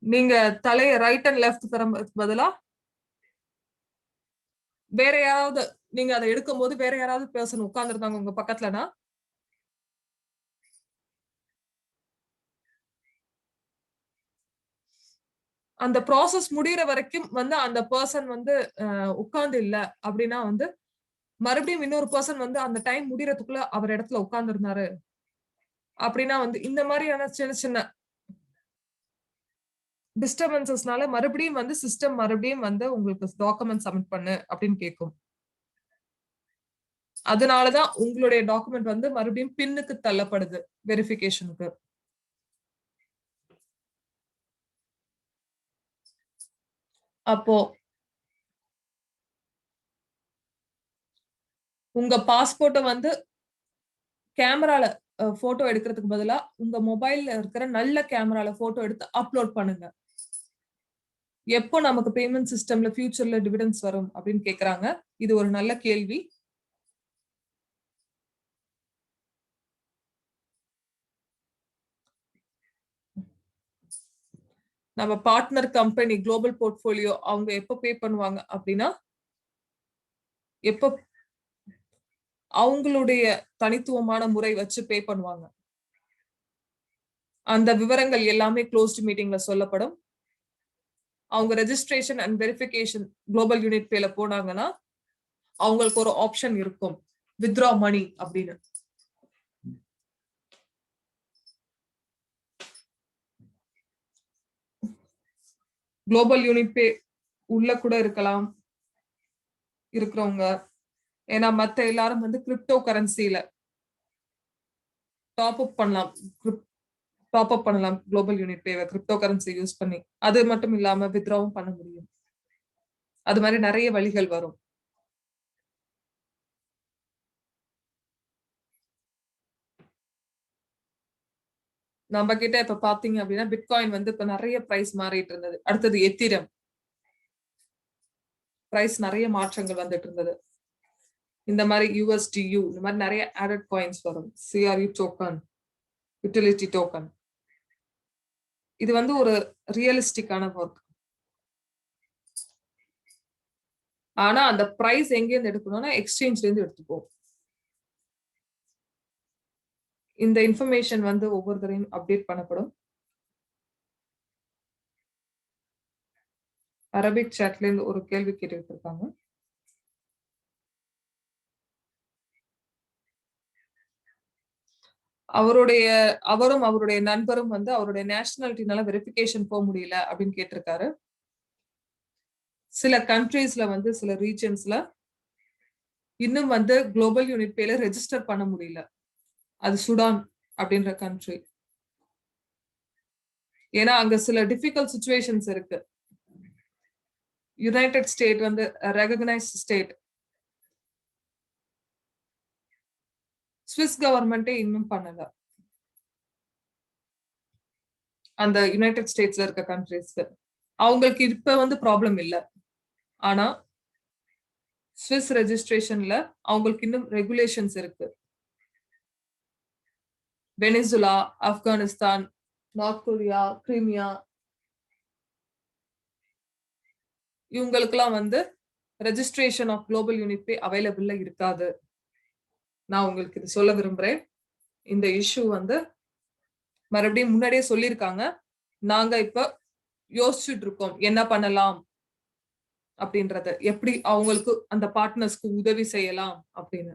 A: நீங்க தலைய ரைட் அண்ட் லெஃப்ட் தரதுக்கு பதிலா வேற யாராவது நீங்க அதை எடுக்கும் போது வேற யாராவது பெர்சன் உட்கார்ந்துருந்தாங்க உங்க பக்கத்துலனா அந்த ப்ராசஸ் முடியற வரைக்கும் வந்து அந்த பர்சன் வந்து உட்கார்ந்து இல்ல அப்படின்னா வந்து மறுபடியும் இன்னொரு பர்சன் வந்து அந்த டைம் முடியறதுக்குள்ள அவர் இடத்துல உட்கார்ந்து இருந்தாரு அப்படின்னா வந்து இந்த மாதிரியான சின்ன சின்ன டிஸ்டர்பன்சஸ்னால மறுபடியும் வந்து சிஸ்டம் மறுபடியும் வந்து உங்களுக்கு டாக்குமெண்ட் சப்மிட் பண்ணு அப்படின்னு கேட்கும். அதனாலதான் உங்களுடைய டாக்குமெண்ட் வந்து மறுபடியும் பின்னுக்கு தள்ளப்படுது வெரிஃபிகேஷனுக்கு. அப்போ உங்க பாஸ்போர்ட்டை வந்து கேமரால போட்டோ எடுக்கிறதுக்கு பதிலா உங்க மொபைல்ல இருக்கிற நல்ல கேமரால போட்டோ எடுத்து அப்லோட் பண்ணுங்க. எப்போ நமக்கு பேமெண்ட் சிஸ்டம்ல ஃபியூச்சர்ல டிவிடெண்ட்ஸ் வரும் அப்படின்னு கேக்குறாங்க. இது ஒரு நல்ல கேள்வி. நம்ம பார்ட்னர் கம்பெனி குளோபல் போர்ட்ஃபோலியோ அவங்க எப்போ பே பண்ணுவாங்க அப்படின்னா, எப்போ அவங்களுடைய தனித்துவமான முறை வச்சு பே பண்ணுவாங்க. அந்த விவரங்கள் எல்லாமே க்ளோஸ்ட் மீட்டிங்ல சொல்லப்படும். அவங்க registration and verification global unit பேல போனாங்கன்னா அவங்களுக்கு ஒரு ஆப்ஷன் இருக்கும், வித்ரா மணி அப்படின்னு. குளோபல் யூனிட் பே உள்ள கூட இருக்கலாம் இருக்கிறவங்க. ஏன்னா மத்த எல்லாரும் வந்து கிரிப்டோ கரன்சில டாப் அப் பண்ணலாம் குளோபல் யூனிட் பேவை கிரிப்டோ கரன்சி யூஸ் பண்ணி. அது மட்டும் இல்லாம வித்ராவும் பண்ண முடியும். அது மாதிரி நிறைய வழிகள் வரும். நம்ம கிட்ட இப்ப பாத்தீங்க அப்படின்னா பிட்காயின் வந்து இப்ப நிறைய பிரைஸ் மாறிட்டு இருந்தது. அடுத்தது எத்திரம் பிரைஸ் நிறைய மாற்றங்கள் வந்துட்டு இருந்தது. இந்த மாதிரி USDU இந்த மாதிரி நிறைய ஆடட் காயின்ஸ் வரும். CRU token, utility token. இது வந்து ஒரு ரியலிஸ்டிக்கான ஒர்க். ஆனா அந்த பிரைஸ் எங்க இருந்து எடுக்கணும்னா எக்ஸ்சேஞ்ச்ல இருந்து எடுத்துப்போம். இந்த இன்ஃபர்மேஷன் வந்து ஒவ்வொரு தரையும் அப்டேட் பண்ணப்படும். அரபிக் சாட்ல இருந்து ஒரு கேள்வி கேட்டு இருக்காங்க. அவரும் அவருடைய நண்பரும் வந்து அவருடைய நேஷனாலிட்டினால வெரிஃபிகேஷன் போக முடியல அப்படின்னு கேட்டிருக்காரு. சில கண்ட்ரீஸ்ல வந்து சில ரீஜன்ஸ்ல இன்னும் வந்து குளோபல் யூனிட் பேல ரெஜிஸ்டர் பண்ண முடியல. அது சுடான் அப்படின்ற கண்ட்ரி. ஏன்னா அங்க சில டிஃபிகல்ட் சிச்சுவேஷன்ஸ் இருக்கு. யுனைடெட் ஸ்டேட் வந்து ரெகக்னைஸ்ட் ஸ்டேட். ஸ்விஸ் கவர்மெண்டே இன்னும் பண்ணல. அந்த யுனைடெட் ஸ்டேட்ஸ்ல இருக்க கண்ட்ரீஸ்க்கு அவங்களுக்கு இப்ப வந்து ப்ராப்ளம் இல்ல. ஆனா ஸ்விஸ் ரெஜிஸ்ட்ரேஷன்ல அவங்களுக்கு இன்னும் ரெகுலேஷன்ஸ் இருக்கு. வெனிசுலா, ஆப்கானிஸ்தான், நார்த் கொரியா, கிரீமியா இவங்களுக்கெல்லாம் வந்து ரெஜிஸ்ட்ரேஷன் ஆஃப் குளோபல் யூனிட் பே அவைலபிள்ல இருக்காது. நான் உங்களுக்கு இது சொல்ல விரும்புறேன். இந்த இஷ்யூ வந்து மறுபடியும் முன்னாடியே சொல்லியிருக்காங்க. நாங்க இப்ப யோசிச்சுட்டு இருக்கோம் என்ன பண்ணலாம் அப்படின்றத, எப்படி அவங்களுக்கு அந்த பார்ட்னர்ஸ்க்கு உதவி செய்யலாம் அப்படின்னு.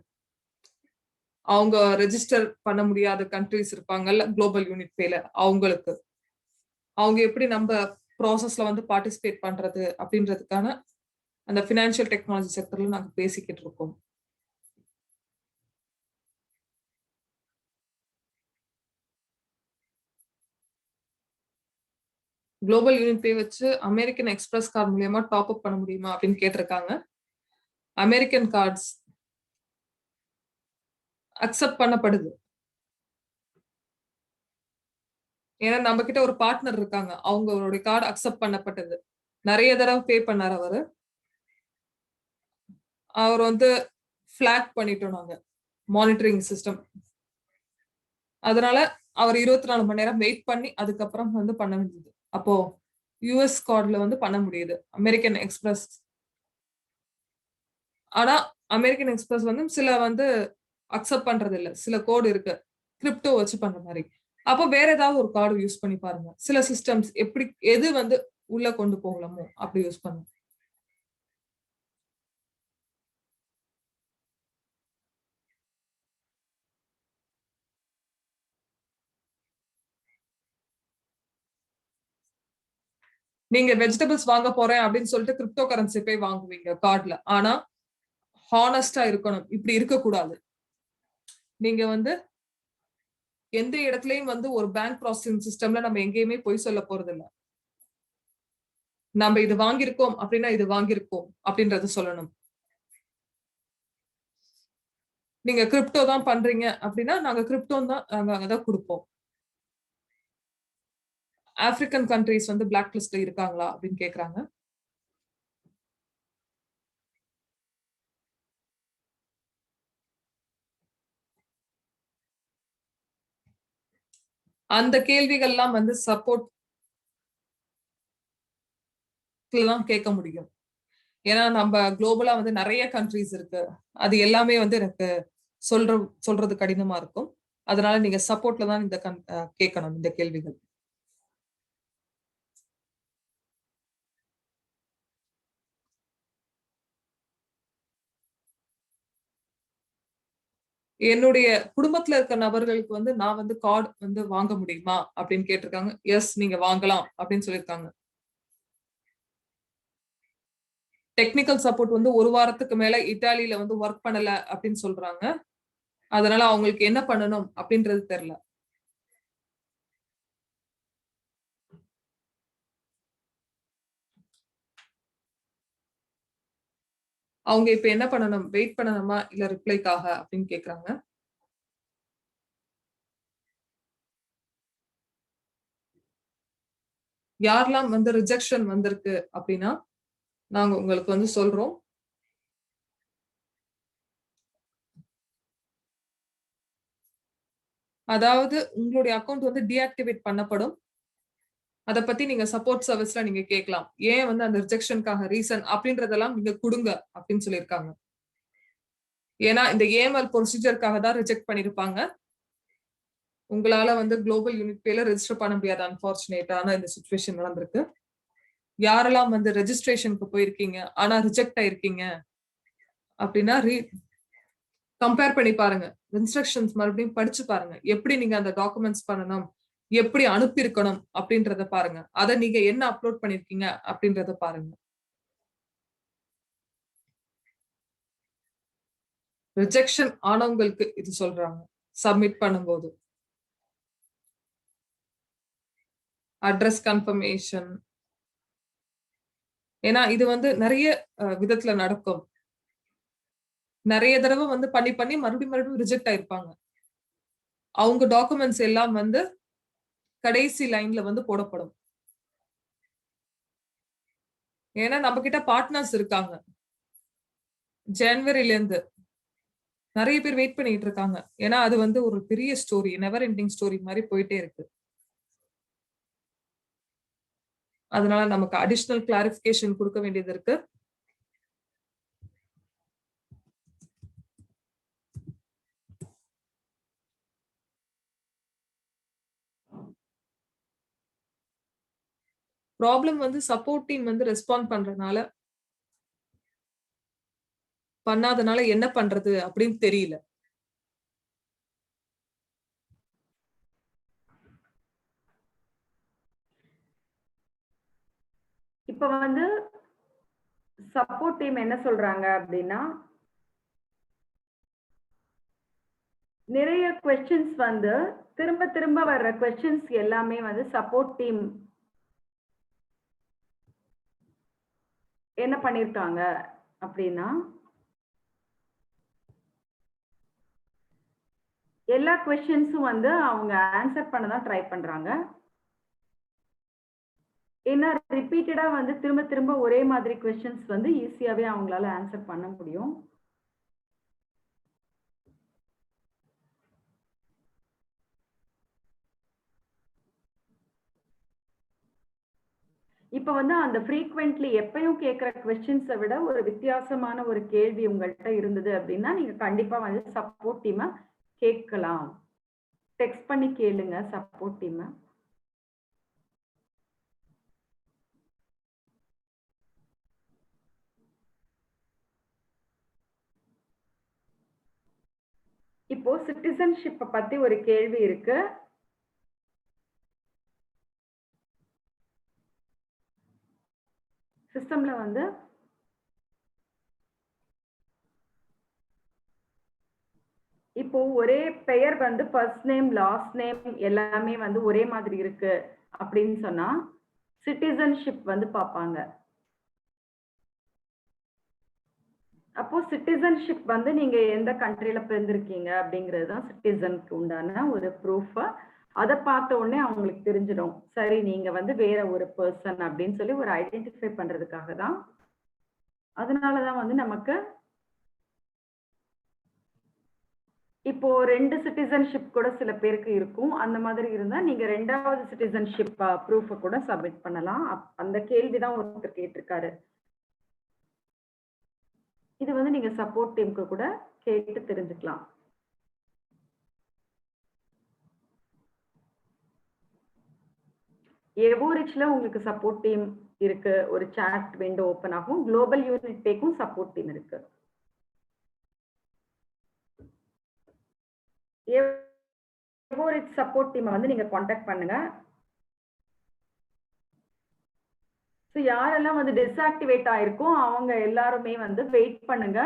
A: அவங்க ரெஜிஸ்டர் பண்ண முடியாத கண்ட்ரிஸ் இருப்பாங்கல்ல குளோபல் யூனிட் பேல, அவங்களுக்கு அவங்க எப்படி நம்ம ப்ராசஸ்ல வந்து பார்ட்டிசிபேட் பண்றது அப்படின்றதுக்கான அந்த ஃபினான்ஷியல் டெக்னாலஜி செக்டர்ல நாங்க பேசிக்கிட்டு இருக்கோம். குளோபல் யூனிட் பே வச்சு அமெரிக்கன் எக்ஸ்பிரஸ் கார்டு மூலியமா டாப் அப் பண்ண முடியுமா அப்படின்னு கேட்டிருக்காங்க. அமெரிக்கன் கார்ட்ஸ் அக்செப்ட் பண்ணப்படுது. ஏன்னா நம்ம கிட்ட ஒரு பார்ட்னர் இருக்காங்க, அவங்களுடைய கார்டு அக்செப்ட் பண்ணப்பட்டது. நிறைய தடவை பே பண்ணார் அவரு. அவர் வந்து பிளாக் பண்ணிட்டோம் நாங்க மானிட்டரிங் சிஸ்டம். அதனால அவர் 24 மணி நேரம் வெயிட் பண்ணி அதுக்கப்புறம் வந்து பண்ண வேண்டியது. அப்போ யூஎஸ் கார்டுல வந்து பண்ண முடியுது அமெரிக்கன் எக்ஸ்பிரஸ். ஆனா அமெரிக்கன் எக்ஸ்பிரஸ் வந்து சில வந்து அக்செப்ட் பண்றது இல்ல. சில கோடு இருக்கு கிரிப்டோ வச்சு பண்ற மாதிரி. அப்போ வேற ஏதாவது ஒரு கார்டு யூஸ் பண்ணி பாருங்க. சில சிஸ்டம்ஸ் எப்படி எது வந்து உள்ள கொண்டு போகலாமோ அப்படி யூஸ் பண்ணுங்க. நீங்க வெஜிடபிள்ஸ் வாங்க போறேன் அப்படின்னு சொல்லிட்டு கிரிப்டோ கரன்சி போய் வாங்குவீங்க கார்டுல. ஆனா ஹானஸ்டா இருக்கணும். இப்படி இருக்கக்கூடாது. நீங்க வந்து எந்த இடத்துலயும் வந்து ஒரு பேங்க் ப்ராசஸிங் சிஸ்டம்ல நம்ம எங்கேயுமே பொய் சொல்ல போறது இல்ல. நம்ம இது வாங்கியிருக்கோம் அப்படின்னா இது வாங்கியிருக்கோம் அப்படின்றது சொல்லணும். நீங்க கிரிப்டோ தான் பண்றீங்க அப்படின்னா நாங்க கிரிப்டோ தான் நாங்க அங்கதான் கொடுப்போம். ஆப்பிரிக்கன் கண்ட்ரீஸ் வந்து பிளாக் லிஸ்ட்ல இருக்காங்களா அப்படின்னு கேக்குறாங்க. அந்த கேள்விகள்லாம் வந்து சப்போர்ட்ல தான் கேட்க முடியும். ஏன்னா நம்ம குளோபலா வந்து நிறைய கண்ட்ரீஸ் இருக்கு. அது எல்லாமே வந்து எனக்கு சொல்றது கடினமா இருக்கும். அதனால நீங்க சப்போர்ட்ல தான் இந்த கேட்கணும் இந்த கேள்விகள். என்னுடைய குடும்பத்துல இருக்க நபர்களுக்கு வந்து நான் வந்து கார்டு வந்து வாங்க முடியுமா அப்படின்னு கேட்டிருக்காங்க. எஸ், நீங்க வாங்கலாம் அப்படின்னு சொல்லியிருக்காங்க. டெக்னிக்கல் சப்போர்ட் வந்து 1 வாரத்துக்கு மேல இத்தாலியில வந்து ஒர்க் பண்ணல அப்படின்னு சொல்றாங்க. அதனால அவங்களுக்கு என்ன பண்ணணும் அப்படின்றது தெரியல. அவங்க இப்ப என்ன பண்ணணும்? வெயிட் பண்ணணுமா இல்ல ரிப்ளைக்காக அப்படின்னு கேக்குறாங்க. யாரெல்லாம் வந்து ரிஜெக்ஷன் வந்திருக்கு அப்படின்னா நாங்க உங்களுக்கு வந்து சொல்றோம். அதாவது உங்களுடைய அக்கவுண்ட் வந்து டீஆக்டிவேட் பண்ணப்படும். அத பத்தி நீங்க சப்போர்ட் சர்வீஸ்ல நீங்க கேட்கலாம். ஏன் வந்து அந்த ரிஜெக்ஷனுக்காக ரீசன் அப்படின்றதெல்லாம் நீங்க குடுங்க அப்படின்னு சொல்லியிருக்காங்க. ஏன்னா இந்த ஏஎம்எல் ப்ரொசீஜர்க்காக தான் ரிஜெக்ட் பண்ணிருப்பாங்க. உங்களால வந்து குளோபல் யூனிட் பேல ரெஜிஸ்டர் பண்ண முடியாது. அன்பார்ச்சுனேட்டான இந்த சிச்சுவேஷன் நடந்திருக்கு. யாரெல்லாம் வந்து ரெஜிஸ்ட்ரேஷனுக்கு போயிருக்கீங்க ஆனா ரிஜெக்ட் ஆயிருக்கீங்க அப்படின்னா கம்பேர் பண்ணி பாருங்க. இன்ஸ்ட்ரக்ஷன்ஸ் மறுபடியும் படிச்சு பாருங்க. எப்படி நீங்க அந்த டாக்குமெண்ட்ஸ் பண்ணணும், எப்படி அனுப்பியிருக்கணும் அப்படின்றத பாருங்க. அத நீங்க என்ன அப்லோட் பண்ணிருக்கீங்க அப்படின்றத பாருங்க. ரிஜெக்ஷன் ஆனவங்களுக்கு இது சொல்றாங்க. சப்மிட் பண்ணும்போது. Address confirmation. ஏன்னா இது வந்து நிறைய விதத்துல நடக்கும். நிறைய தடவை வந்து பண்ணி பண்ணி மறுபடியும் ரிஜெக்ட் ஆயிருப்பாங்க. அவங்க டாக்குமெண்ட்ஸ் எல்லாம் வந்து கடைசி லைன்ல வந்து போடப்படும். ஏன்னா நம்ம கிட்ட பார்ட்னர்ஸ் இருக்காங்க. ஜனவரில இருந்து நிறைய பேர் வெயிட் பண்ணிட்டு இருக்காங்க. ஏன்னா அது வந்து ஒரு பெரிய ஸ்டோரி, நெவர் எண்டிங் ஸ்டோரி மாதிரி போயிட்டே இருக்கு. அதனால நமக்கு அடிஷனல் கிளாரிபிகேஷன் கொடுக்க வேண்டியது இருக்கு. ப்ராப்ளம் வந்து சப்போர்ட் டீம் வந்து ரெஸ்பாண்ட் பண்ணாதனால என்ன பண்றது அப்படின்னு தெரியல.
B: இப்ப வந்து சப்போர்ட் டீம் என்ன சொல்றாங்க அப்படின்னா, நிறைய கொஸ்டின்ஸ் வந்து திரும்ப திரும்ப வர்ற கொஸ்டின்ஸ் எல்லாமே வந்து சப்போர்ட் டீம் என்ன பண்ணிருக்காங்க அப்படின்னா, எல்லா கொஸ்டின்ஸும் வந்து அவங்க ஆன்சர் பண்ண தான் ட்ரை பண்றாங்க. ஏன்னா ரிப்பீட்டடா வந்து திரும்ப திரும்ப ஒரே மாதிரி கொஸ்டின்ஸ் வந்து ஈஸியாவே அவங்களால ஆன்சர் பண்ண முடியும். இப்ப வந்து அந்த ஃப்ரீக்வென்ட்லி எப்பயும் கேட்கிற கொஸ்டின்ஸை விட ஒரு வித்தியாசமான ஒரு கேள்வி உங்கள்கிட்ட இருந்தது அப்படின்னா நீங்க கண்டிப்பா வந்து சப்போர்ட் டீமை கேட்கலாம். டெக்ஸ்ட் பண்ணி கேளுங்க சப்போர்ட் டீமை. இப்போ சிட்டிசன்ஷிப்பை பத்தி ஒரு கேள்வி இருக்கு. சிஸ்டம்ல வந்து இப்போ ஒரே பெயர் வந்து ஃபர்ஸ்ட் நேம் லாஸ்ட் நேம் எல்லாமே வந்து ஒரே மாதிரி இருக்கு அப்படின்னு சொன்னா சிட்டிசன்ஷிப் வந்து பார்ப்பாங்க. அப்போ சிட்டிசன்ஷிப் வந்து நீங்க எந்த கண்ட்ரில பிறந்திருக்கீங்க அப்படிங்கிறது தான் சிட்டிசனுக்கு உண்டான ஒரு ப்ரூஃப். அதை பார்த்த உடனே அவங்களுக்கு தெரிஞ்சிடும், சரி நீங்க வந்து வேற ஒரு பர்சன் அப்படின்னு சொல்லி ஒரு ஐடென்டிஃபை பண்றதுக்காக தான். அதனாலதான் வந்து நமக்கு இப்போ 2 சிட்டிசன்ஷிப் கூட சில பேருக்கு இருக்கும். அந்த மாதிரி இருந்தா நீங்க 2வது சிட்டிசன்ஷிப் ப்ரூஃப் கூட சப்மிட் பண்ணலாம். அந்த கேள்விதான் ஒருத்தர் கேட்டிருக்காரு. இது வந்து நீங்க சப்போர்ட் டீமுக்கு கூட கேட்டு தெரிஞ்சுக்கலாம். எவோரிச்ல உங்களுக்கு சப்போர்ட் டீம் இருக்கு. ஒரு சாட் விண்டோ ஓபன் ஆகும். குளோபல் யூனிட் பேக்கும் சப்போர்ட் டீம் இருக்கு. எவோரிச் சப்போர்ட் டீமை வந்து நீங்க காண்டாக்ட் பண்ணுங்க. ஸோ யாரெல்லாம் வந்து டிஸ்ஆக்டிவேட் ஆயிருக்கும் அவங்க எல்லாருமே வந்து வெயிட் பண்ணுங்க.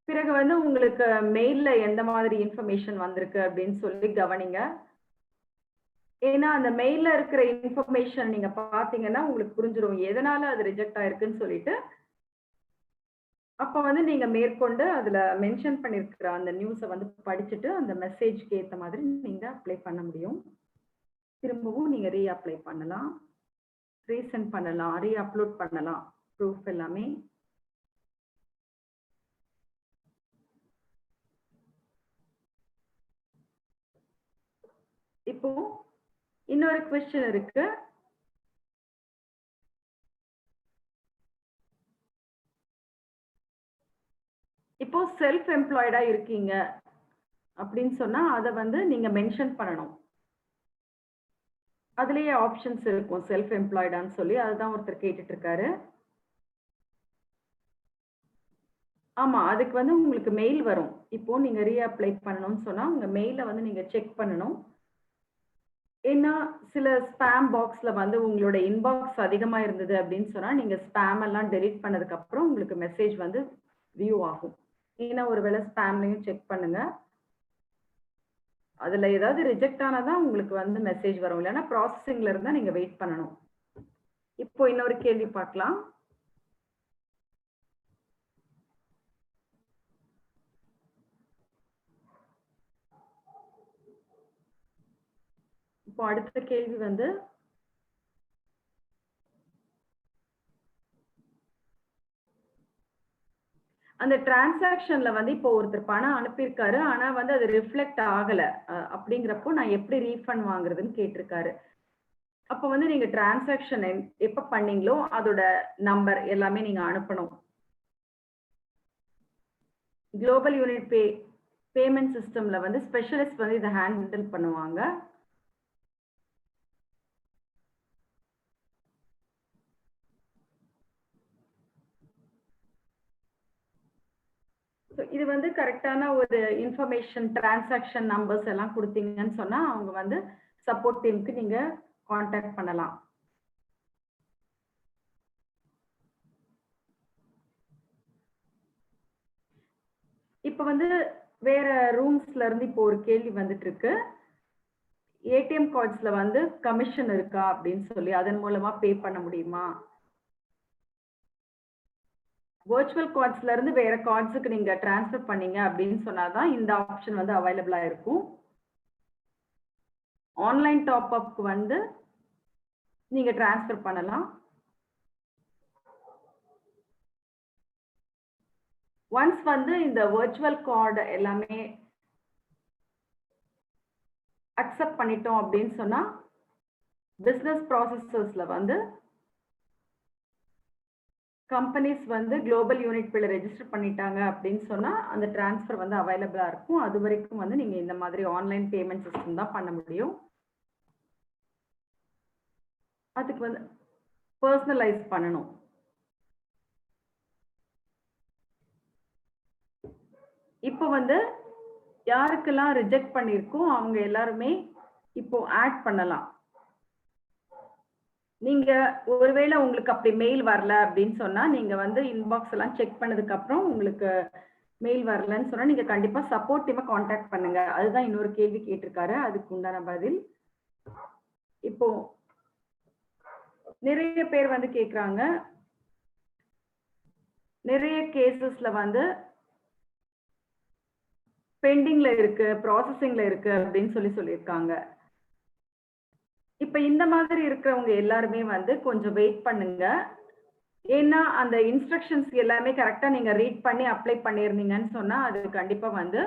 B: பிறகு வந்து உங்களுக்கு மெயில்ல எந்த மாதிரி இன்ஃபர்மேஷன் வந்திருக்கு அப்படின்னு சொல்லி கவனிங்க. ஏன்னா அந்த மெயில்ல இருக்கிற இன்ஃபர்மேஷன் நீங்க பாத்தீங்கன்னா உங்களுக்கு புரிஞ்சிடும் எதனால அது ரிஜெக்ட் ஆயிருக்குன்னு சொல்லிட்டு. அப்ப வந்து நீங்க மேற்கொண்டு அதுல மென்ஷன் பண்ணிருக்கிற அந்த நியூஸை வந்து படிச்சுட்டு அந்த மெசேஜ்க்கு ஏத்த மாதிரி நீங்க அப்ளை பண்ண முடியும். திரும்பவும் நீங்க ரீ அப்ளை பண்ணலாம், ரீசென்ட் பண்ணலாம், ரீ அப்லோட் பண்ணலாம் ப்ரூஃப் எல்லாமே. இப்போ இன்னொரு क्वेश्चन இருக்கு. இப்போ செல்ஃப் எம்ப்ளாய்டா இருக்கீங்க அப்படின்னு சொன்னா அதை வந்து நீங்க மென்ஷன் பண்ணணும். அதுலயே ஆப்ஷன்ஸ் இருக்கும் செல்ஃப் எம்ப்ளாய்டான்னு சொல்லி. அதுதான் ஒருத்தர் கேட்டுட்டு இருக்காரு. ஆமா, அதுக்கு வந்து உங்களுக்கு மெயில் வரும். இப்போ நீங்க ரீ அப்ளை பண்ணணும்னு சொன்னா உங்க மெயில வந்து நீங்க செக் பண்ணணும். ஏன்னா சில ஸ்பாம் பாக்ஸ்ல வந்து உங்களோட இன்பாக்ஸ் அதிகமா இருந்தது அப்படின்னு சொன்னா நீங்க ஸ்பாம் எல்லாம் டெலீட் பண்ணதுக்கு அப்புறம் உங்களுக்கு மெசேஜ் வந்து வியூ ஆகும். ஏன்னா ஒருவேளை ஸ்பாம்லையும் செக் பண்ணுங்க. அதுல ஏதாவது ரிஜெக்ட் ஆனாதான் உங்களுக்கு வந்து மெசேஜ் வரும். இல்லைன்னா ப்ராசஸிங்ல இருந்தா நீங்க வெயிட் பண்ணணும். இப்போ இன்னொரு கேள்வி பார்க்கலாம். இப்போ அடுத்த கேள்வி வந்து அந்த டிரான்சாக்ஷன்ல வந்து இப்போ ஒருத்தர் பணம் அனுப்பியிருக்காரு ஆனா வந்து அது ரிஃப்ளெக்ட் ஆகல அப்படிங்கிறப்போ நான் எப்படி ரீஃபண்ட் வாங்குறதுன்னு கேட்டிருக்காரு. அப்போ வந்து நீங்க டிரான்சாக்ஷன் எப்ப பண்ணீங்களோ அதோட நம்பர் எல்லாமே நீங்க அனுப்பணும். குளோபல் யூனிட் பேமெண்ட் சிஸ்டம்ல வந்து ஸ்பெஷலிஸ்ட் வந்து இதை ஹேண்டில் பண்ணுவாங்க. இது வந்து கரெக்டான ஒரு இன்ஃபர்மேஷன் டிரான்சாக்ஷன் நம்பர்ஸ் எல்லாம் கொடுத்தீங்கன்னு சொன்னா அவங்க வந்து சப்போர்ட் டீமுக்கு நீங்க காண்டாக்ட் பண்ணலாம். இப்ப வந்து வேற ரூம்ஸ்ல இருந்து இப்போ ஒரு கேள்வி வந்துட்டு இருக்கு. ஏடிஎம் கார்ட்ஸ்ல வந்து கமிஷன் இருக்கா அப்படின்னு சொல்லி அதன் மூலமா பே பண்ண முடியுமா? வர்ச்சுவல் கார்ட்ஸ்ல இருந்து வேற கார்ட்ஸுக்கு நீங்க டிரான்ஸ்ஃபர் பண்ணீங்க அப்படின்னு சொன்னாதான் இந்த ஆப்ஷன் வந்து அவைலபிளா இருக்கும். ஆன்லைன் டாப் அப்க்கு வந்து நீங்க டிரான்ஸ்ஃபர் பண்ணலாம். ஒன்ஸ் வந்து இந்த வர்ச்சுவல் கார்டு எல்லாமே அக்செப்ட் பண்ணிட்டோம் அப்படின்னு சொன்னா பிசினஸ் ப்ராசஸஸ்ல வந்து கம்பெனிஸ் வந்து குளோபல் யூனிட் பில் ரெஜிஸ்டர் பண்ணிட்டாங்க அப்படின்னு சொன்னா அந்த டிரான்ஸ்ஃபர் வந்து அவைலபிளா இருக்கும். அது வரைக்கும் வந்து நீங்க இந்த மாதிரி ஆன்லைன் பேமெண்ட் சிஸ்டம் தான் பண்ண முடியும். அதுக்கு வந்து பர்சனலைஸ் பண்ணணும். இப்போ வந்து யாருக்கெல்லாம் ரிஜெக்ட் பண்ணிருக்கோம் அவங்க எல்லாருமே இப்போ ஆட் பண்ணலாம். நீங்க ஒருவேளை உங்களுக்கு அப்படி மெயில் வரல அப்படின்னு சொன்னா நீங்க வந்து இன்பாக்ஸ் எல்லாம் செக் பண்ணதுக்கு அப்புறம் உங்களுக்கு மெயில் வரலன்னு சொன்னா நீங்க கண்டிப்பா சப்போர்ட் டீமை காண்டாக்ட் பண்ணுங்க. அதுதான் இன்னொரு கேள்வி கேட்டிருக்காரு, அதுக்கு உண்டான பதில். இப்போ நிறைய பேர் வந்து கேக்குறாங்க, நிறைய கேசஸ்ல வந்து பெண்டிங்ல இருக்கு, ப்ராசஸிங்ல இருக்கு அப்படின்னு சொல்லியிருக்காங்க. இப்ப இந்த மாதிரி இருக்கிறவங்க எல்லாருமே வந்து கொஞ்சம் வெயிட் பண்ணுங்க. ஏன்னா அந்த இன்ஸ்ட்ரக்ஷன்ஸ் எல்லாமே கரெக்டா நீங்க ரீட் பண்ணி அப்ளை பண்ணிருந்தீங்கன்னு சொன்னா அது கண்டிப்பா வந்து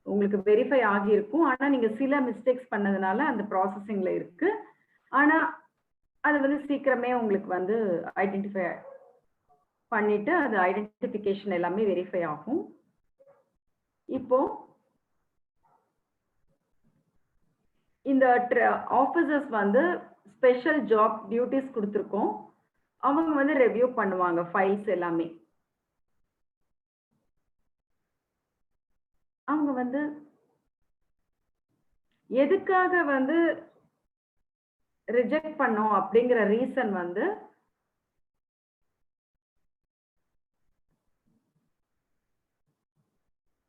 B: உங்களுக்கு வெரிஃபை ஆகியிருக்கும். ஆனா நீங்க சில மிஸ்டேக்ஸ் பண்ணதுனால அந்த ப்ராசஸிங்ல இருக்கு. ஆனா அது வந்து சீக்கிரமே உங்களுக்கு வந்து ஐடென்டிஃபை பண்ணிட்டு அது ஐடென்டிஃபிகேஷன் எல்லாமே வெரிஃபை ஆகும். இப்போ இந்த ஆபீசர்ஸ் வந்து ஸ்பெஷல் ஜாப் டியூட்டிஸ் கொடுத்துருக்கோம். அவங்க வந்து ரெவ்யூ பண்ணுவாங்க ஃபைல்ஸ் எல்லாமே. அவங்க வந்து எதுக்காக வந்து ரிஜெக்ட் பண்ணோம் அப்படிங்கிற ரீசன் வந்து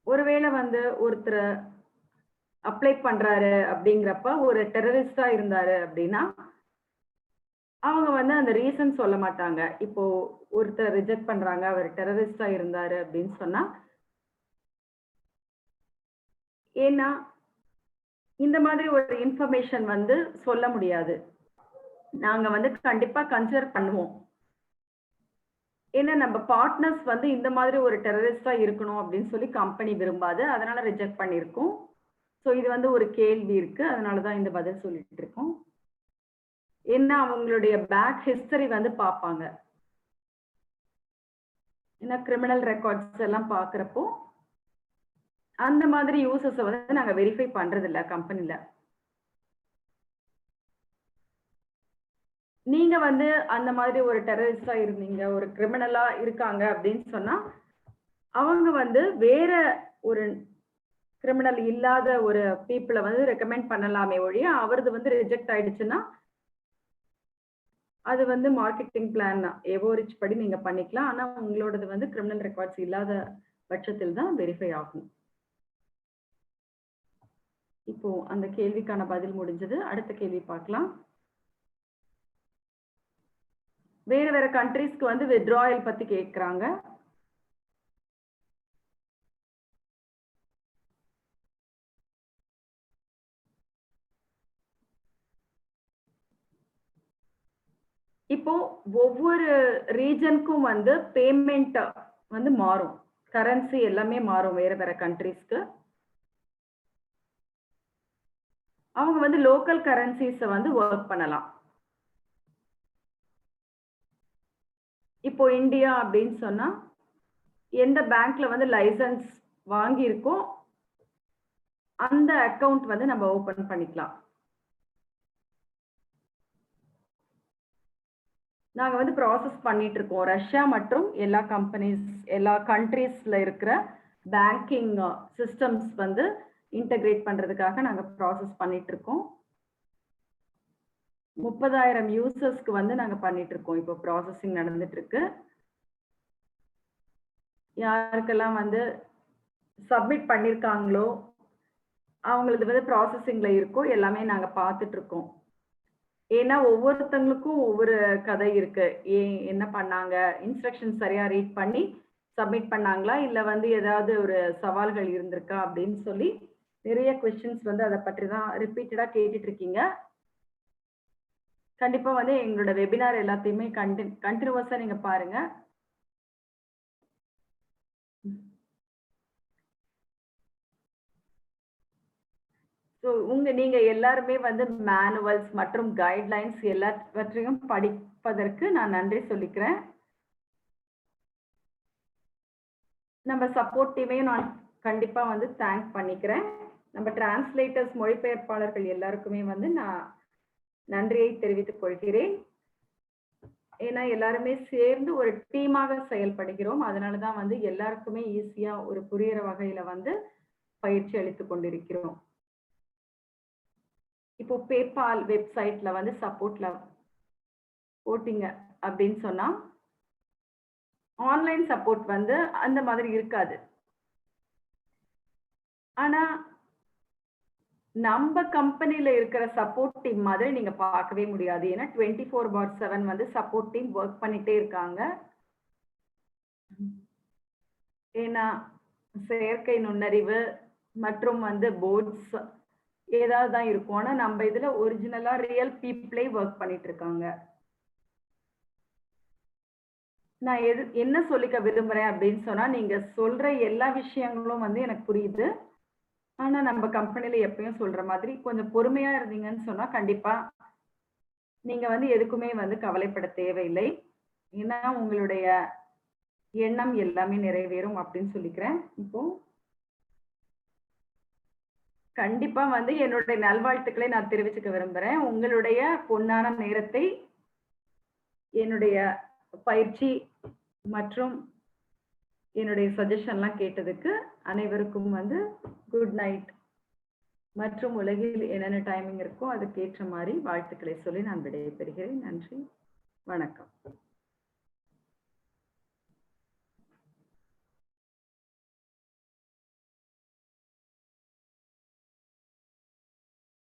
B: ஒருவேளை வந்து ஒருத்தர் அப்ளை பண்றாரு அப்படிங்கிறப்ப ஒரு டெரரிஸ்டா இருந்தாரு அப்படின்னா அவங்க வந்து அந்த ரீசன் சொல்ல மாட்டாங்க. இப்போ ஒருத்தர் ரிஜெக்ட் பண்றாங்க, அவர் டெரரிஸ்டா இருந்தாரு அப்படின்னு சொன்னா, ஏன்னா இந்த மாதிரி ஒரு இன்ஃபர்மேஷன் வந்து சொல்ல முடியாது. நாங்க வந்து கண்டிப்பா கன்சிடர் பண்ணுவோம். ஏன்னா நம்ம பார்ட்னர்ஸ் வந்து இந்த மாதிரி ஒரு டெரரிஸ்டா இருக்கணும் அப்படின்னு சொல்லி கம்பெனி விரும்பாது. அதனால ரிஜெக்ட் பண்ணியிருக்கோம். ஸோ இது வந்து ஒரு கேள்வி இருக்கு. அதனாலதான் இந்த பதில் சொல்லிட்டு இருக்கோம். ஏன்னா அவங்களுடைய பேக் ஹிஸ்டரி வந்து பார்ப்பாங்க. ஏன்னா கிரிமினல் ரெக்கார்ட்ஸ் எல்லாம் பார்க்குறப்போ அந்த மாதிரி யூசர்ஸை வந்து நாங்க வெரிஃபை பண்றது இல்ல கம்பெனில. நீங்க வந்து அந்த மாதிரி ஒரு டெரரிஸ்டா இருந்தீங்க, ஒரு கிரிமினலா இருக்காங்க அப்படின்னு சொன்னா அவங்க வந்து வேற ஒரு கிரிமினல் இல்லாத ஒரு பீப்புளை வந்து ரெக்கமெண்ட் பண்ணலாமே ஒழிய அவரது வந்து ரிஜெக்ட் ஆயிடுச்சுன்னா அது வந்து மார்க்கெட்டிங் பிளான் எவோரிச் படி நீங்க பண்ணிக்கலாம். ஆனா உங்களோடது வந்து கிரிமினல் ரெக்கார்ட்ஸ் இல்லாத பட்சத்தில் தான் வெரிஃபை ஆகும். இப்போ அந்த கேள்விக்கான பதில் முடிஞ்சது. அடுத்த கேள்வி பார்க்கலாம். வேற வேற கண்ட்ரீஸ்க்கு வந்து வித்ட்ராயல் பத்தி கேட்கறாங்க. இப்போ ஒவ்வொரு ரீஜனுக்கும் வந்து பேமெண்ட் வந்து மாறும். கரன்சி எல்லாமே மாறும் வேற வேற கண்ட்ரீஸ்க்கு. அவங்க வந்து லோக்கல் கரன்சிஸை வந்து ஒர்க் பண்ணலாம். இப்போ இந்தியா அப்படின்னு சொன்னா எந்த பேங்க்ல வந்து லைசன்ஸ் வாங்கி இருக்கோ அந்த அக்கவுண்ட் வந்து நம்ம ஓபன் பண்ணிக்கலாம். நாங்க வந்து ப்ராசஸ் பண்ணிட்டு இருக்கோம். ரஷ்யா மற்றும் எல்லா கம்பெனிஸ் எல்லா கண்ட்ரீஸ்ல இருக்கிற பேங்கிங் சிஸ்டம்ஸ் வந்து இன்டகிரேட் பண்றதுக்காக நாங்க ப்ராசஸ் பண்ணிட்டு இருக்கோம். 30,000 யூசர்ஸ்க்கு வந்து நாங்க பண்ணிட்டு இருக்கோம். இப்போ ப்ராசஸிங் நடந்துட்டு இருக்கு. யாருக்கெல்லாம் வந்து சப்மிட் பண்ணிருக்காங்களோ அவங்களது வந்து ப்ராசஸிங்ல இருக்கோ எல்லாமே நாங்க பார்த்துட்டு இருக்கோம். ஏன்னா ஒவ்வொருத்தங்களுக்கும் ஒவ்வொரு கதை இருக்கு. என்ன பண்ணாங்க, இன்ஸ்ட்ரக்ஷன் சரியா ரீட் பண்ணி சப்மிட் பண்ணாங்களா, இல்ல வந்து ஏதாவது ஒரு சவால்கள் இருந்திருக்கா அப்படின்னு சொல்லி நிறைய கொஸ்டின்ஸ் வந்து அதை பற்றி தான் ரிப்பீட்டடா கேட்டுட்டு இருக்கீங்க. கண்டிப்பா வந்து எங்களோட வெபினார் எல்லாத்தையுமே கண்டினியூவஸா நீங்க பாருங்க. நீங்க எல்லாருமே வந்து மேனுவல்ஸ் மற்றும் கைட்லைன்ஸ் எல்லாவற்றையும் படிப்பதற்கு நான் நன்றி சொல்லிக்கிறேன். நம்ம சப்போர்ட் டீமையும் நான் கண்டிப்பா வந்து தேங்க் பண்ணிக்கிறேன். நம்ம டிரான்ஸ்லேட்டர்ஸ் மொழிபெயர்ப்பாளர்கள் எல்லாருக்குமே வந்து நான் நன்றியை தெரிவித்துக் கொள்கிறேன். ஏன்னா எல்லாருமே சேர்ந்து ஒரு டீமாக செயல்படுகிறோம். அதனாலதான் வந்து எல்லாருக்குமே ஈஸியா ஒரு புரியிற வகையில வந்து பயிற்சி அளித்துக் கொண்டிருக்கிறோம். இப்போ பேபால் வெப்சைட்ல வந்து சப்போர்ட்ல போட்டீங்க அப்படின்னு சொன்னா ஆன்லைன் சப்போர்ட் வந்து அந்த மாதிரி இருக்காது. ஆனா நம்ம கம்பெனில இருக்கிற சப்போர்ட் டீம் மாதிரி நீங்க பார்க்கவே முடியாது. ஏன்னா 24/7 வந்து சப்போர்ட் டீம் ஒர்க் பண்ணிட்டே இருக்காங்க. ஏன்னா செயற்கை நுண்ணறிவு மற்றும் வந்து போர்ட்ஸ் ஏதாவது தான் இருக்கும். ஆனா நம்ம இதுல ஒரிஜினலா ரியல் பீப்புளே ஒர்க் பண்ணிட்டு இருக்காங்க. நான் என்ன சொல்லிக்க விரும்புறேன் அப்படின்னு சொன்னா, நீங்க சொல்ற எல்லா விஷயங்களும் வந்து எனக்கு புரியுது. ஆனா நம்ம கம்பெனில எப்பயும் சொல்ற மாதிரி கொஞ்சம் பொறுமையா இருந்தீங்கன்னு சொன்னா கண்டிப்பா நீங்க வந்து எதுக்குமே வந்து கவலைப்பட தேவையில்லை. ஏன்னா உங்களுடைய எண்ணம் எல்லாமே நிறைவேறும் அப்படின்னு சொல்லிக்கிறேன். இப்போ கண்டிப்பா வந்து என்னுடைய நல்வாழ்த்துக்களை நான் தெரிவிச்சுக்க விரும்புறேன். உங்களுடைய பொன்னான நேரத்தை என்னுடைய பயிற்சி மற்றும் என்னுடைய சஜஷன்லாம் கேட்டதுக்கு அனைவருக்கும் வந்து குட் நைட் மற்றும் உலகில் என்னென்ன டைமிங் இருக்கோ அதுக்கேற்ற மாதிரி வாழ்த்துக்களை சொல்லி நான் விடைபெறுகிறேன். நன்றி, வணக்கம்.